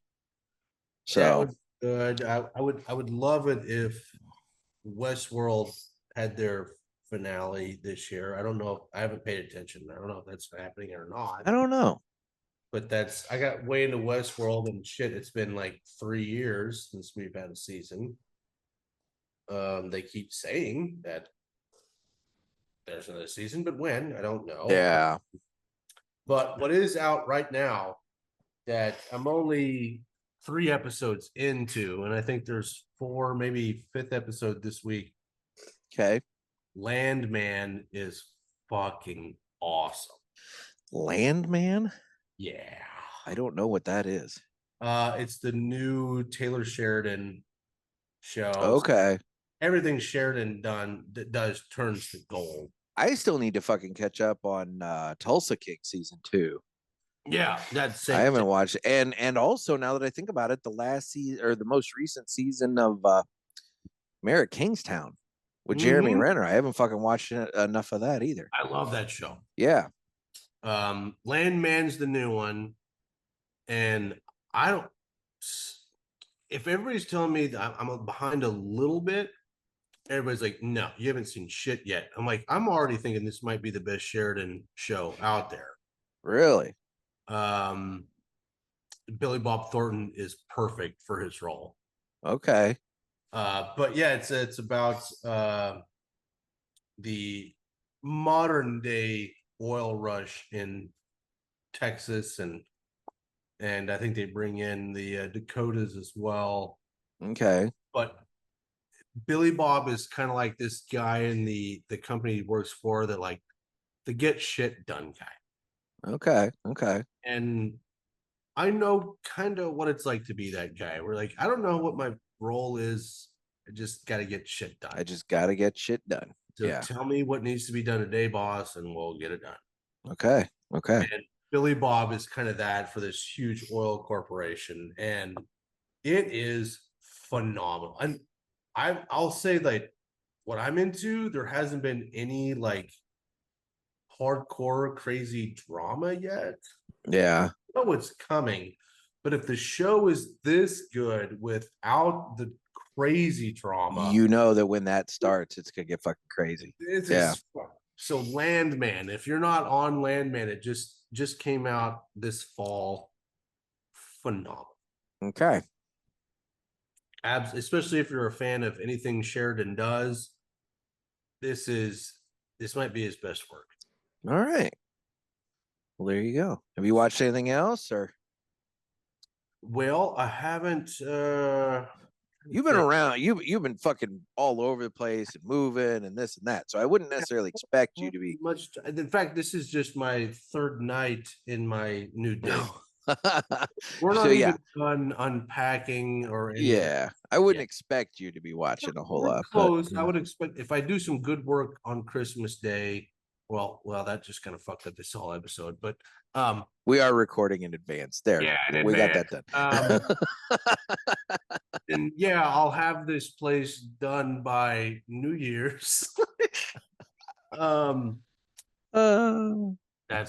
So that was good. I would love it if Westworld had their finale this year. I don't know. I haven't paid attention. I don't know if that's happening or not. I don't know. But I got way into Westworld and shit. It's been like 3 years since we've had a season. They keep saying that there's another season, but when? I don't know. Yeah. But what is out right now that I'm only 3 episodes into, and I think there's 4, maybe 5th episode this week. Okay. Landman is fucking awesome. Landman? Yeah. I don't know what that is. It's the new Taylor Sheridan show. Okay. Everything Sheridan does turns to gold. I still need to fucking catch up on Tulsa King season 2. Yeah, that's it. I haven't watched it. And also, now that I think about it, the last season or the most recent season of Mayor of Kingstown with Jeremy Renner, I haven't fucking watched enough of that either. I love that show. Yeah. Landman's the new one, and I don't. If everybody's telling me that I'm behind a little bit, everybody's like, "No, you haven't seen shit yet." I'm like, I'm already thinking this might be the best Sheridan show out there. Really? Billy Bob Thornton is perfect for his role. Okay. But yeah, it's about the modern day oil rush in Texas, and I think they bring in the Dakotas as well. Okay. But Billy Bob is kind of like this guy in the company he works for, that like the get shit done guy. Okay. And I know kind of what it's like to be that guy. We're like, I don't know what my role is I just got to get shit done. I just got to get shit done. So tell me what needs to be done today, boss, and we'll get it done. Okay. And Billy Bob is kind of that for this huge oil corporation, and it is phenomenal. And I'll say, like, what I'm into, there hasn't been any like hardcore crazy drama yet. Yeah. I know it's coming, but if the show is this good without the crazy drama, You know that when that starts, it's gonna get fucking crazy. So Landman, if you're not on Landman, it just came out this fall. Phenomenal. Okay. Especially if you're a fan of anything Sheridan does, this might be his best work. All right. Well, there you go. Have you watched anything else, or Well, I haven't. you've been around? You've been fucking all over the place and moving and this and that. So I wouldn't necessarily expect you to be much. In fact, this is just my third night in my new day. We're not even done unpacking or anything. Yeah, I wouldn't expect you to be watching a whole lot. Close. I would expect if I do some good work on Christmas Day. Well, that just kind of fucked up this whole episode. But we are recording in advance. There, yeah, we got that done. And yeah, I'll have this place done by New Year's. That's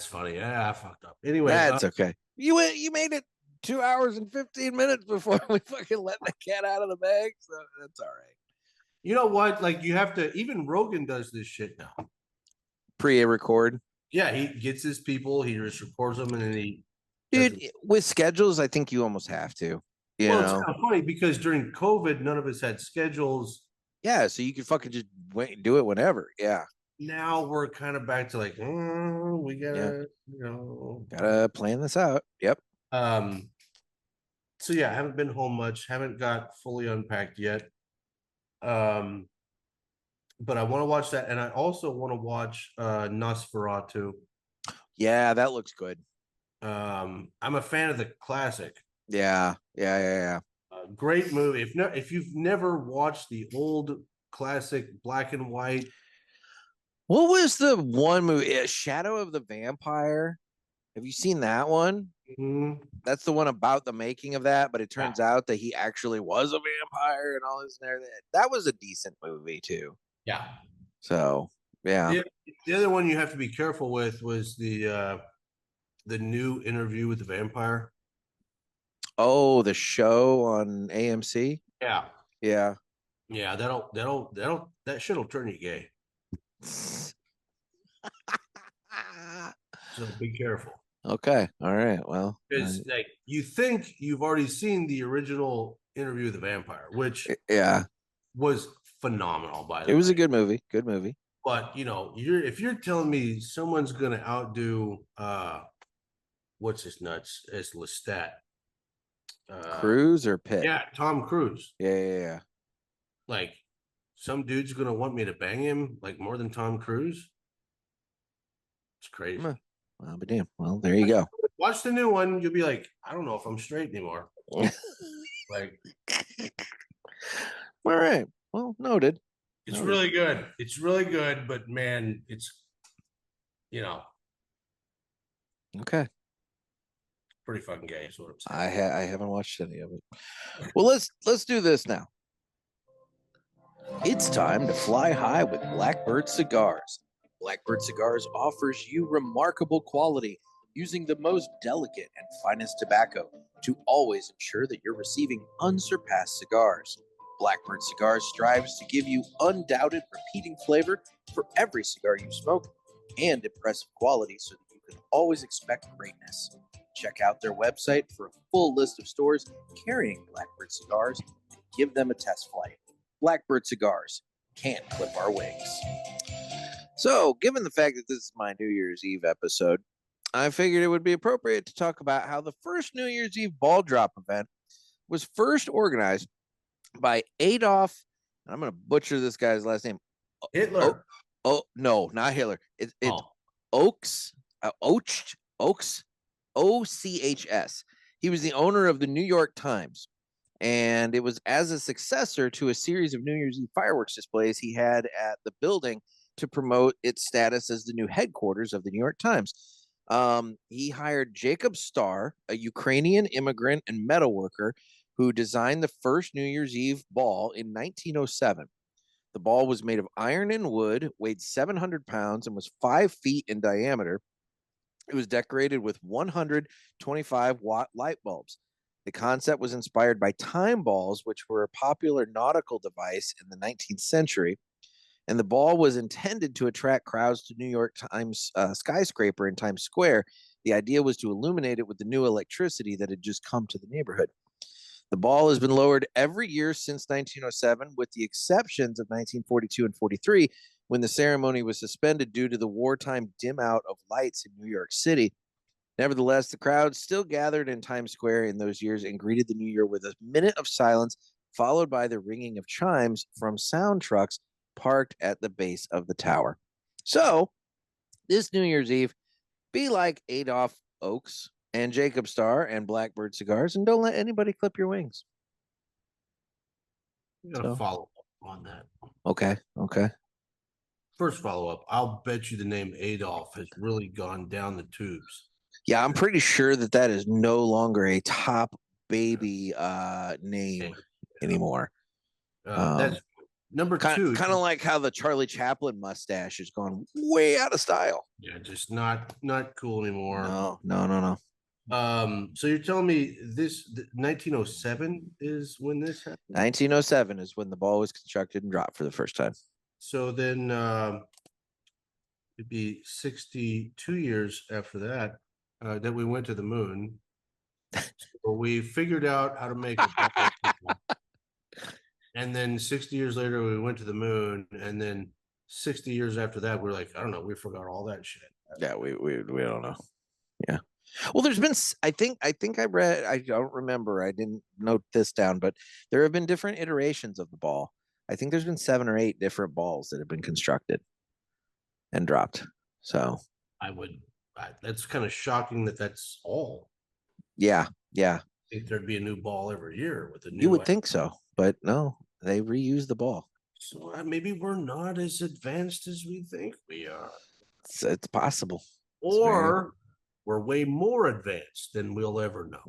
funny. Yeah, I fucked up. Anyway, that's okay. You made it 2 hours and 15 minutes before we fucking let the cat out of the bag. So that's all right. You know what? Like, you have to. Even Rogan does this shit now. Pre-record. Yeah, he gets his people. He just records them, and then he. Dude, with schedules, I think you almost have to. You know? It's kind of funny because during COVID, none of us had schedules. Yeah, so you could fucking just do it whenever. Yeah. Now we're kind of back to like, we gotta, gotta plan this out. Yep. So yeah, I haven't been home much. Haven't got fully unpacked yet. But I want to watch that, and I also want to watch Nosferatu. Yeah, that looks good. I'm a fan of the classic. Yeah. Great movie. If you've never watched the old classic black and white. What was the one movie? Shadow of the Vampire. Have you seen that one? Mm-hmm. That's the one about the making of that, but it turns out that he actually was a vampire and all this and everything. That was a decent movie too. Yeah. So yeah. The other one you have to be careful with was the new Interview with the Vampire. Oh, the show on AMC. Yeah. Yeah. Yeah. That shit'll turn you gay. So be careful. Okay. All right. Well, it's like you think you've already seen the original Interview with the Vampire, which was phenomenal. By the way, it was a good movie. Good movie. But if you're telling me someone's gonna outdo what's his nuts as Lestat, Cruise or Pitt? Yeah, Tom Cruise. Yeah. Like, some dude's gonna want me to bang him like more than Tom Cruise. It's crazy. Well, but damn. Well, there you go. Watch the new one. You'll be like, I don't know if I'm straight anymore. Like, all right. Well, noted. It's really good. It's really good, but man, it's okay. Pretty fucking gay is what I'm saying. I haven't watched any of it. Well, let's do this now. It's time to fly high with Blackbird Cigars. Blackbird Cigars offers you remarkable quality using the most delicate and finest tobacco to always ensure that you're receiving unsurpassed cigars. Blackbird Cigars strives to give you undoubted repeating flavor for every cigar you smoke and impressive quality so that you can always expect greatness. Check out their website for a full list of stores carrying Blackbird Cigars and give them a test flight. Blackbird Cigars, can't clip our wings. So, given the fact that this is my New Year's Eve episode, I figured it would be appropriate to talk about how the first New Year's Eve ball drop event was first organized by Adolf, and I'm going to butcher this guy's last name. Hitler. Oh no, not Hitler. It's Oaks, Oachs, OCHS. He was the owner of the New York Times, And it was as a successor to a series of New Year's Eve fireworks displays he had at the building to promote its status as the new headquarters of the New York Times. He hired Jacob Starr, a Ukrainian immigrant and metal worker who designed the first New Year's Eve ball in 1907. The ball was made of iron and wood, weighed 700 pounds, and was 5 feet in diameter. It was decorated with 125-watt light bulbs. The concept was inspired by time balls, which were a popular nautical device in the 19th century. And the ball was intended to attract crowds to New York Times skyscraper in Times Square. The idea was to illuminate it with the new electricity that had just come to the neighborhood. The ball has been lowered every year since 1907, with the exceptions of 1942 and 43, when the ceremony was suspended due to the wartime dim out of lights in New York City. Nevertheless, the crowd still gathered in Times Square in those years and greeted the new year with a minute of silence, followed by the ringing of chimes from sound trucks parked at the base of the tower. So, this New Year's Eve, be like Adolph Oaks and Jacob Starr and Blackbird Cigars, and don't let anybody clip your wings. I'm gonna follow up on that. Okay. First follow up. I'll bet you the name Adolf has really gone down the tubes. Yeah, I'm pretty sure that is no longer a top baby name anymore. That's number two. Kind of like how the Charlie Chaplin mustache has gone way out of style. Yeah, just not cool anymore. No. So you're telling me this 1907 is when this happened? 1907 is when the ball was constructed and dropped for the first time. So then it'd be 62 years after that that we went to the moon. So we figured out how to make a ball. And then 60 years later, we went to the moon. And then 60 years after that, we're like, I don't know, we forgot all that shit. Yeah, we don't know. Yeah. Well, there's been, I think I read, I don't remember, I didn't note this down, but there have been different iterations of the ball. I think there's been 7 or 8 different balls that have been constructed and dropped. So that's kind of shocking that that's all. Yeah. I think there'd be a new ball every year with a new. You would think so, but no, they reuse the ball. So maybe we're not as advanced as we think we are. It's possible. Or we're way more advanced than we'll ever know.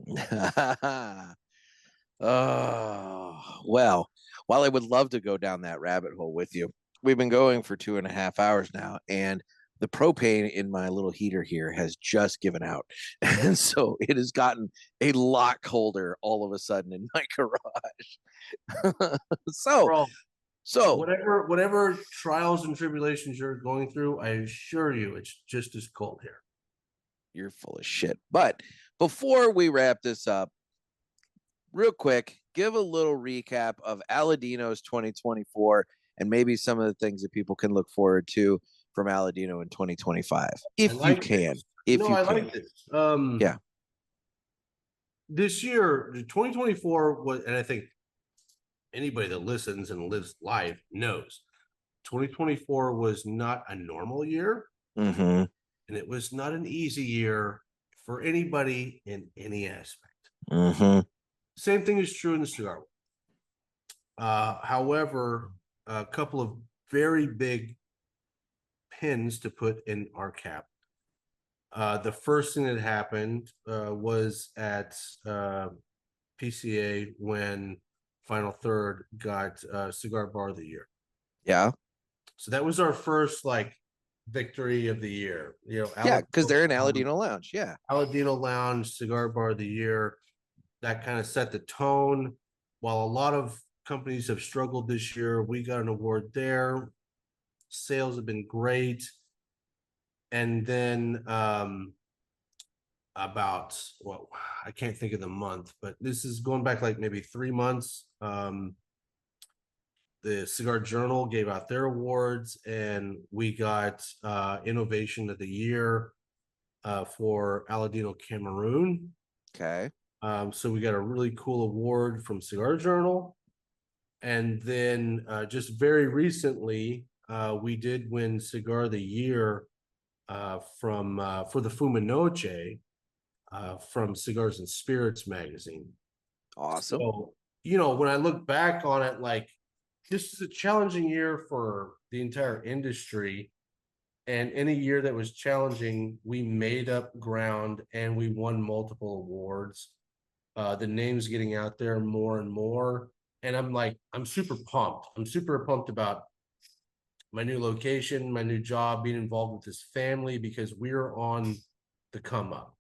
Oh, well, while I would love to go down that rabbit hole with you, we've been going for 2.5 hours now, and the propane in my little heater here has just given out. And so it has gotten a lot colder all of a sudden in my garage. So whatever trials and tribulations you're going through, I assure you it's just as cold here. You're full of shit. But before we wrap this up, real quick, give a little recap of Aladino's 2024 and maybe some of the things that people can look forward to from Aladino in 2025, if you can. I like this. Yeah. This year, 2024 was, and I think anybody that listens and lives life knows, 2024 was not a normal year, and it was not an easy year for anybody in any aspect. Same thing is true in the cigar world. However, a couple of very big pins to put in our cap. The first thing that happened was at PCA when Final Third got Cigar Bar of the Year. Yeah. So that was our first victory of the year. Because they're in Aladino Lounge. Yeah. Aladino Lounge, Cigar Bar of the Year. That kind of set the tone. While a lot of companies have struggled this year, we got an award there. Sales have been great. And then I can't think of the month, but this is going back maybe 3 months. The Cigar Journal gave out their awards, and we got Innovation of the Year for Aladino Cameroon. Okay. So we got a really cool award from Cigar Journal. And then just very recently, we did win Cigar of the Year for the Fuminoche from Cigars and Spirits magazine. Awesome. So when I look back on it, like this is a challenging year for the entire industry. And in a year that was challenging, we made up ground and we won multiple awards. The name's getting out there more and more. And I'm super pumped. I'm super pumped about my new location, my new job, being involved with this family because we're on the come up.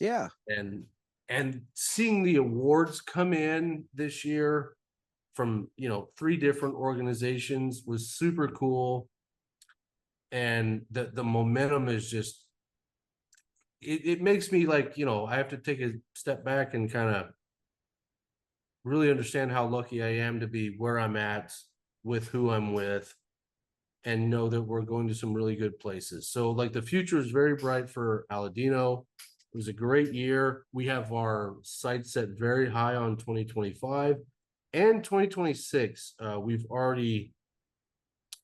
Yeah. And seeing the awards come in this year from 3 different organizations was super cool. And the momentum is just it makes me like, I have to take a step back and kind of really understand how lucky I am to be where I'm at with who I'm with and know that we're going to some really good places. So like the future is very bright for Aladino. It was a great year. We have our sights set very high on 2025 and 2026. We've already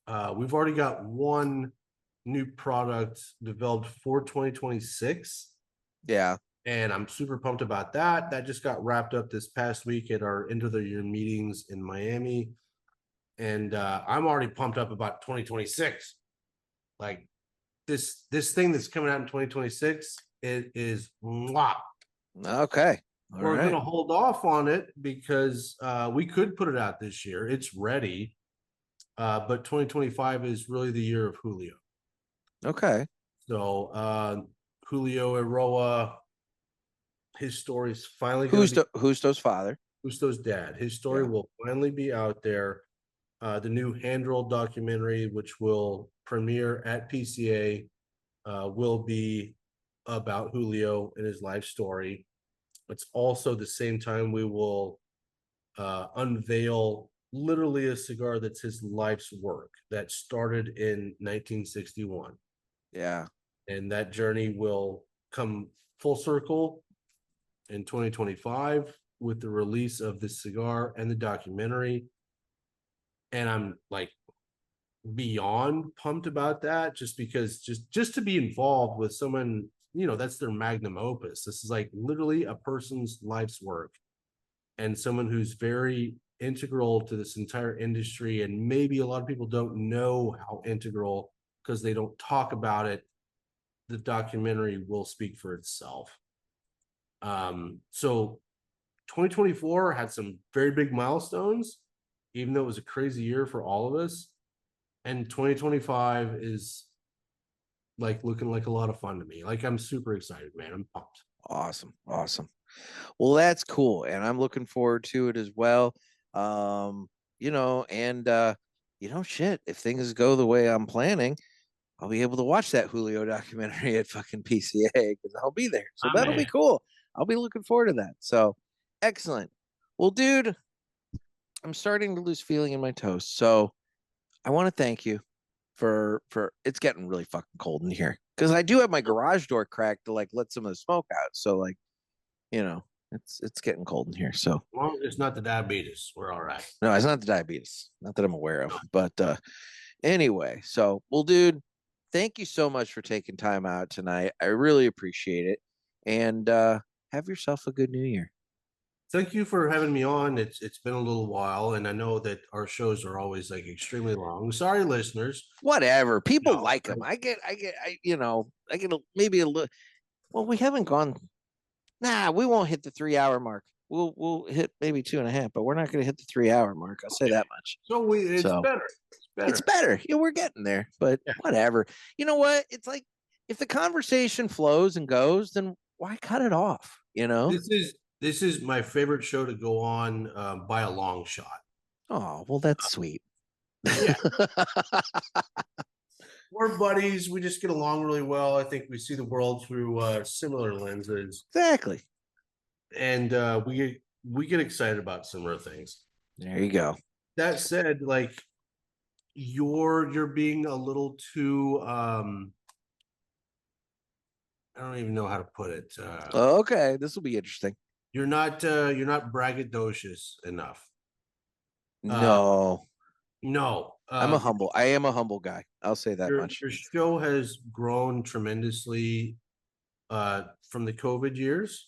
got one new product developed for 2026. Yeah. And I'm super pumped about that. That just got wrapped up this past week at our end of the year meetings in Miami. And I'm already pumped up about 2026. Like this thing that's coming out in 2026, it is mwah. Okay. We're going to hold off on it because we could put it out this year. It's ready. But 2025 is really the year of Julio. Okay. So Julio Aroa, his story's finally Justo's father. Justo's dad. His story will finally be out there. The new hand-rolled documentary, which will premiere at PCA, will be about Julio and his life story. It's also the same time we will unveil literally a cigar that's his life's work that started in 1961. Yeah. And that journey will come full circle in 2025 with the release of the cigar and the documentary. And I'm like beyond pumped about that just because just to be involved with someone, that's their magnum opus. This is like literally a person's life's work and someone who's very integral to this entire industry. And maybe a lot of people don't know how integral because they don't talk about it. The documentary will speak for itself. So 2024 had some very big milestones, even though it was a crazy year for all of us. And 2025 is like looking like a lot of fun to me. Like I'm super excited, man. I'm pumped. Awesome. Well, that's cool. And I'm looking forward to it as well. Shit, if things go the way I'm planning, I'll be able to watch that Julio documentary at fucking PCA because I'll be there. So that'll be cool. I'll be looking forward to that. So excellent. Well, dude, I'm starting to lose feeling in my toes. So I want to thank you for it's getting really fucking cold in here because I do have my garage door cracked to like let some of the smoke out. So like, it's getting cold in here. So well, it's not the diabetes. We're all right. No, it's not the diabetes. Not that I'm aware of. But anyway, so well, dude, thank you so much for taking time out tonight. I really appreciate it. And have yourself a good new year. Thank you for having me on. It's been a little while, and I know that our shows are always like extremely long. Sorry, listeners. Whatever. People like them. I get maybe a little. Well, we haven't gone. Nah, we won't hit the 3-hour mark. We'll hit maybe 2.5, but we're not going to hit the 3-hour mark. I'll say that much. So it's better. It's better. Yeah, we're getting there, but whatever. You know what? It's like if the conversation flows and goes, then why cut it off? This is my favorite show to go on by a long shot. Oh, well, that's sweet. Yeah. We're buddies. We just get along really well. I think we see the world through similar lenses. Exactly. And we get excited about similar things. There you go. That said, like you're being a little too I don't even know how to put it. Okay, this will be interesting. You're not braggadocious enough. No. No. I am a humble guy. I'll say that much. Your show has grown tremendously from the COVID years.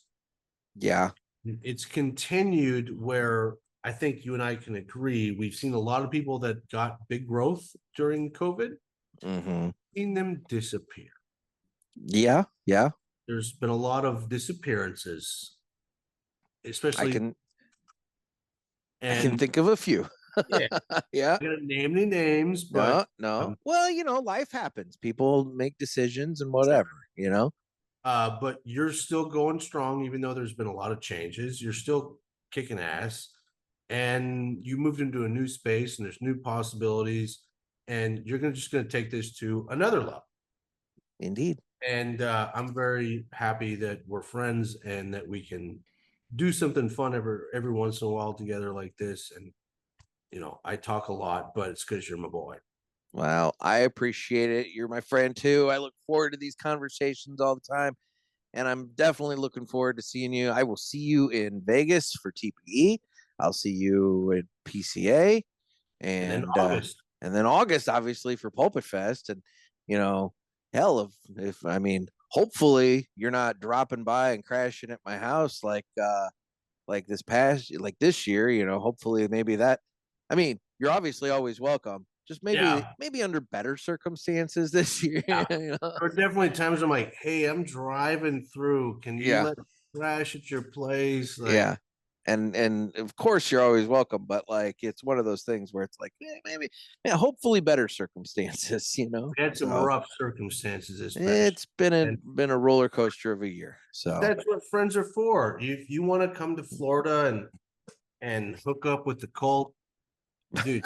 Yeah. It's continued where I think you and I can agree. We've seen a lot of people that got big growth during COVID, seen them disappear. Yeah. There's been a lot of disappearances, especially. I can think of a few. Yeah. Yeah. I'm gonna name any names, but no. Well, life happens. People make decisions and whatever, but you're still going strong, even though there's been a lot of changes. You're still kicking ass, and you moved into a new space, and there's new possibilities, and you're just gonna take this to another level. Indeed. And I'm very happy that we're friends and that we can do something fun every once in a while together like this. And I talk a lot, but it's because you're my boy. Well, I appreciate it. You're my friend too. I look forward to these conversations all the time, and I'm definitely looking forward to seeing you. I will see you in Vegas for TPE. I'll see you at PCA, and then August, obviously, for Pulpit Fest. And hell, if I mean, hopefully you're not dropping by and crashing at my house like this year. Hopefully maybe that. I mean, you're obviously always welcome. Just maybe under better circumstances this year. Yeah. There are definitely times I'm like, hey, I'm driving through. Can you let me crash at your place? Yeah. And of course you're always welcome, but it's one of those things where it's like maybe hopefully better circumstances. We had some rough circumstances this past. It's been a roller coaster of a year. So that's what friends are for. If you want to come to Florida and hook up with the cult, dude.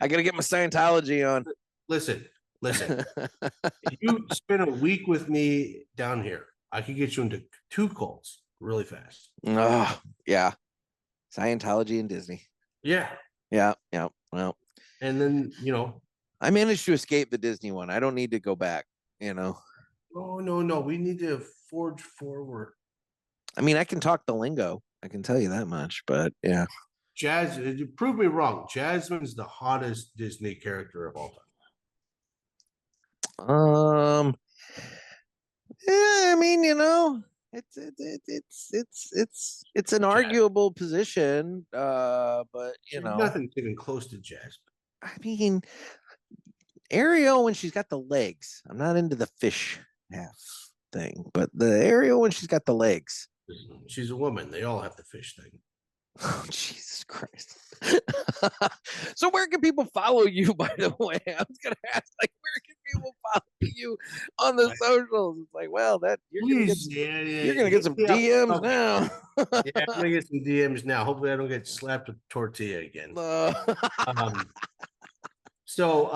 I gotta get my Scientology on. Listen. If you spend a week with me down here, I could get you into 2 cults really fast. Oh, yeah. Scientology and Disney. Yeah. Well, and then I managed to escape the Disney one. I don't need to go back. Oh no, we need to forge forward. I mean, I can talk the lingo. I can tell you that much, but yeah. You prove me wrong. Jasmine's the hottest Disney character of all time. Yeah, I mean, it's an arguable position, but nothing's even close to Jasmine. I mean, Ariel when she's got the legs. I'm not into the fish half thing, but the Ariel when she's got the legs. She's a woman. They all have the fish thing. Oh, Jesus Christ. So where can people follow you, by the way? I was going to ask, where can people follow you on the socials? It's like, well, you're going to get some DMs now. Yeah, I'm going to get some DMs now. Hopefully I don't get slapped with tortilla again. So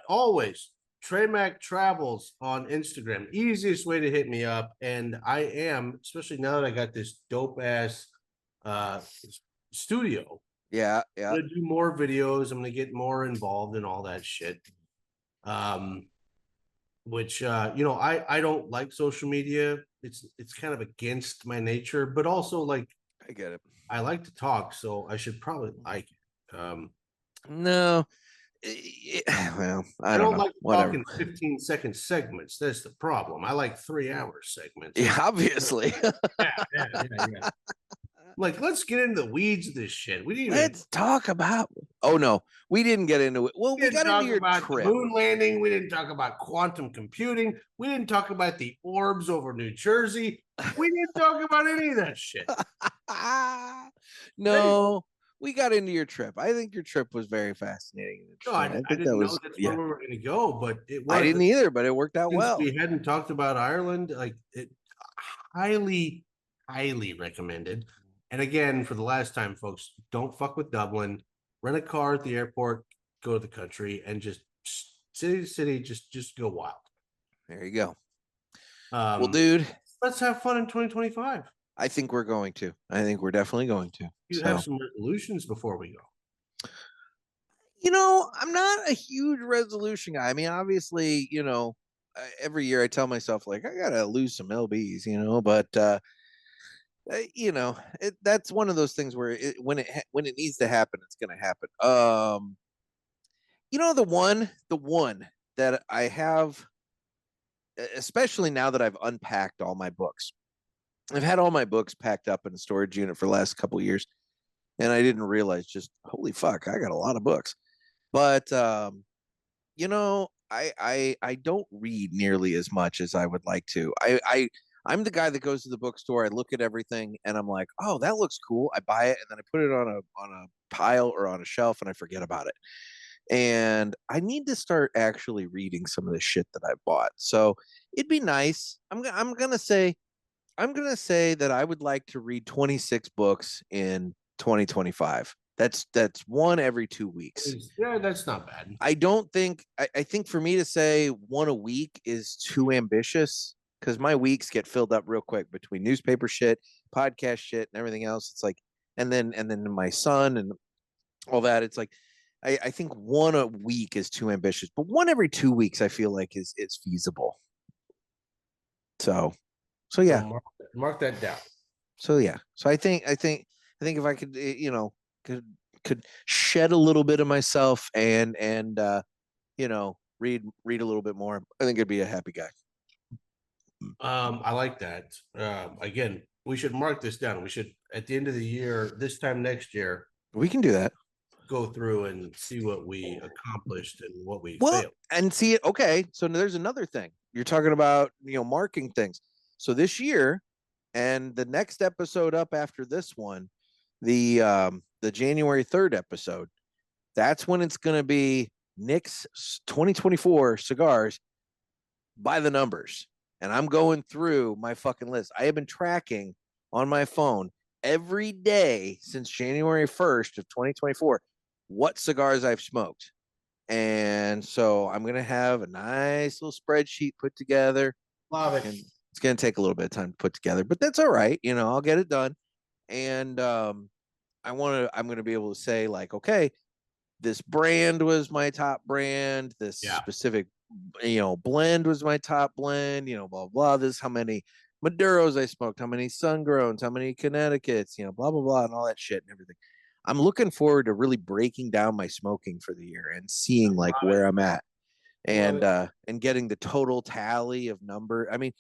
always, Trey Mac Travels on Instagram. Easiest way to hit me up. And I am, especially now that I got this dope-ass studio. Yeah. I'm gonna do more videos. I'm gonna get more involved in all that shit. Which I don't like social media. It's kind of against my nature, but also I get it. I like to talk, so I should probably like it. No. Well, I don't know. Like talking 15-second segments. That's the problem. I like 3-hour segments. Yeah, obviously. Yeah. Let's get into the weeds of this shit. Let's talk about. Oh no, we didn't get into it. Well, we got into your trip. Moon landing. We didn't talk about quantum computing. We didn't talk about the orbs over New Jersey. We didn't talk about any of that shit. No, we got into your trip. I think your trip was very fascinating. No, I didn't know that's where we were going to go, but it was. I didn't either, but it worked out well. We hadn't talked about Ireland. It highly recommended. And again, for the last time, folks, don't fuck with Dublin. Rent a car at the airport, go to the country, and just city to city, just go wild. There you go. Well, dude, let's have fun in 2025. I think we're going to. I think we're definitely going to. You have some resolutions before we go. I'm not a huge resolution guy. I mean, obviously, every year I tell myself I gotta lose some lbs, but that's one of those things where when it needs to happen, it's gonna happen. The one that I have, especially now that I've unpacked all my books. I've had all my books packed up in a storage unit for the last couple of years. and I didn't realize just holy fuck, I got a lot of books. But you know, I don't read nearly as much as I would like to. I'm the guy that goes to the bookstore, I look at everything and I'm like, oh, that looks cool. I buy it and then I put it on a pile or on a shelf and I forget about it. And I need to start actually reading some of the shit that I bought. So it'd be nice. I'm gonna say that I would like to read 26 books in 2025. That's one every 2 weeks. Yeah, that's not bad. I don't think I think for me to say one a week is too ambitious because my weeks get filled up real quick between newspaper shit, podcast shit, and everything else. It's like, and then my son and all that. It's like, I think one a week is too ambitious, but one every 2 weeks I feel like is feasible. So yeah. So mark that down. So yeah. So I think if I could, you know, could shed a little bit of myself and you know, read a little bit more, I think I'd be a happy guy. I like that. Again, we should mark this down. We should, at the end of the year, this time next year, We can do that. go through and see what we accomplished and what we Well, failed. and see it. Okay, so there's another thing you're talking about. You know, marking things. So this year, and the next episode up after this one, the January 3rd episode, that's when it's going to be Nick's 2024 cigars by the numbers. And I'm going through my fucking list. I have been tracking on my phone every day since January 1st of 2024 what cigars I've smoked. And so I'm going to have a nice little spreadsheet put together. Love it. And it's going to take a little bit of time to put together, but that's all right. You know, I'll get it done. And I'm going to be able to say like, okay, this brand was my top brand. This specific, you know, blend was my top blend, you know, blah, blah. This is how many Maduros I smoked, how many Sun-Growns, how many Connecticut's, you know, blah, blah, blah, and all that shit and everything. I'm looking forward to really breaking down my smoking for the year and seeing like where I'm at and getting the total tally of number. I mean,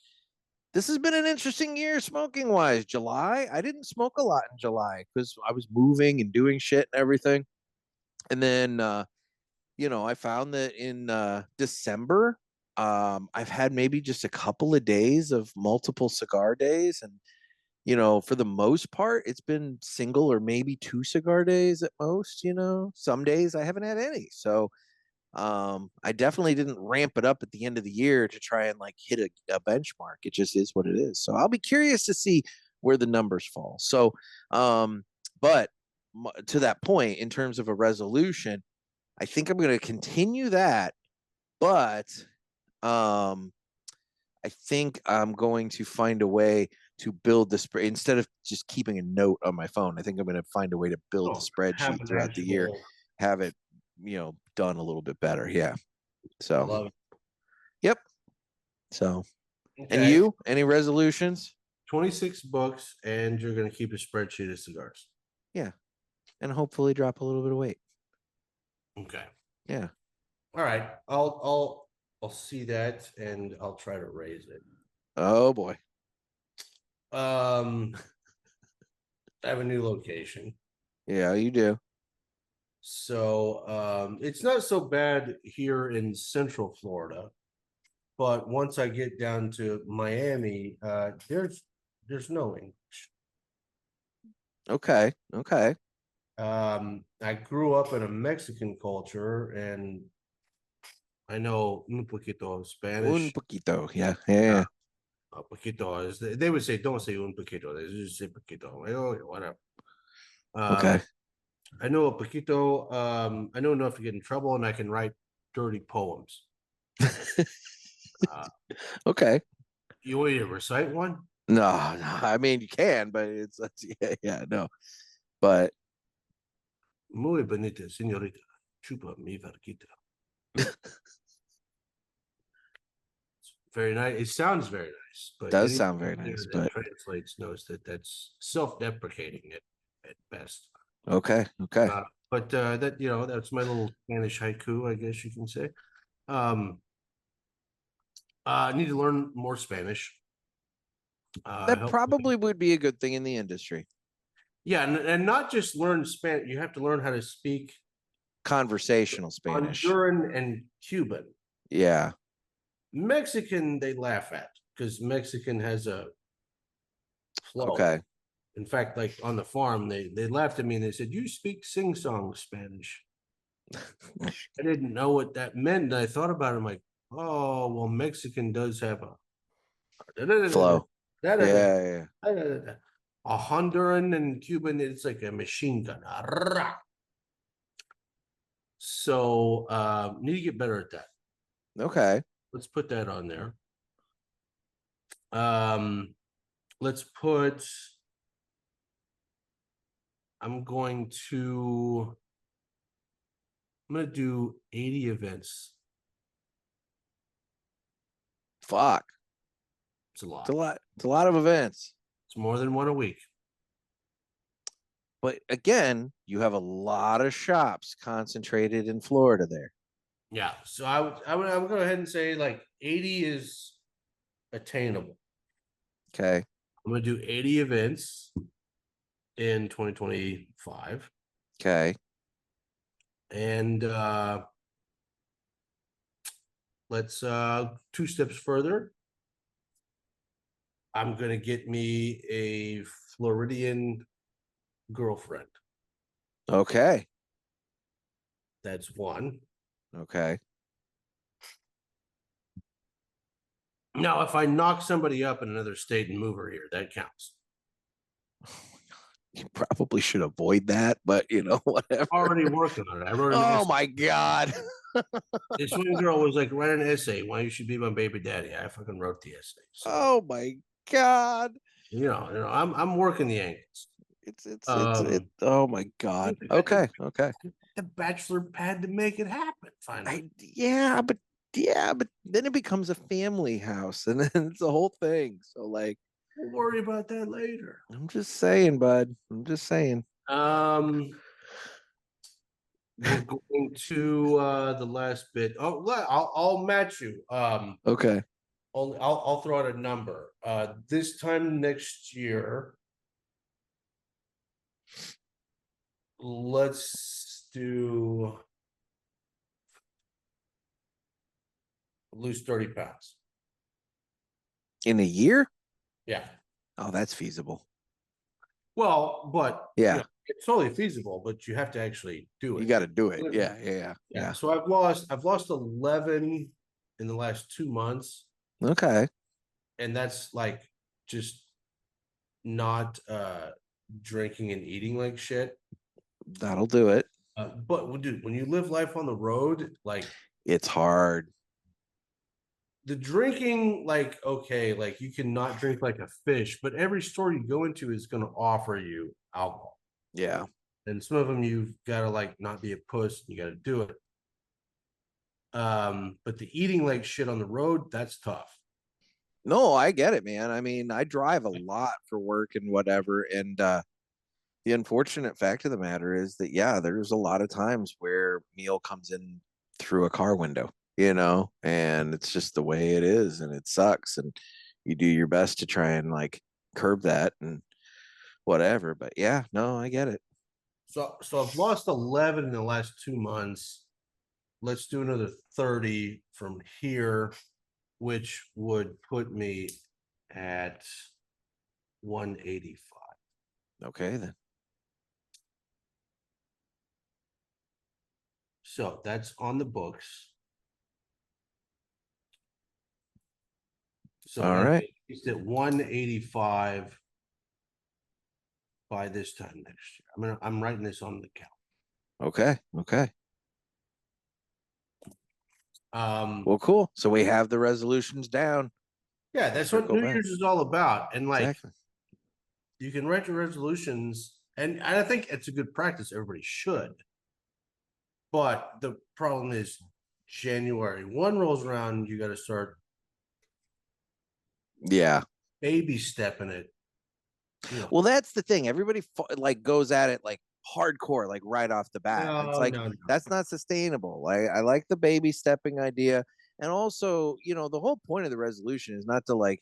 this has been an interesting year smoking wise. July, I didn't smoke a lot in July because I was moving and doing shit and everything. And then, you know, I found that in December, I've had maybe just a couple of days of multiple cigar days. And, you know, for the most part, it's been single or maybe 2 cigar days at most, you know. Some days I haven't had any. So I definitely didn't ramp it up at the end of the year to try and like hit a benchmark. It just is what it is. So I'll be curious to see where the numbers fall. So, but to that point, in terms of a resolution, I think I'm going to continue that, but I think I'm going to find a way to build this instead of just keeping a note on my phone. I think I'm going to find a way to build a spreadsheet throughout the year, have it, you know, done a little bit better. Yeah. So, Love it. Yep. So, Okay. And you, any resolutions? 26 books, and you're going to keep a spreadsheet of cigars. Yeah. And hopefully drop a little bit of weight. Okay. Yeah. All right. I'll see that and I'll try to raise it. Oh boy. I have a new location. Yeah, you do. So it's not so bad here in Central Florida, but once I get down to Miami, there's no English. Okay. Okay. I grew up in a Mexican culture and I know un poquito of Spanish. Un poquito. Yeah. Yeah. A poquito is they would say don't say un poquito, they just say poquito. Oh, whatever. Okay. I know a poquito. I know enough to get in trouble, and I can write dirty poems. Okay. You want me to recite one? No, I mean you can, but that's no. But Muy bonita, señorita. Chupa mi verquita. Very nice. It sounds very nice, but does sound very nice, but translates knows that that's self-deprecating at best. Okay. Okay. But that that's my little Spanish haiku, I guess you can say. I need to learn more Spanish. That probably would be a good thing in the industry. Yeah, and not just learn Spanish. You have to learn how to speak Conversational Spanish. Honduran and Cuban. Yeah. Mexican, they laugh at because Mexican has a flow. Okay. In fact, like on the farm, they laughed at me and they said, "You speak sing-song Spanish." I didn't know what that meant. And I thought about it. I'm like, oh, well, Mexican does have a Flow. Yeah. a Honduran and Cuban, it's like a machine gun. So need to get better at that. Okay. Let's put that on there. Let's put. I'm going to do 80 events. Fuck. It's a lot. It's a lot. It's a lot of events. It's more than one a week. But again, you have a lot of shops concentrated in Florida there. Yeah. So I would go ahead and say like 80 is attainable. Okay. I'm gonna do 80 events in 2025. Okay. And let's 2 steps further. I'm gonna get me a Floridian girlfriend. Okay. That's 1. Okay. Now, if I knock somebody up in another state and move her here, that counts. You probably should avoid that, but whatever. Already working on it. I wrote an Oh essay. my God. This one girl was like, write an essay. Why you should be my baby daddy. I fucking wrote the essay. So, Oh my God. I'm working the angles. It's oh my God. Okay. The bachelor pad to make it happen. Finally. But then it becomes a family house, and then it's a whole thing. So like, we'll worry about that later. I'm just saying, bud. I'm just saying. We're going to the last bit. Oh, I'll match you. Okay. I'll throw out a number. This time next year, let's lose 30 pounds. In a year? Yeah. Oh, that's feasible. Well, but yeah, it's totally feasible, but you have to actually do it. You got to do it. Yeah. So I've lost 11 in the last 2 months. Okay. And that's like just not drinking and eating like shit. That'll do it. But dude, when you live life on the road, like it's hard. The drinking, like, okay, like you cannot drink like a fish, but every store you go into is going to offer you alcohol. Yeah. And some of them you've got to like not be a puss. You got to do it. But the eating like shit on the road, that's tough. No, I get it, man. I mean, I drive a lot for work and whatever. And the unfortunate fact of the matter is that, there's a lot of times where meal comes in through a car window, and it's just the way it is, and it sucks. And you do your best to try and like curb that and whatever. But no, I get it. So I've lost 11 in the last 2 months. Let's do another 30 from here, which would put me at 185. Okay, then. So that's on the books. So all right, it's at 185 by this time next year. I'm writing this on the calendar. Okay. Well, cool. So we have the resolutions down. Yeah, that's what New Year's is all about. And like, exactly. You can write your resolutions, and I think it's a good practice. Everybody should. But the problem is January 1 rolls around, you got to start baby stepping it. Well, that's the thing. Everybody like goes at it like hardcore, like right off the bat. It's like that's not sustainable. I like the baby stepping idea. And also, the whole point of the resolution is not to like,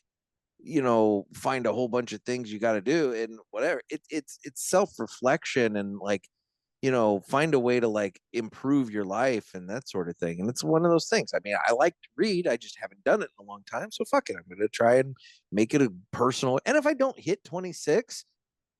find a whole bunch of things you got to do and whatever. It's self-reflection and like, find a way to like improve your life and that sort of thing. And it's one of those things. I mean, I like to read. I just haven't done it in a long time. So fuck it. I'm going to try and make it a personal. And if I don't hit 26,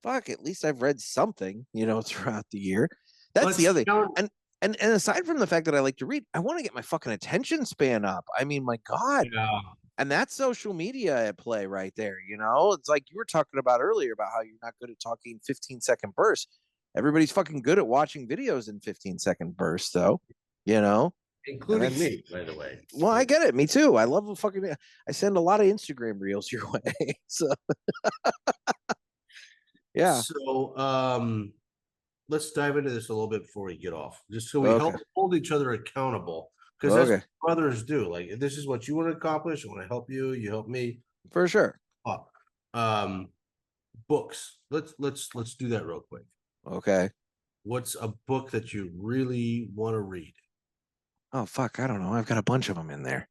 fuck, at least I've read something, throughout the year. That's the other thing. And aside from the fact that I like to read, I want to get my fucking attention span up. I mean, my God. Yeah. And that's social media at play right there. It's like you were talking about earlier about how you're not good at talking 15-second bursts. Everybody's fucking good at watching videos in 15-second bursts, though, Including me, by the way. Well, I get it. Me too. I love I send a lot of Instagram reels your way. So, yeah. So, let's dive into this a little bit before we get off, just so we hold each other accountable. Because that's what brothers do. Like, if this is what you want to accomplish, I want to help you. You help me. For sure. Books. Let's do that real quick. Okay. What's a book that you really want to read? Oh fuck, I don't know. I've got a bunch of them in there.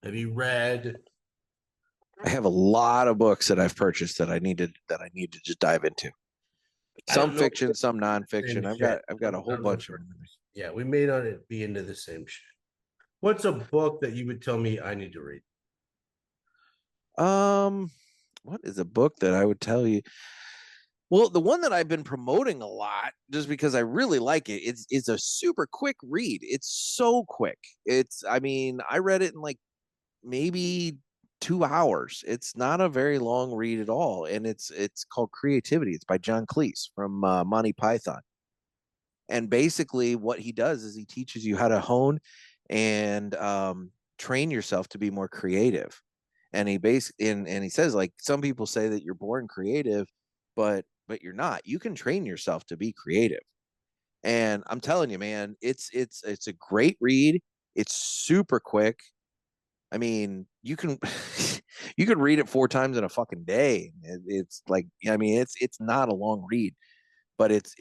Have you read? I have a lot of books that I've purchased that I need to just dive into. Some fiction, some nonfiction. I've got a whole bunch of them. Yeah, we may not be into the same shit. What's a book that you would tell me I need to read? What is a book that I would tell you? Well, the one that I've been promoting a lot, just because I really like it, it's a super quick read. It's so quick. I read it in like maybe 2 hours. It's not a very long read at all, and it's called Creativity. It's by John Cleese from Monty Python. And basically what he does is he teaches you how to hone and train yourself to be more creative. And he says, like, some people say that you're born creative, but you're not. You can train yourself to be creative. And I'm telling you, man, it's a great read. It's super quick. I mean, you can you can read it 4 times in a fucking day. It's like, it's not a long read, but it's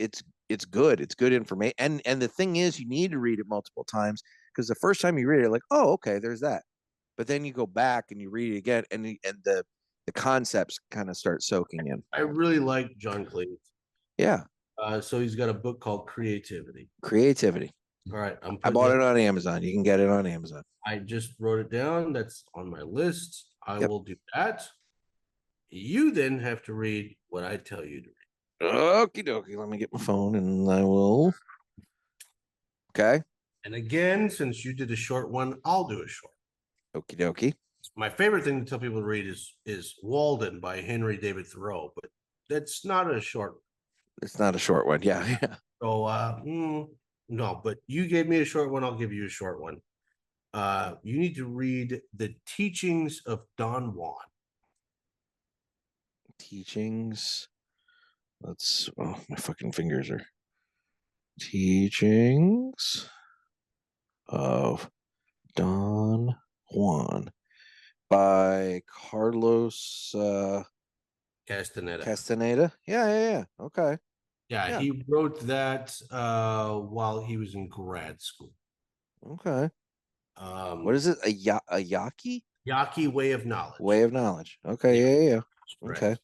good. It's good information. And the thing is, you need to read it multiple times, because the first time you read it, like, oh, okay, there's that. But then you go back and you read it again, and the concepts kind of start soaking in. I really like John Cleese. Yeah. So he's got a book called Creativity. All right. I bought it on Amazon. You can get it on Amazon. I just wrote it down. That's on my list. I will do that. You then have to read what I tell you to read. Okie dokie. Let me get my phone and I will. Okay. And again, since you did a short one, I'll do a short. Okie dokie. My favorite thing to tell people to read is Walden by Henry David Thoreau, but that's not a short one. It's not a short one. Yeah. So, no, but you gave me a short one. I'll give you a short one. You need to read The Teachings of Don Juan. Teachings. My fucking fingers are. Teachings of Don Juan by Carlos Castaneda. Yeah. Okay. Yeah, he wrote that while he was in grad school. Okay. What is it? A Yaqui? Yaqui Way of Knowledge. Way of Knowledge. Okay. Yeah. Okay.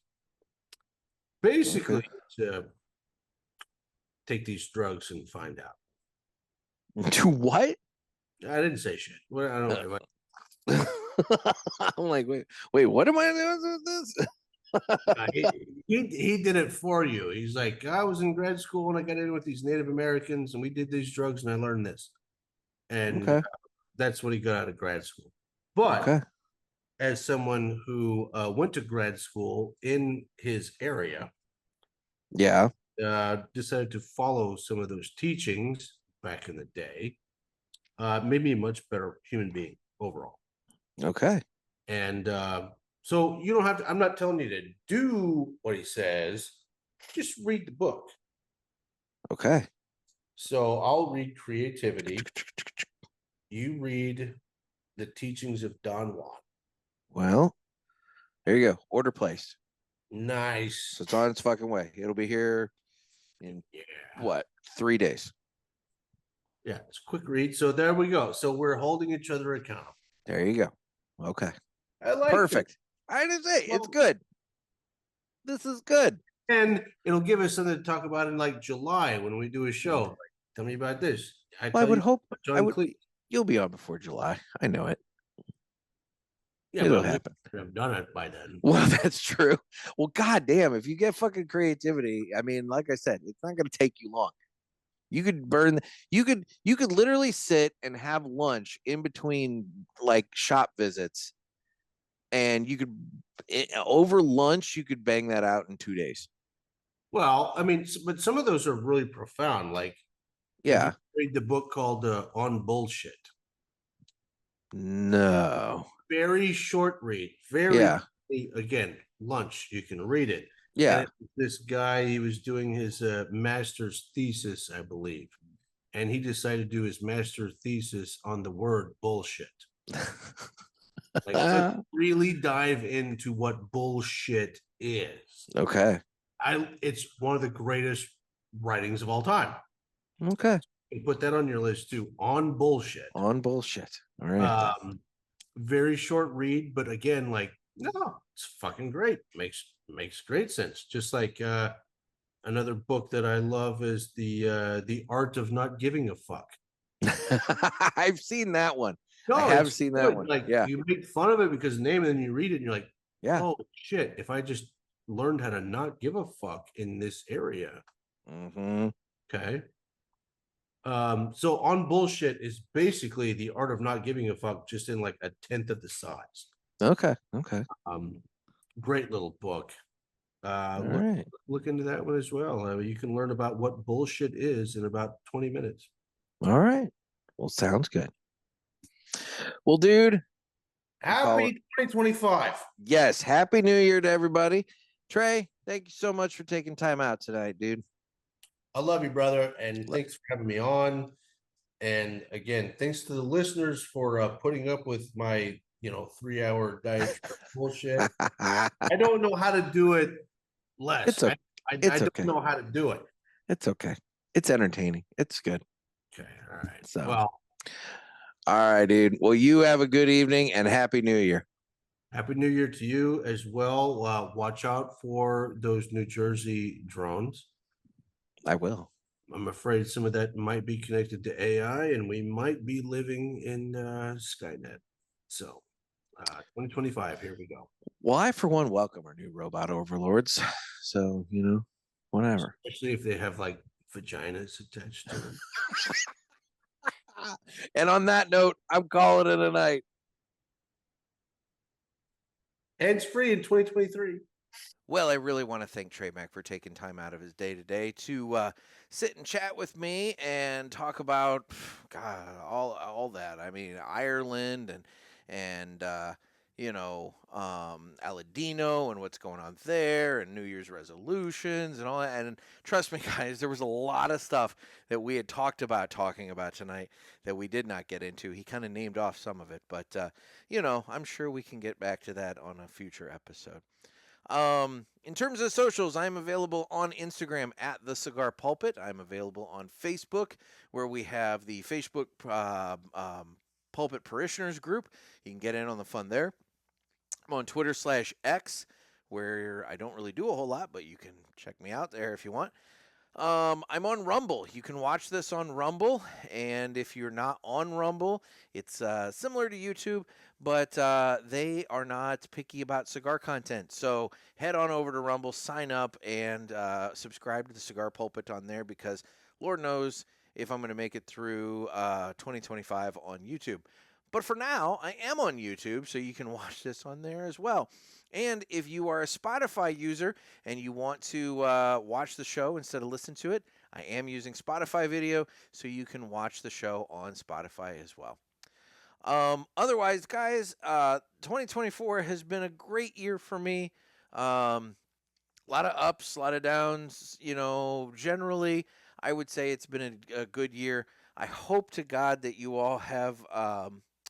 Basically, to take these drugs and find out. To what? I didn't say shit. What? I don't know. I'm like, wait, what am I doing with this? He did it for you. He's like, I was in grad school and I got in with these Native Americans and we did these drugs and I learned this. And that's what he got out of grad school. But as someone who went to grad school in his area, decided to follow some of those teachings back in the day, made me a much better human being overall. Okay. And so you don't have to, I'm not telling you to do what he says, just read the book. Okay. So I'll read Creativity. You read The Teachings of Don Juan. Well, there you go. Order placed. Nice. So it's on its fucking way. It'll be here in 3 days. Yeah, it's a quick read. So there we go. So we're holding each other accountable. There you go. Okay. I like Perfect. I didn't say it's Well- good. This is good. And it'll give us something to talk about in like July when we do a show. Like, tell me about this. Well, I tell would you hope about John Cleese. you'll be on before July. I know it. Yeah, It'll but happen. I've done it by then. Well, that's true. Well, goddamn, if you get fucking creativity, I mean, like I said, it's not going to take you long. You could you could literally sit and have lunch in between like shop visits, and you could over lunch you could bang that out in 2 days. Well, I mean, but some of those are really profound. Like, Yeah. read the book called On Bullshit. No. Very short read. Very Yeah. again, lunch. You can read it. Yeah. And this guy, he was doing his master's thesis, I believe, and he decided to do his master's thesis on the word bullshit. Like, let's really dive into what bullshit is. Okay. It's one of the greatest writings of all time. Okay. You put that on your list too. On Bullshit. On bullshit. All right. Very short read, but again, like, no, it's fucking great. Makes great sense. Just like another book that I love is the Art of Not Giving a Fuck. I've seen that one. No, I have it's seen that good. one. Like, Yeah. you make fun of it because of the name, and then you read it and you're like, Yeah. oh shit, if I just learned how to not give a fuck in this area. Mm-hmm. Okay. So On Bullshit is basically the art of not giving a fuck, just in like a tenth of the size. Okay. Okay. Great little book. All right. Look into that one as well. You can learn about what bullshit is in about 20 minutes. All right. Well, sounds good. Well, dude. Happy 2025. Yes. Happy New Year to everybody. Trey, thank you so much for taking time out tonight, dude. I love you, brother, and thanks for having me on. And again, thanks to the listeners for putting up with my 3-hour diet bullshit. I don't know how to do it less. It's okay. I It's don't okay. know how to do it. It's okay. It's entertaining. It's good. Okay. All right. So, Well, all right, dude. Well, you have a good evening and Happy New Year. Happy New Year to you as well. Watch out for those New Jersey drones. I will. I'm afraid some of that might be connected to AI, and we might be living in Skynet. So, 2025, here we go. Well, I, for one, welcome our new robot overlords. So, whatever. Especially if they have like vaginas attached to them. And on that note, I'm calling it a night. Hands free in 2023. Well, I really want to thank Trey Mac for taking time out of his day today to sit and chat with me and talk about all that. I mean, Ireland and Aladino and what's going on there and New Year's resolutions and all that. And trust me, guys, there was a lot of stuff that we had talking about tonight that we did not get into. He kind of named off some of it, but I'm sure we can get back to that on a future episode. In terms of socials, I'm available on Instagram at the Cigar Pulpit. I'm available on Facebook, where we have the Facebook Pulpit Parishioners group. You can get in on the fun there. I'm on Twitter/X, where I don't really do a whole lot, but you can check me out there if you want. I'm on Rumble. You can watch this on Rumble, and if you're not on Rumble, it's similar to YouTube, but they are not picky about cigar content. So head on over to Rumble, sign up, and subscribe to the Cigar Pulpit on there, because Lord knows if I'm going to make it through 2025 on YouTube. But for now, I am on YouTube, so you can watch this on there as well. And if you are a Spotify user and you want to watch the show instead of listen to it, I am using Spotify video, so you can watch the show on Spotify as well. Otherwise, guys, 2024 has been a great year for me. A lot of ups, a lot of downs. Generally, I would say it's been a good year. I hope to God that you all have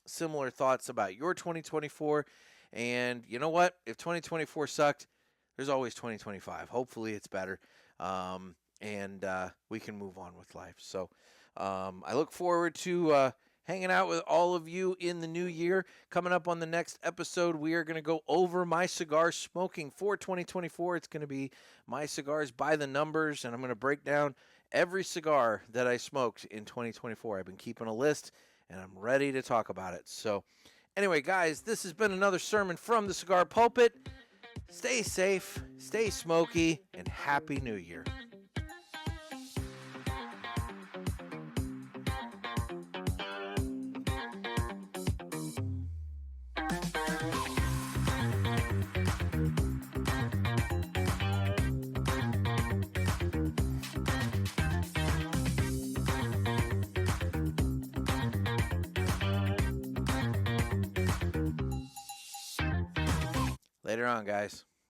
similar thoughts about your 2024. And you know what? If 2024 sucked, there's always 2025. Hopefully it's better. And we can move on with life. So I look forward to hanging out with all of you in the new year. Coming up on the next episode, we are going to go over my cigar smoking for 2024. It's going to be my cigars by the numbers, and I'm going to break down every cigar that I smoked in 2024. I've been keeping a list, and I'm ready to talk about it. So anyway, guys, this has been another sermon from the Cigar Pulpit. Stay safe, stay smoky, and Happy New Year. Later on, guys.